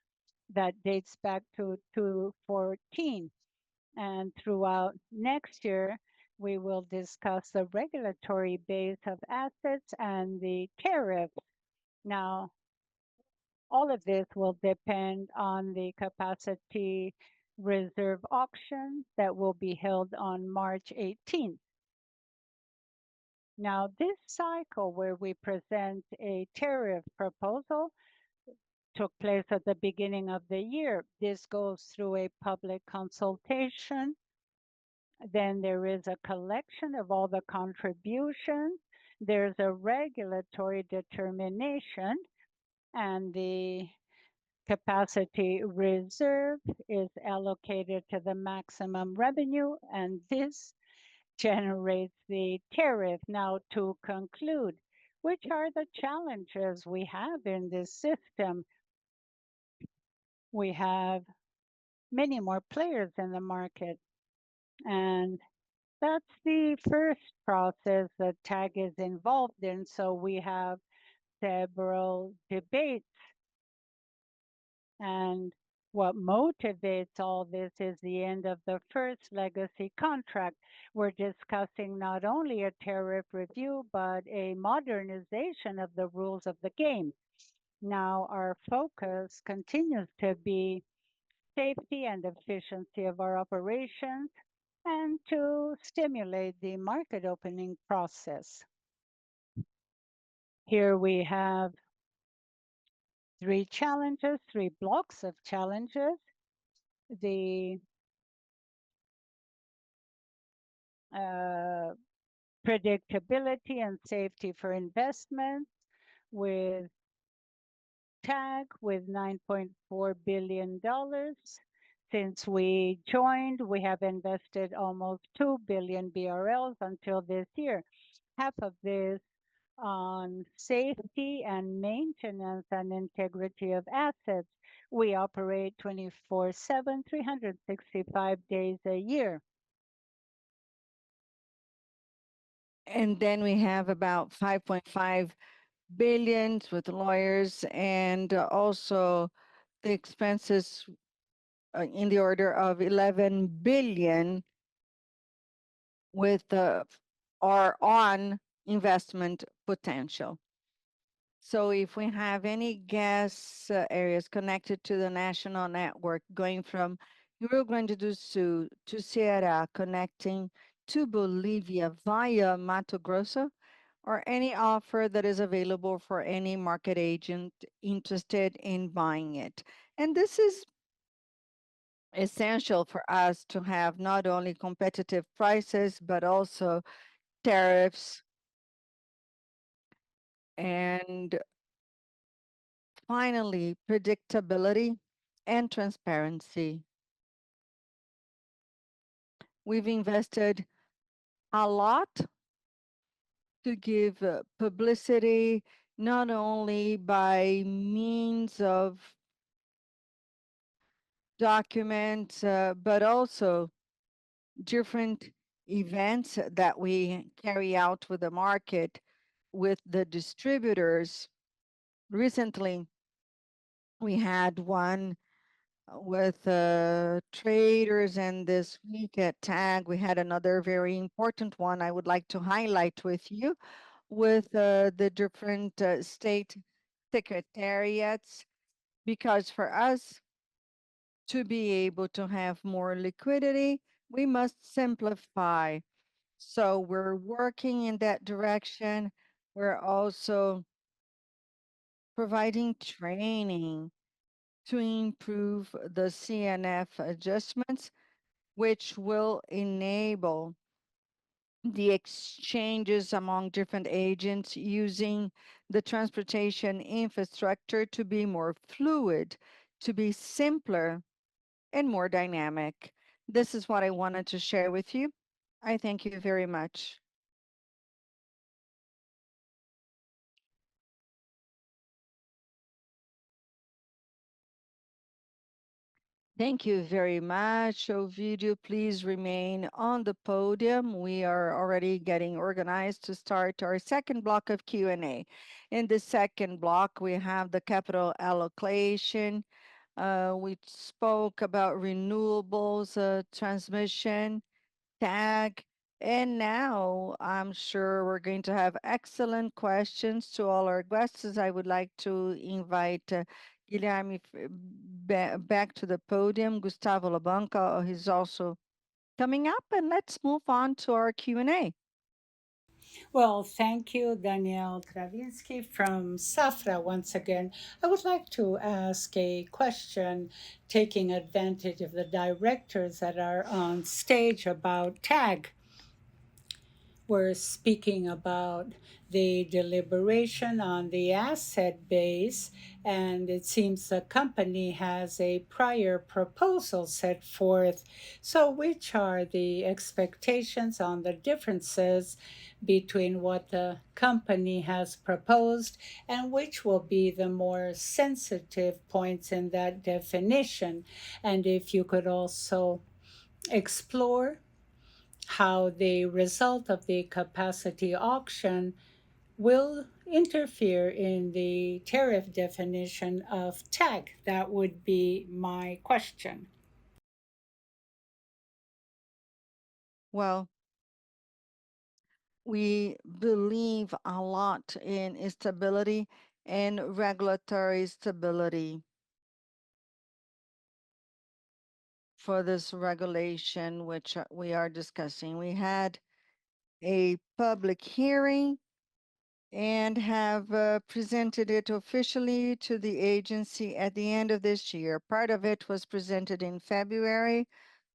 that dates back to 2014. And throughout next year, we will discuss the regulatory base of assets and the tariffs. Now, all of this will depend on the capacity reserve auction that will be held on March 18th. Now, this cycle where we present a tariff proposal took place at the beginning of the year. This goes through a public consultation. Then there is a collection of all the contributions. There's a regulatory determination, and the capacity reserve is allocated to the maximum revenue, and this generates the tariff. Now, to conclude, which are the challenges we have in this system? We have many more players in the market, and that's the first process that TAG is involved in. So we have several debates. And what motivates all this is the end of the first legacy contract. We're discussing not only a tariff review, but a modernization of the rules of the game. Now, our focus continues to be safety and efficiency of our operations and to stimulate the market opening process. Here we have 3 challenges, 3 blocks of challenges. The predictability and safety for investments with TAG with $9.4 billion. Since we joined, we have invested almost 2 billion BRL until this year. Half of this on safety and maintenance and integrity of assets. We operate 24/7, 365 days a year. And then we have about 5.5 billion with lawyers and also the expenses in the order of 11 billion with our on investment potential. So if we have any gas areas connected to the national network going from Rio Grande do Sul to Ceará, connecting to Bolivia via Mato Grosso, or any offer that is available for any market agent interested in buying it. And this is essential for us to have not only competitive prices, but also tariffs and finally predictability and transparency. We've invested a lot to give publicity, not only by means of documents, but also different events that we carry out with the market, with the distributors. Recently, we had one with traders, and this week at TAG, we had another very important one I would like to highlight with you with the different state secretariats, because for us to be able to have more liquidity, we must simplify. So we're working in that direction. We're also providing training to improve the CNF adjustments, which will enable the exchanges among different agents using the transportation infrastructure to be more fluid, to be simpler and more dynamic. This is what I wanted to share with you. I thank you very much. Thank you very much. Ovidio, please remain on the podium. We are already getting organized to start our second block of Q&A. In the second block, we have the capital allocation. We spoke about renewables, transmission, tag. And now I'm sure we're going to have excellent questions to all our guests. I would like to invite Guilherme back to the podium. Gustavo Labanca, he's also coming up, and let's move on to our Q&A. Well, thank you, Danielle Travinsky from Safra once again. I would like to ask a question, taking advantage of the directors that are on stage about TAG. We're speaking about the deliberation on the asset base, and it seems the company has a prior proposal set forth. So, which are the expectations on the differences between what the company has proposed and which will be the more sensitive points in that definition? And if you could also explore how the result of the capacity auction will interfere in the tariff definition of tag. That would be my question. Well, we believe a lot in stability and regulatory stability for this regulation, which we are discussing. We had a public hearing and have presented it officially to the agency at the end of this year. Part of it was presented in February,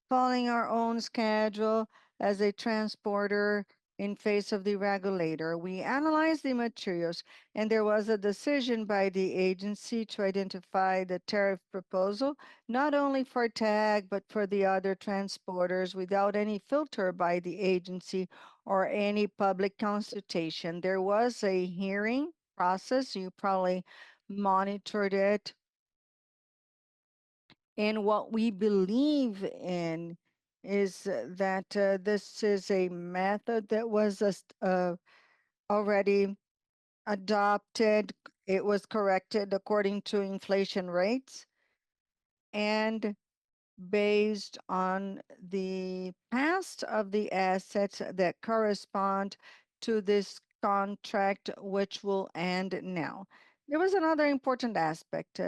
following our own schedule as a transporter in face of the regulator. We analyzed the materials, and there was a decision by the agency to identify the tariff proposal, not only for TAG, but for the other transporters without any filter by the agency or any public consultation. There was a hearing process. You probably monitored it. And what we believe in is that this is a method that was already adopted. It was corrected according to inflation rates and based on the past of the assets that correspond to this contract, which will end now. There was another important aspect.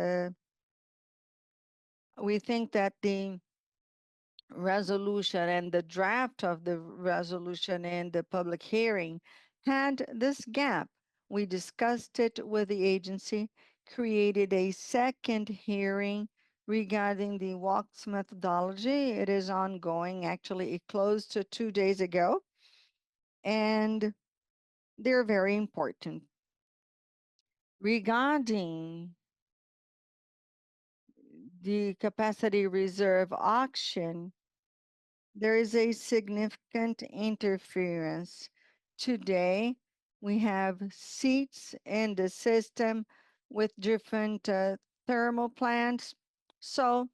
We think that the resolution and the draft of the resolution and the public hearing had this gap. We discussed it with the agency, created a second hearing regarding the WAC's methodology. It is ongoing. Actually, it closed 2 days ago, and they're very important. Regarding the capacity reserve auction, there is a significant interference. Today, we have seats in the system with different thermal plants. So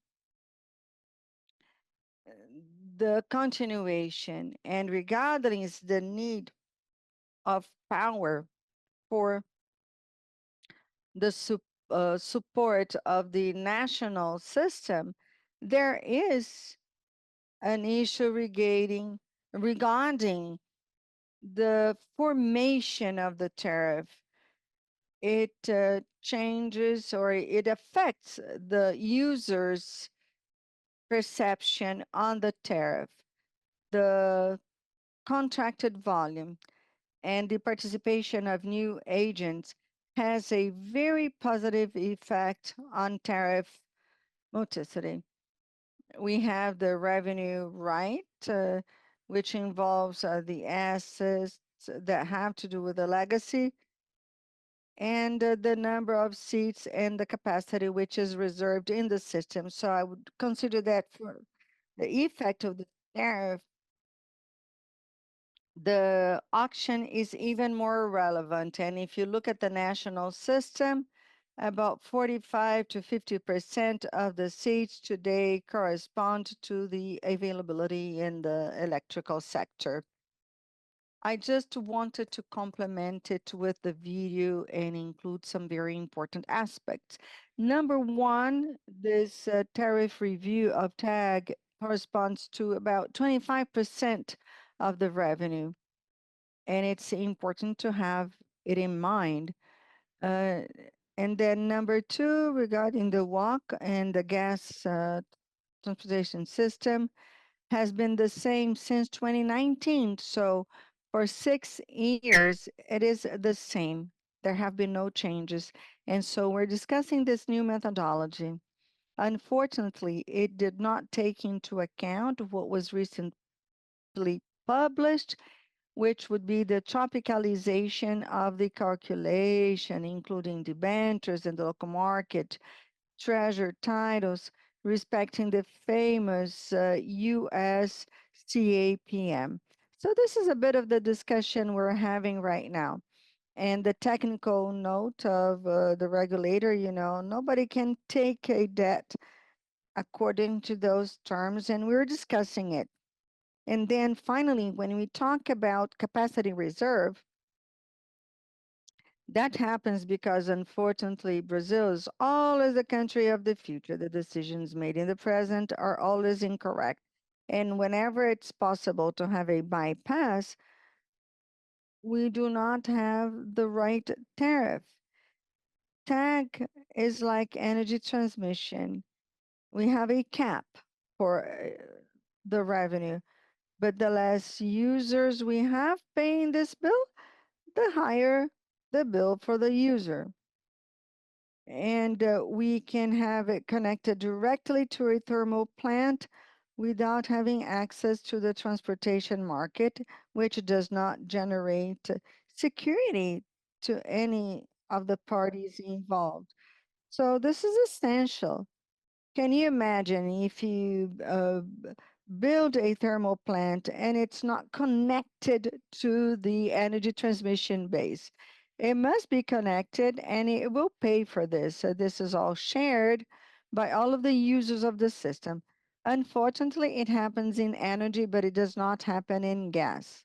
the continuation and regardless the need of power for the support of the national system, there is an issue regarding the formation of the tariff. It changes or it affects the user's perception on the tariff, the contracted volume, and the participation of new agents has a very positive effect on tariff moticity. We have the revenue right, which involves the assets that have to do with the legacy and the number of seats and the capacity which is reserved in the system. So I would consider that for the effect of the tariff, the auction is even more relevant. And if you look at the national system, about 45 to 50% of the seats today correspond to the availability in the electrical sector. I just wanted to complement it with the video and include some very important aspects. Number one, this tariff review of TAG corresponds to about 25% of the revenue. And it's important to have it in mind. Uh, and then number two, regarding the walk and the gas transportation system, has been the same since 2019. So for 6 years, it is the same. There have been no changes. And so we're discussing this new methodology. Unfortunately, it did not take into account what was recently published, which would be the tropicalization of the calculation, including debentures and the local market, treasure titles, respecting the famous US CAPM. So this is a bit of the discussion we're having right now. And the technical note of the regulator, nobody can take a debt according to those terms, and we're discussing it. And then finally, when we talk about capacity reserve, that happens because unfortunately, Brazil is always a country of the future. The decisions made in the present are always incorrect. And whenever it's possible to have a bypass, we do not have the right tariff. TAG is like energy transmission. We have a cap for the revenue, but the less users we have paying this bill, the higher the bill for the user. And we can have it connected directly to a thermal plant without having access to the transportation market, which does not generate security to any of the parties involved. So this is essential. Can you imagine if you build a thermal plant and it's not connected to the energy transmission base? It must be connected and it will pay for this. So this is all shared by all of the users of the system. Unfortunately, it happens in energy, but it does not happen in gas.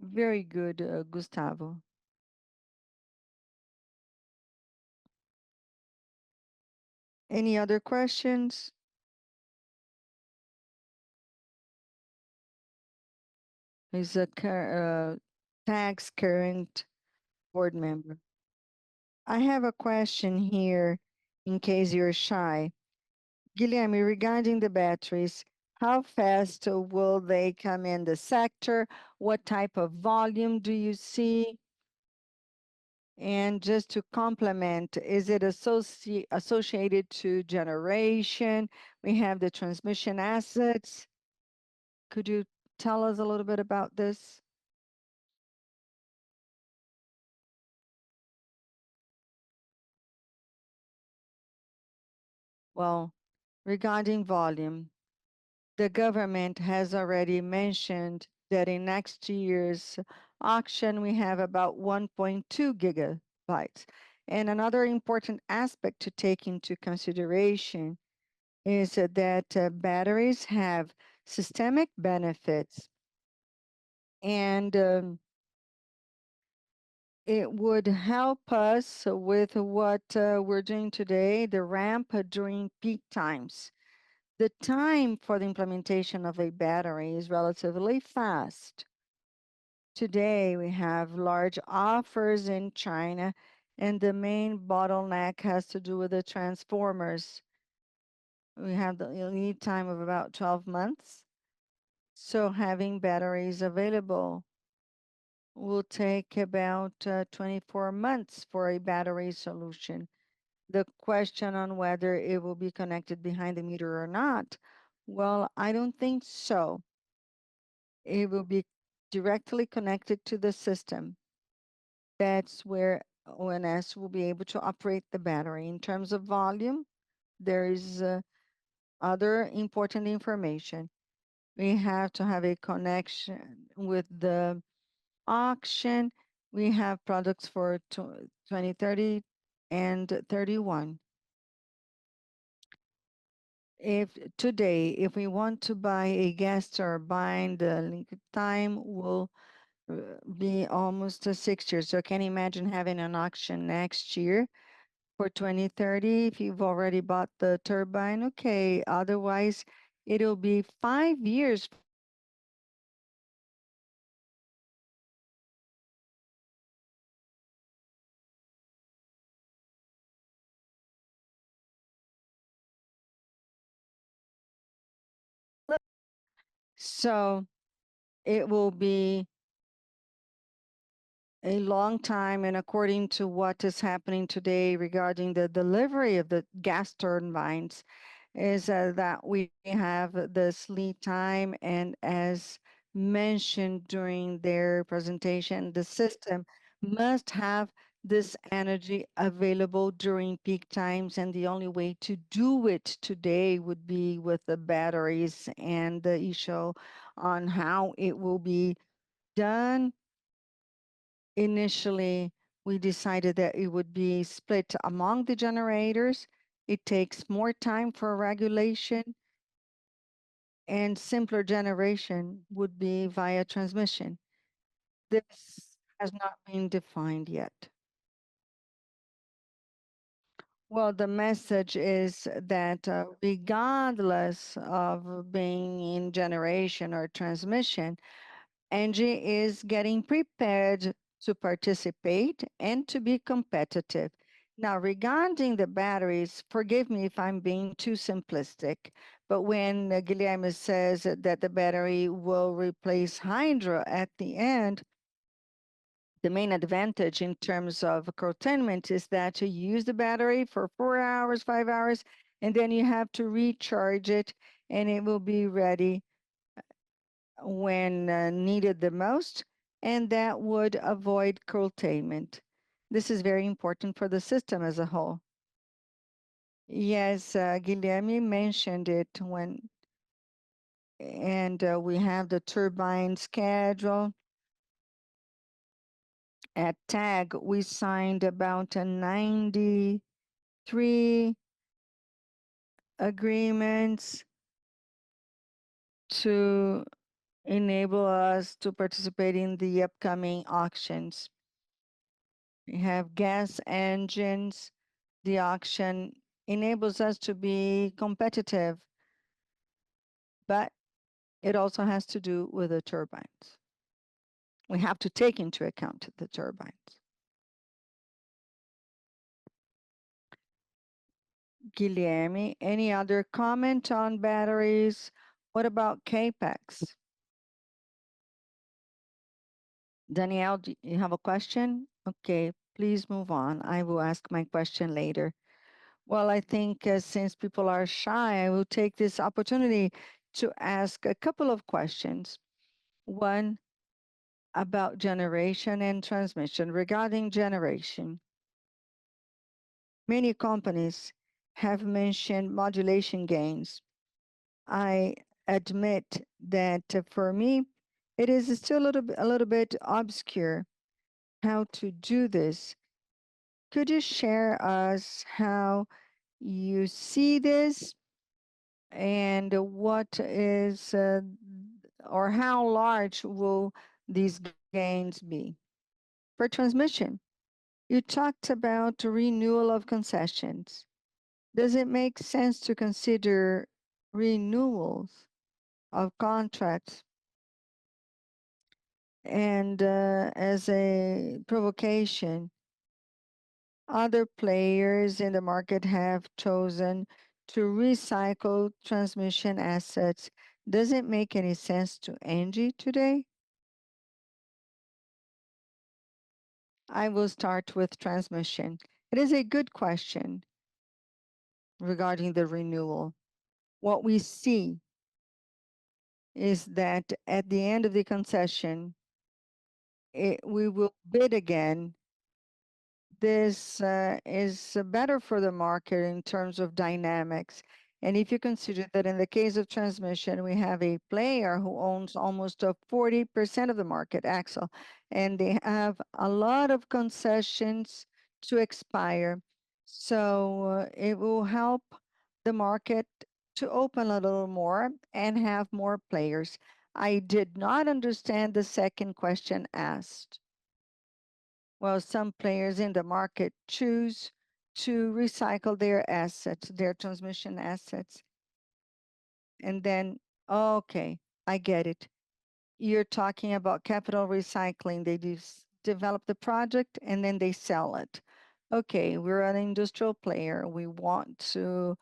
Very good, Gustavo. Any other questions? Is a tax current board member. I have a question here in case you're shy. Guilherme, regarding the batteries, how fast will they come in the sector? What type of volume do you see? And just to complement, is it associated to generation? We have the transmission assets. Could you tell us a little bit about this? Well, regarding volume, the government has already mentioned that in next year's auction, we have about 1.2 gigabytes. And another important aspect to take into consideration is that batteries have systemic benefits, and it would help us with what we're doing today, the ramp during peak times. The time for the implementation of a battery is relatively fast. Today, we have large offers in China, and the main bottleneck has to do with the transformers. We have the lead time of about 12 months. So having batteries available will take about 24 months for a battery solution. The question on whether it will be connected behind the meter or not, well, I don't think so. It will be directly connected to the system. That's where ONS will be able to operate the battery. In terms of volume, there is other important information. We have to have a connection with the auction. We have products for 2030 and 31. If today, if we want to buy a gas turbine, the lead time will be almost 6 years. So can you imagine having an auction next year for 2030 if you've already bought the turbine? Okay, otherwise it'll be 5 years. So it will be a long time, and according to what is happening today regarding the delivery of the gas turbines, is that we have this lead time, and as mentioned during their presentation, the system must have this energy available during peak times, and the only way to do it today would be with the batteries, and the issue on how it will be done. Initially, we decided that it would be split among the generators. It takes more time for regulation, and simpler generation would be via transmission. This has not been defined yet. Well, the message is that regardless of being in generation or transmission, ENGIE is getting prepared to participate and to be competitive. Now, regarding the batteries, forgive me if I'm being too simplistic, but when Guilherme says that the battery will replace hydro at the end, the main advantage in terms of curtailment is that you use the battery for 4 hours, 5 hours, and then you have to recharge it, and it will be ready when needed the most, and that would avoid curtailment. This is very important for the system as a whole. Yes, Guilherme mentioned it when, and we have the turbine schedule. At TAG, we signed about 93 agreements to enable us to participate in the upcoming auctions. We have gas engines. The auction enables us to be competitive, but it also has to do with the turbines. We have to take into account the turbines. Guilherme. Any other comment on batteries? What about CapEx? Danielle, do you have a question? Okay, please move on. I will ask my question later. Well, I think since people are shy, I will take this opportunity to ask a couple of questions. One about generation and transmission. Regarding generation, many companies have mentioned modulation gains. I admit that for me, it is still a little bit obscure how to do this. Could you share us how you see this and what is or how large will these gains be? For transmission, you talked about renewal of concessions. Does it make sense to consider renewals of contracts? And as a provocation, other players in the market have chosen to recycle transmission assets. Does it make any sense to ENGIE today? I will start with transmission. It is a good question regarding the renewal. What we see is that at the end of the concession, we will bid again. This is better for the market in terms of dynamics. And if you consider that in the case of transmission, we have a player who owns almost 40% of the market, Axel, and they have a lot of concessions to expire. So it will help the market to open a little more and have more players. I did not understand the second question asked. Well, some players in the market choose to recycle their assets, their transmission assets. And then, okay, I get it. You're talking about capital recycling. They develop the project and then they sell it. Okay, we're an industrial player. We want to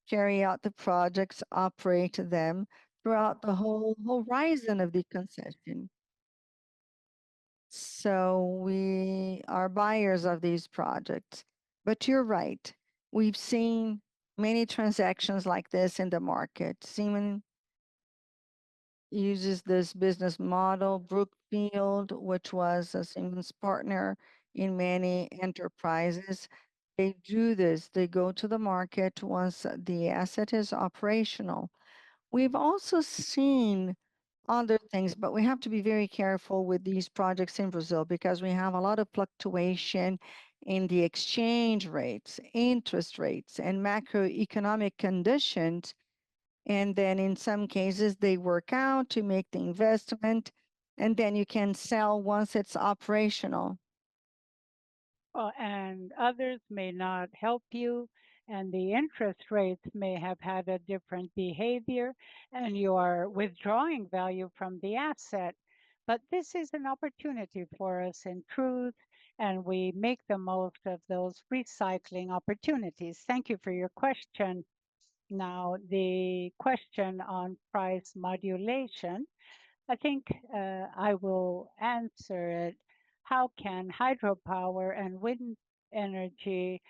carry out the projects, operate them throughout the whole horizon of the concession. So we are buyers of these projects. But you're right. We've seen many transactions like this in the market. Siemens uses this business model. Brookfield, which was a Siemens partner in many enterprises, they do this. They go to the market once the asset is operational. We've also seen other things, but we have to be very careful with these projects in Brazil because we have a lot of fluctuation in the exchange rates, interest rates, and macroeconomic conditions. And then in some cases, they work out to make the investment, and then you can sell once it's operational. And others may not help you, and the interest rates may have had a different behavior, and you are withdrawing value from the asset. But this is an opportunity for us in truth, and we make the most of those recycling opportunities. Thank you for your question. Now, the question on price modulation, I think I will answer it. How can hydropower and wind energy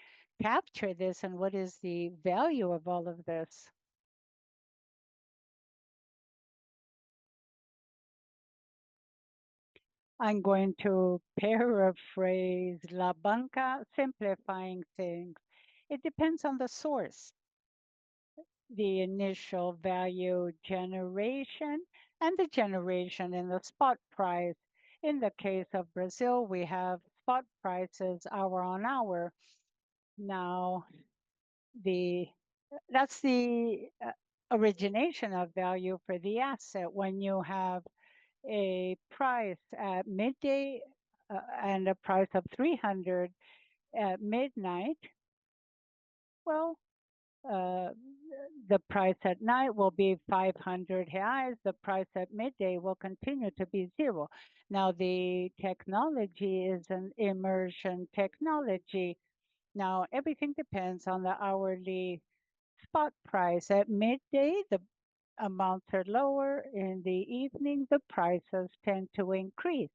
capture this, and what is the value of all of this? I'm going to paraphrase La Banca, simplifying things. It depends on the source, the initial value generation, and the generation in the spot price. In the case of Brazil, we have spot prices hour on hour. Now, the that's the origination of value for the asset. When you have a price at midday and a price of 300 at midnight, well, uh, the price at night will be 500 reais. The price at midday will continue to be zero. Now, the technology is an immersion technology. Now, everything depends on the hourly spot price. At midday, the amounts are lower. In the evening, the prices tend to increase.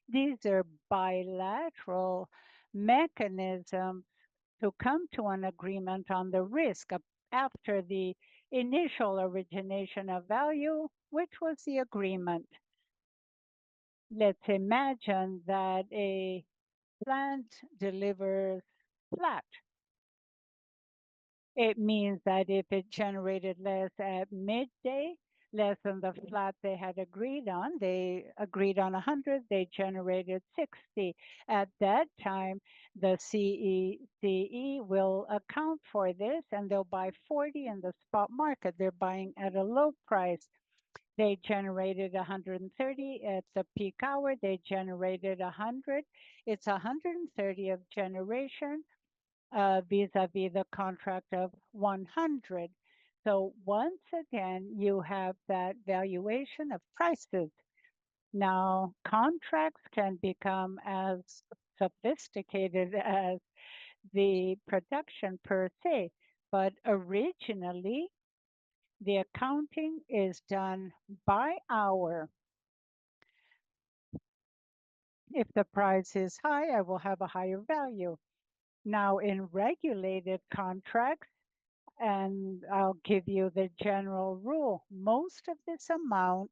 These are bilateral mechanisms to come to an agreement on the risk after the initial origination of value, which was the agreement. Let's imagine that a plant delivers flat. It means that if it generated less at midday, less than the flat they had they agreed on 100, they generated 60. At that time, the CECE will account for this and they'll buy 40 in the spot market. They're buying at a low price. They generated 130 at the peak hour. They generated 100. It's 130 of generation vis-a-vis the contract of 100. So once again, you have that valuation of prices. Now, contracts can become as sophisticated as the production per se, but originally, the accounting is done by hour. If the price is high, I will have a higher value. Now, in regulated contracts, and I'll give you the general rule. Most of this amount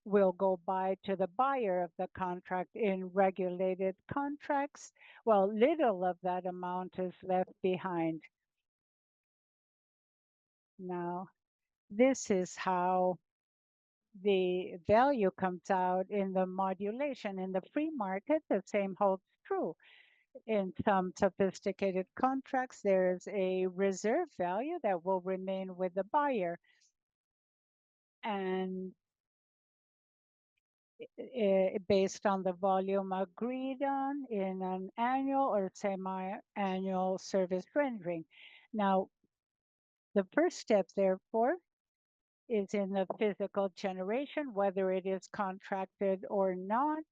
will go by to the buyer of the contract in regulated contracts. Well, little of that amount is left behind. Now, this is how the value comes out in the modulation. In the free market, the same holds true. In some sophisticated contracts, there's a reserve value that will remain with the buyer. And based on the volume agreed on in an annual or semi-annual service rendering. Now, the first step, therefore, is in the physical generation, whether it is contracted or not.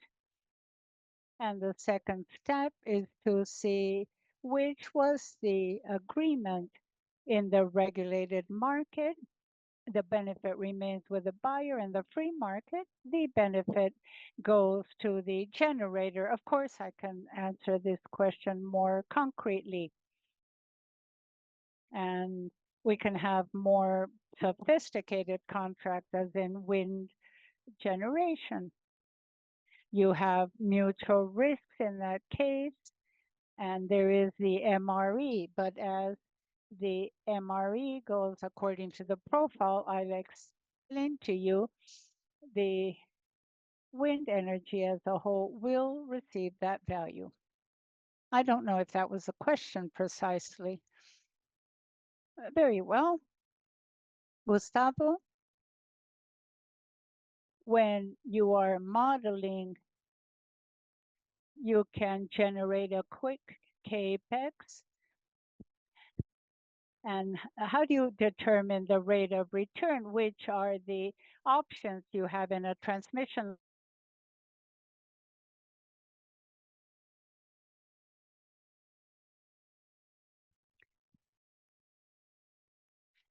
And the second step is to see which was the agreement in the regulated market. The benefit remains with the buyer. In the free market, the benefit goes to the generator. Of course, I can answer this question more concretely, and we can have more sophisticated contracts as in wind generation. You have mutual risks in that case, and there is the MRE, but as the MRE goes according to the profile I'll explain to you, the wind energy as a whole will receive that value. I don't know if that was a question precisely. Very well. Gustavo, when you are modeling, you can generate a quick capex. And how do you determine the rate of return? Which are the options you have in a transmission?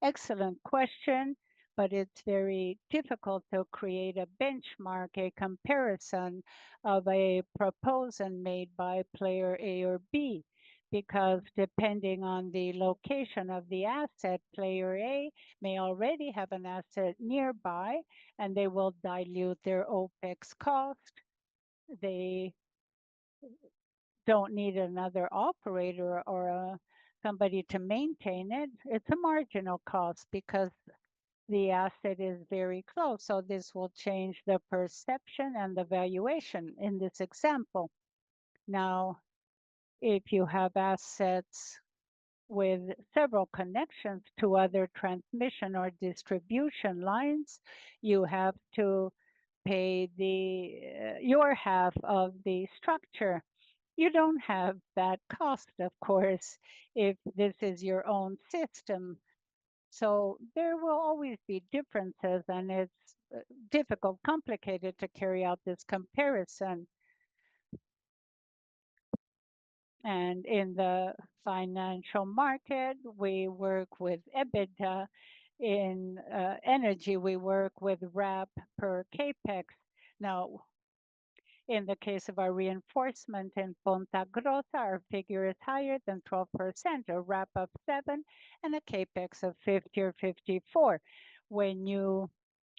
Excellent question, but it's very difficult to create a benchmark, a comparison of a proposal made by player A or B, because depending on the location of the asset, player A may already have an asset nearby and they will dilute their OPEX cost. They don't need another operator or somebody to maintain it. It's a marginal cost because the asset is very close. So this will change the perception and the valuation in this example. Now, if you have assets with several connections to other transmission or distribution lines, you have to pay your half of the structure. You don't have that cost, of course, if this is your own system. So there will always be differences, and it's difficult, complicated to carry out this comparison. And in the financial market, we work with EBITDA. In energy, we work with RAP per capex. Now, in the case of our reinforcement in Ponta Grossa, our figure is higher than 12%, a RAP of 7 and a capex of 50 or 54. When you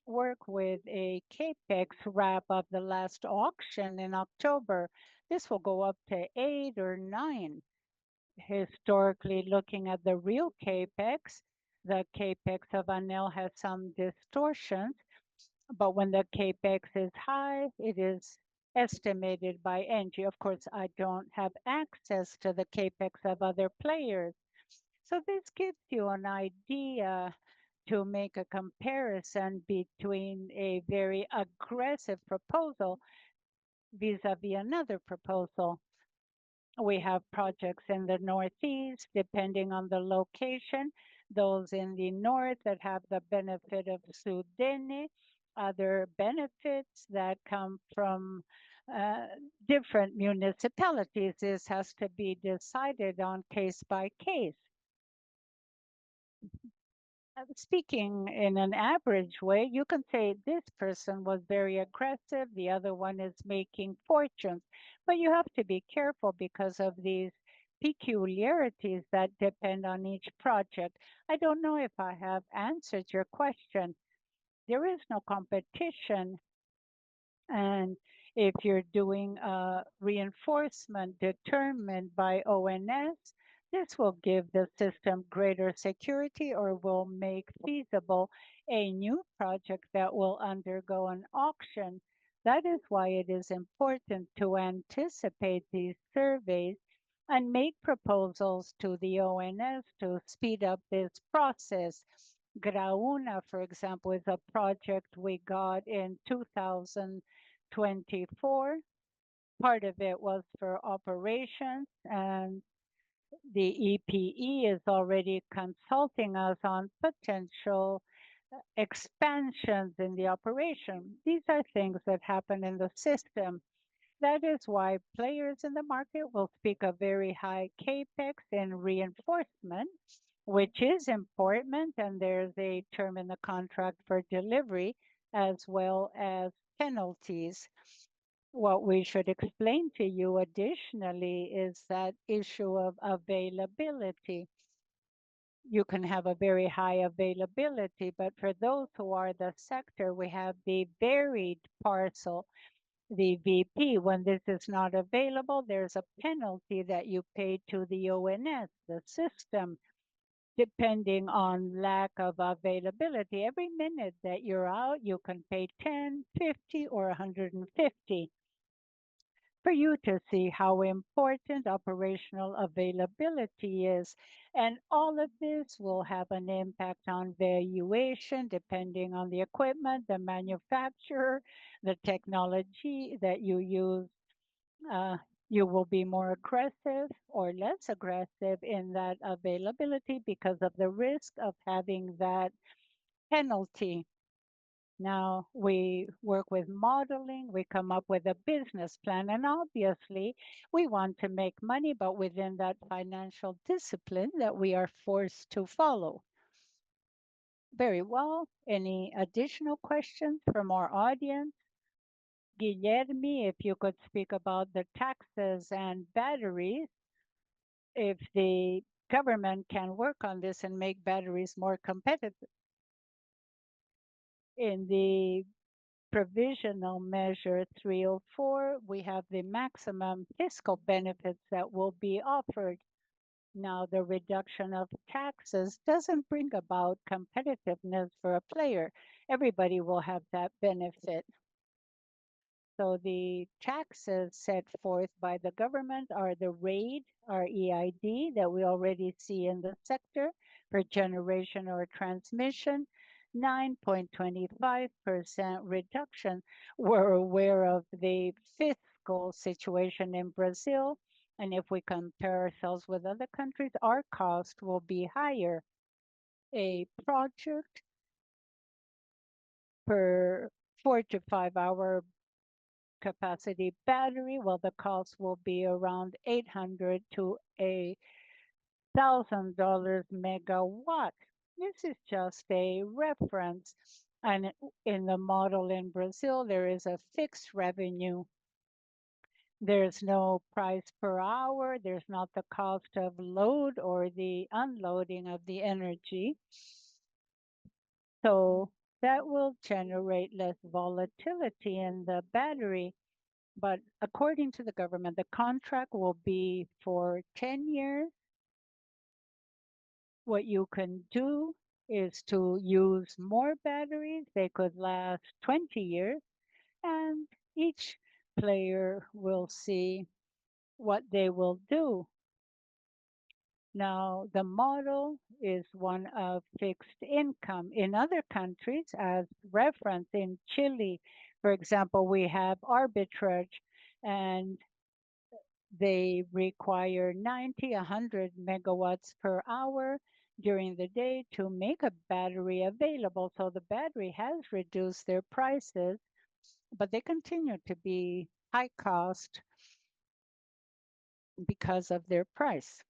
work with a capex RAP of the last auction in October, this will go up to 8 or 9. Historically, looking at the real capex, the capex of ANEL has some distortions, but when the capex is high, it is estimated by ENGIE. Of course, I don't have access to the capex of other players. So this gives you an idea to make a comparison between a very aggressive proposal vis-à-vis another proposal. We have projects in the Northeast, depending on the location, those in the north that have the benefit of Sudene, other benefits that come from uh, different municipalities. This has to be decided on case by case. Speaking in an average way, you can say this person was very aggressive, the other one is making fortunes. But you have to be careful because of these peculiarities that depend on each project. I don't know if I have answered your question. There is no competition, and if you're doing a reinforcement determined by ONS, this will give the system greater security or will make feasible a new project that will undergo an auction. That is why it is important to anticipate these surveys and make proposals to the ONS to speed up this process. Graúna, for example, is a project we got in 2024. Part of it was for operations, and the EPE is already consulting us on potential expansions in the operation. These are things that happen in the system. That is why players in the market will speak of very high capex and reinforcement, which is important, and there's a term in the contract for delivery as well as penalties. What we should explain to you additionally is that issue of availability. You can have a very high availability, but for those who are the sector, we have the varied parcel, the VP. When this is not available, there's a penalty that you pay to the ONS, the system, depending on lack of availability. Every minute that you're out, you can pay 10, 50, or 150 for you to see how important operational availability is. And all of this will have an impact on valuation depending on the equipment, the manufacturer, the technology that you use. Uh, you will be more aggressive or less aggressive in that availability because of the risk of having that penalty. Now we work with modeling, we come up with a business plan, and obviously we want to make money, but within that financial discipline that we are forced to follow. Very well. Any additional questions from our audience? Guilherme, if you could speak about the taxes and batteries, if the government can work on this and make batteries more competitive. In the provisional measure 304, we have the maximum fiscal benefits that will be offered. Now, the reduction of taxes doesn't bring about competitiveness for a player. Everybody will have that benefit. So the taxes set forth by the government are the RAID, REID, that we already see in the sector for generation or transmission, 9.25% reduction. We're aware of the fiscal situation in Brazil, and if we compare ourselves with other countries, our cost will be higher. A project per 4 to 5 hour capacity battery, well, the cost will be around $800 to $1,000 megawatt. This is just a reference. And in the model in Brazil, there is a fixed revenue. There's no price per hour. There's not the cost of load or the unloading of the energy. So that will generate less volatility in the battery. But according to the government, the contract will be for 10 years. What you can do is to use more batteries. They could last 20 years, and each player will see what they will do. Now, the model is one of fixed income. In other countries, as reference in Chile, for example, we have arbitrage, and they require 90, 100 megawatts per hour during the day to make a battery available. So the battery has reduced their prices, but they continue to be high cost because of their price.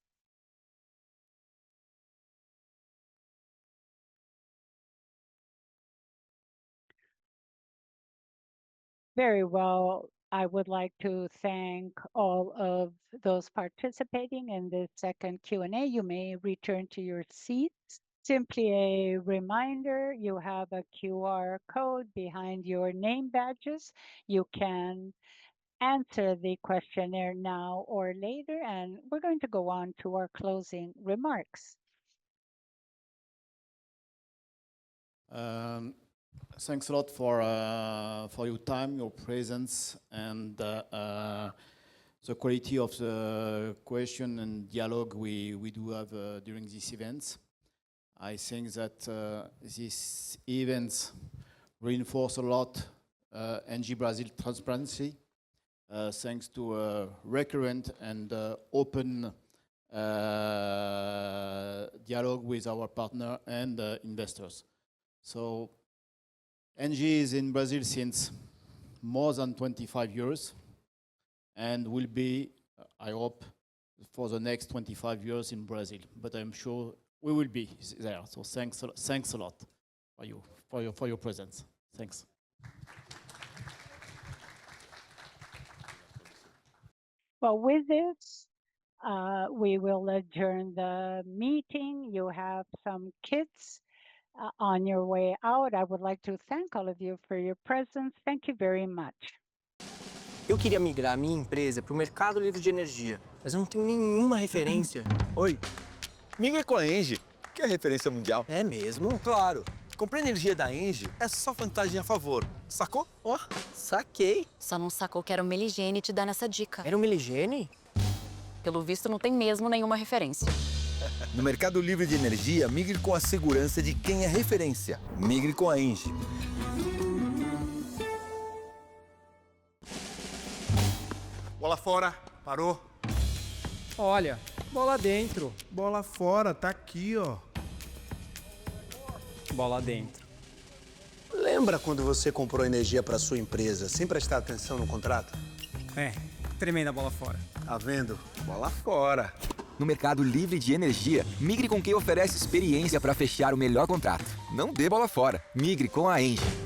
Very well. I would like to thank all of those participating in this second Q&A. You may return to your seats. Simply a reminder, you have a QR code behind your name badges. You can answer the questionnaire now or later, and we're going to go on to our closing remarks. Thanks a lot for your time, your presence, and the quality of the question and dialogue we do have during these events. I think that these events reinforce a lot ENGIE Brasil transparency, thanks to recurrent and open dialogue with our partner and investors. So ENGIE is in Brazil since more than 25 years and will be, I hope, for the next 25 years in Brazil. But I'm sure we will be there. So thanks a lot for your presence. Thanks. Well, with this, we will adjourn the meeting. You have some kits on your way out. I would like to thank all of you for your presence. Thank you very much. Eu queria migrar a minha empresa para o mercado livre de energia, mas eu não tenho nenhuma referência. Oi, migre com a ENGIE, que é referência mundial. É mesmo? Claro, comprar energia da ENGIE é só vantagem a favor. Sacou? Ó, saquei. Só não sacou que era uma Meligene te dando essa dica. Era uma Meligene? Pelo visto, não tem mesmo nenhuma referência. No mercado livre de energia, migre com a segurança de quem é referência. Migre com a ENGIE. Bola fora, parou. Olha, bola dentro. Bola fora, tá aqui, ó. Bola dentro. Lembra quando você comprou energia para sua empresa sem prestar atenção no contrato? É, tremenda bola fora. Tá vendo? Bola fora. No mercado livre de energia, migre com quem oferece experiência para fechar o melhor contrato. Não dê bola fora. Migre com a ENGIE.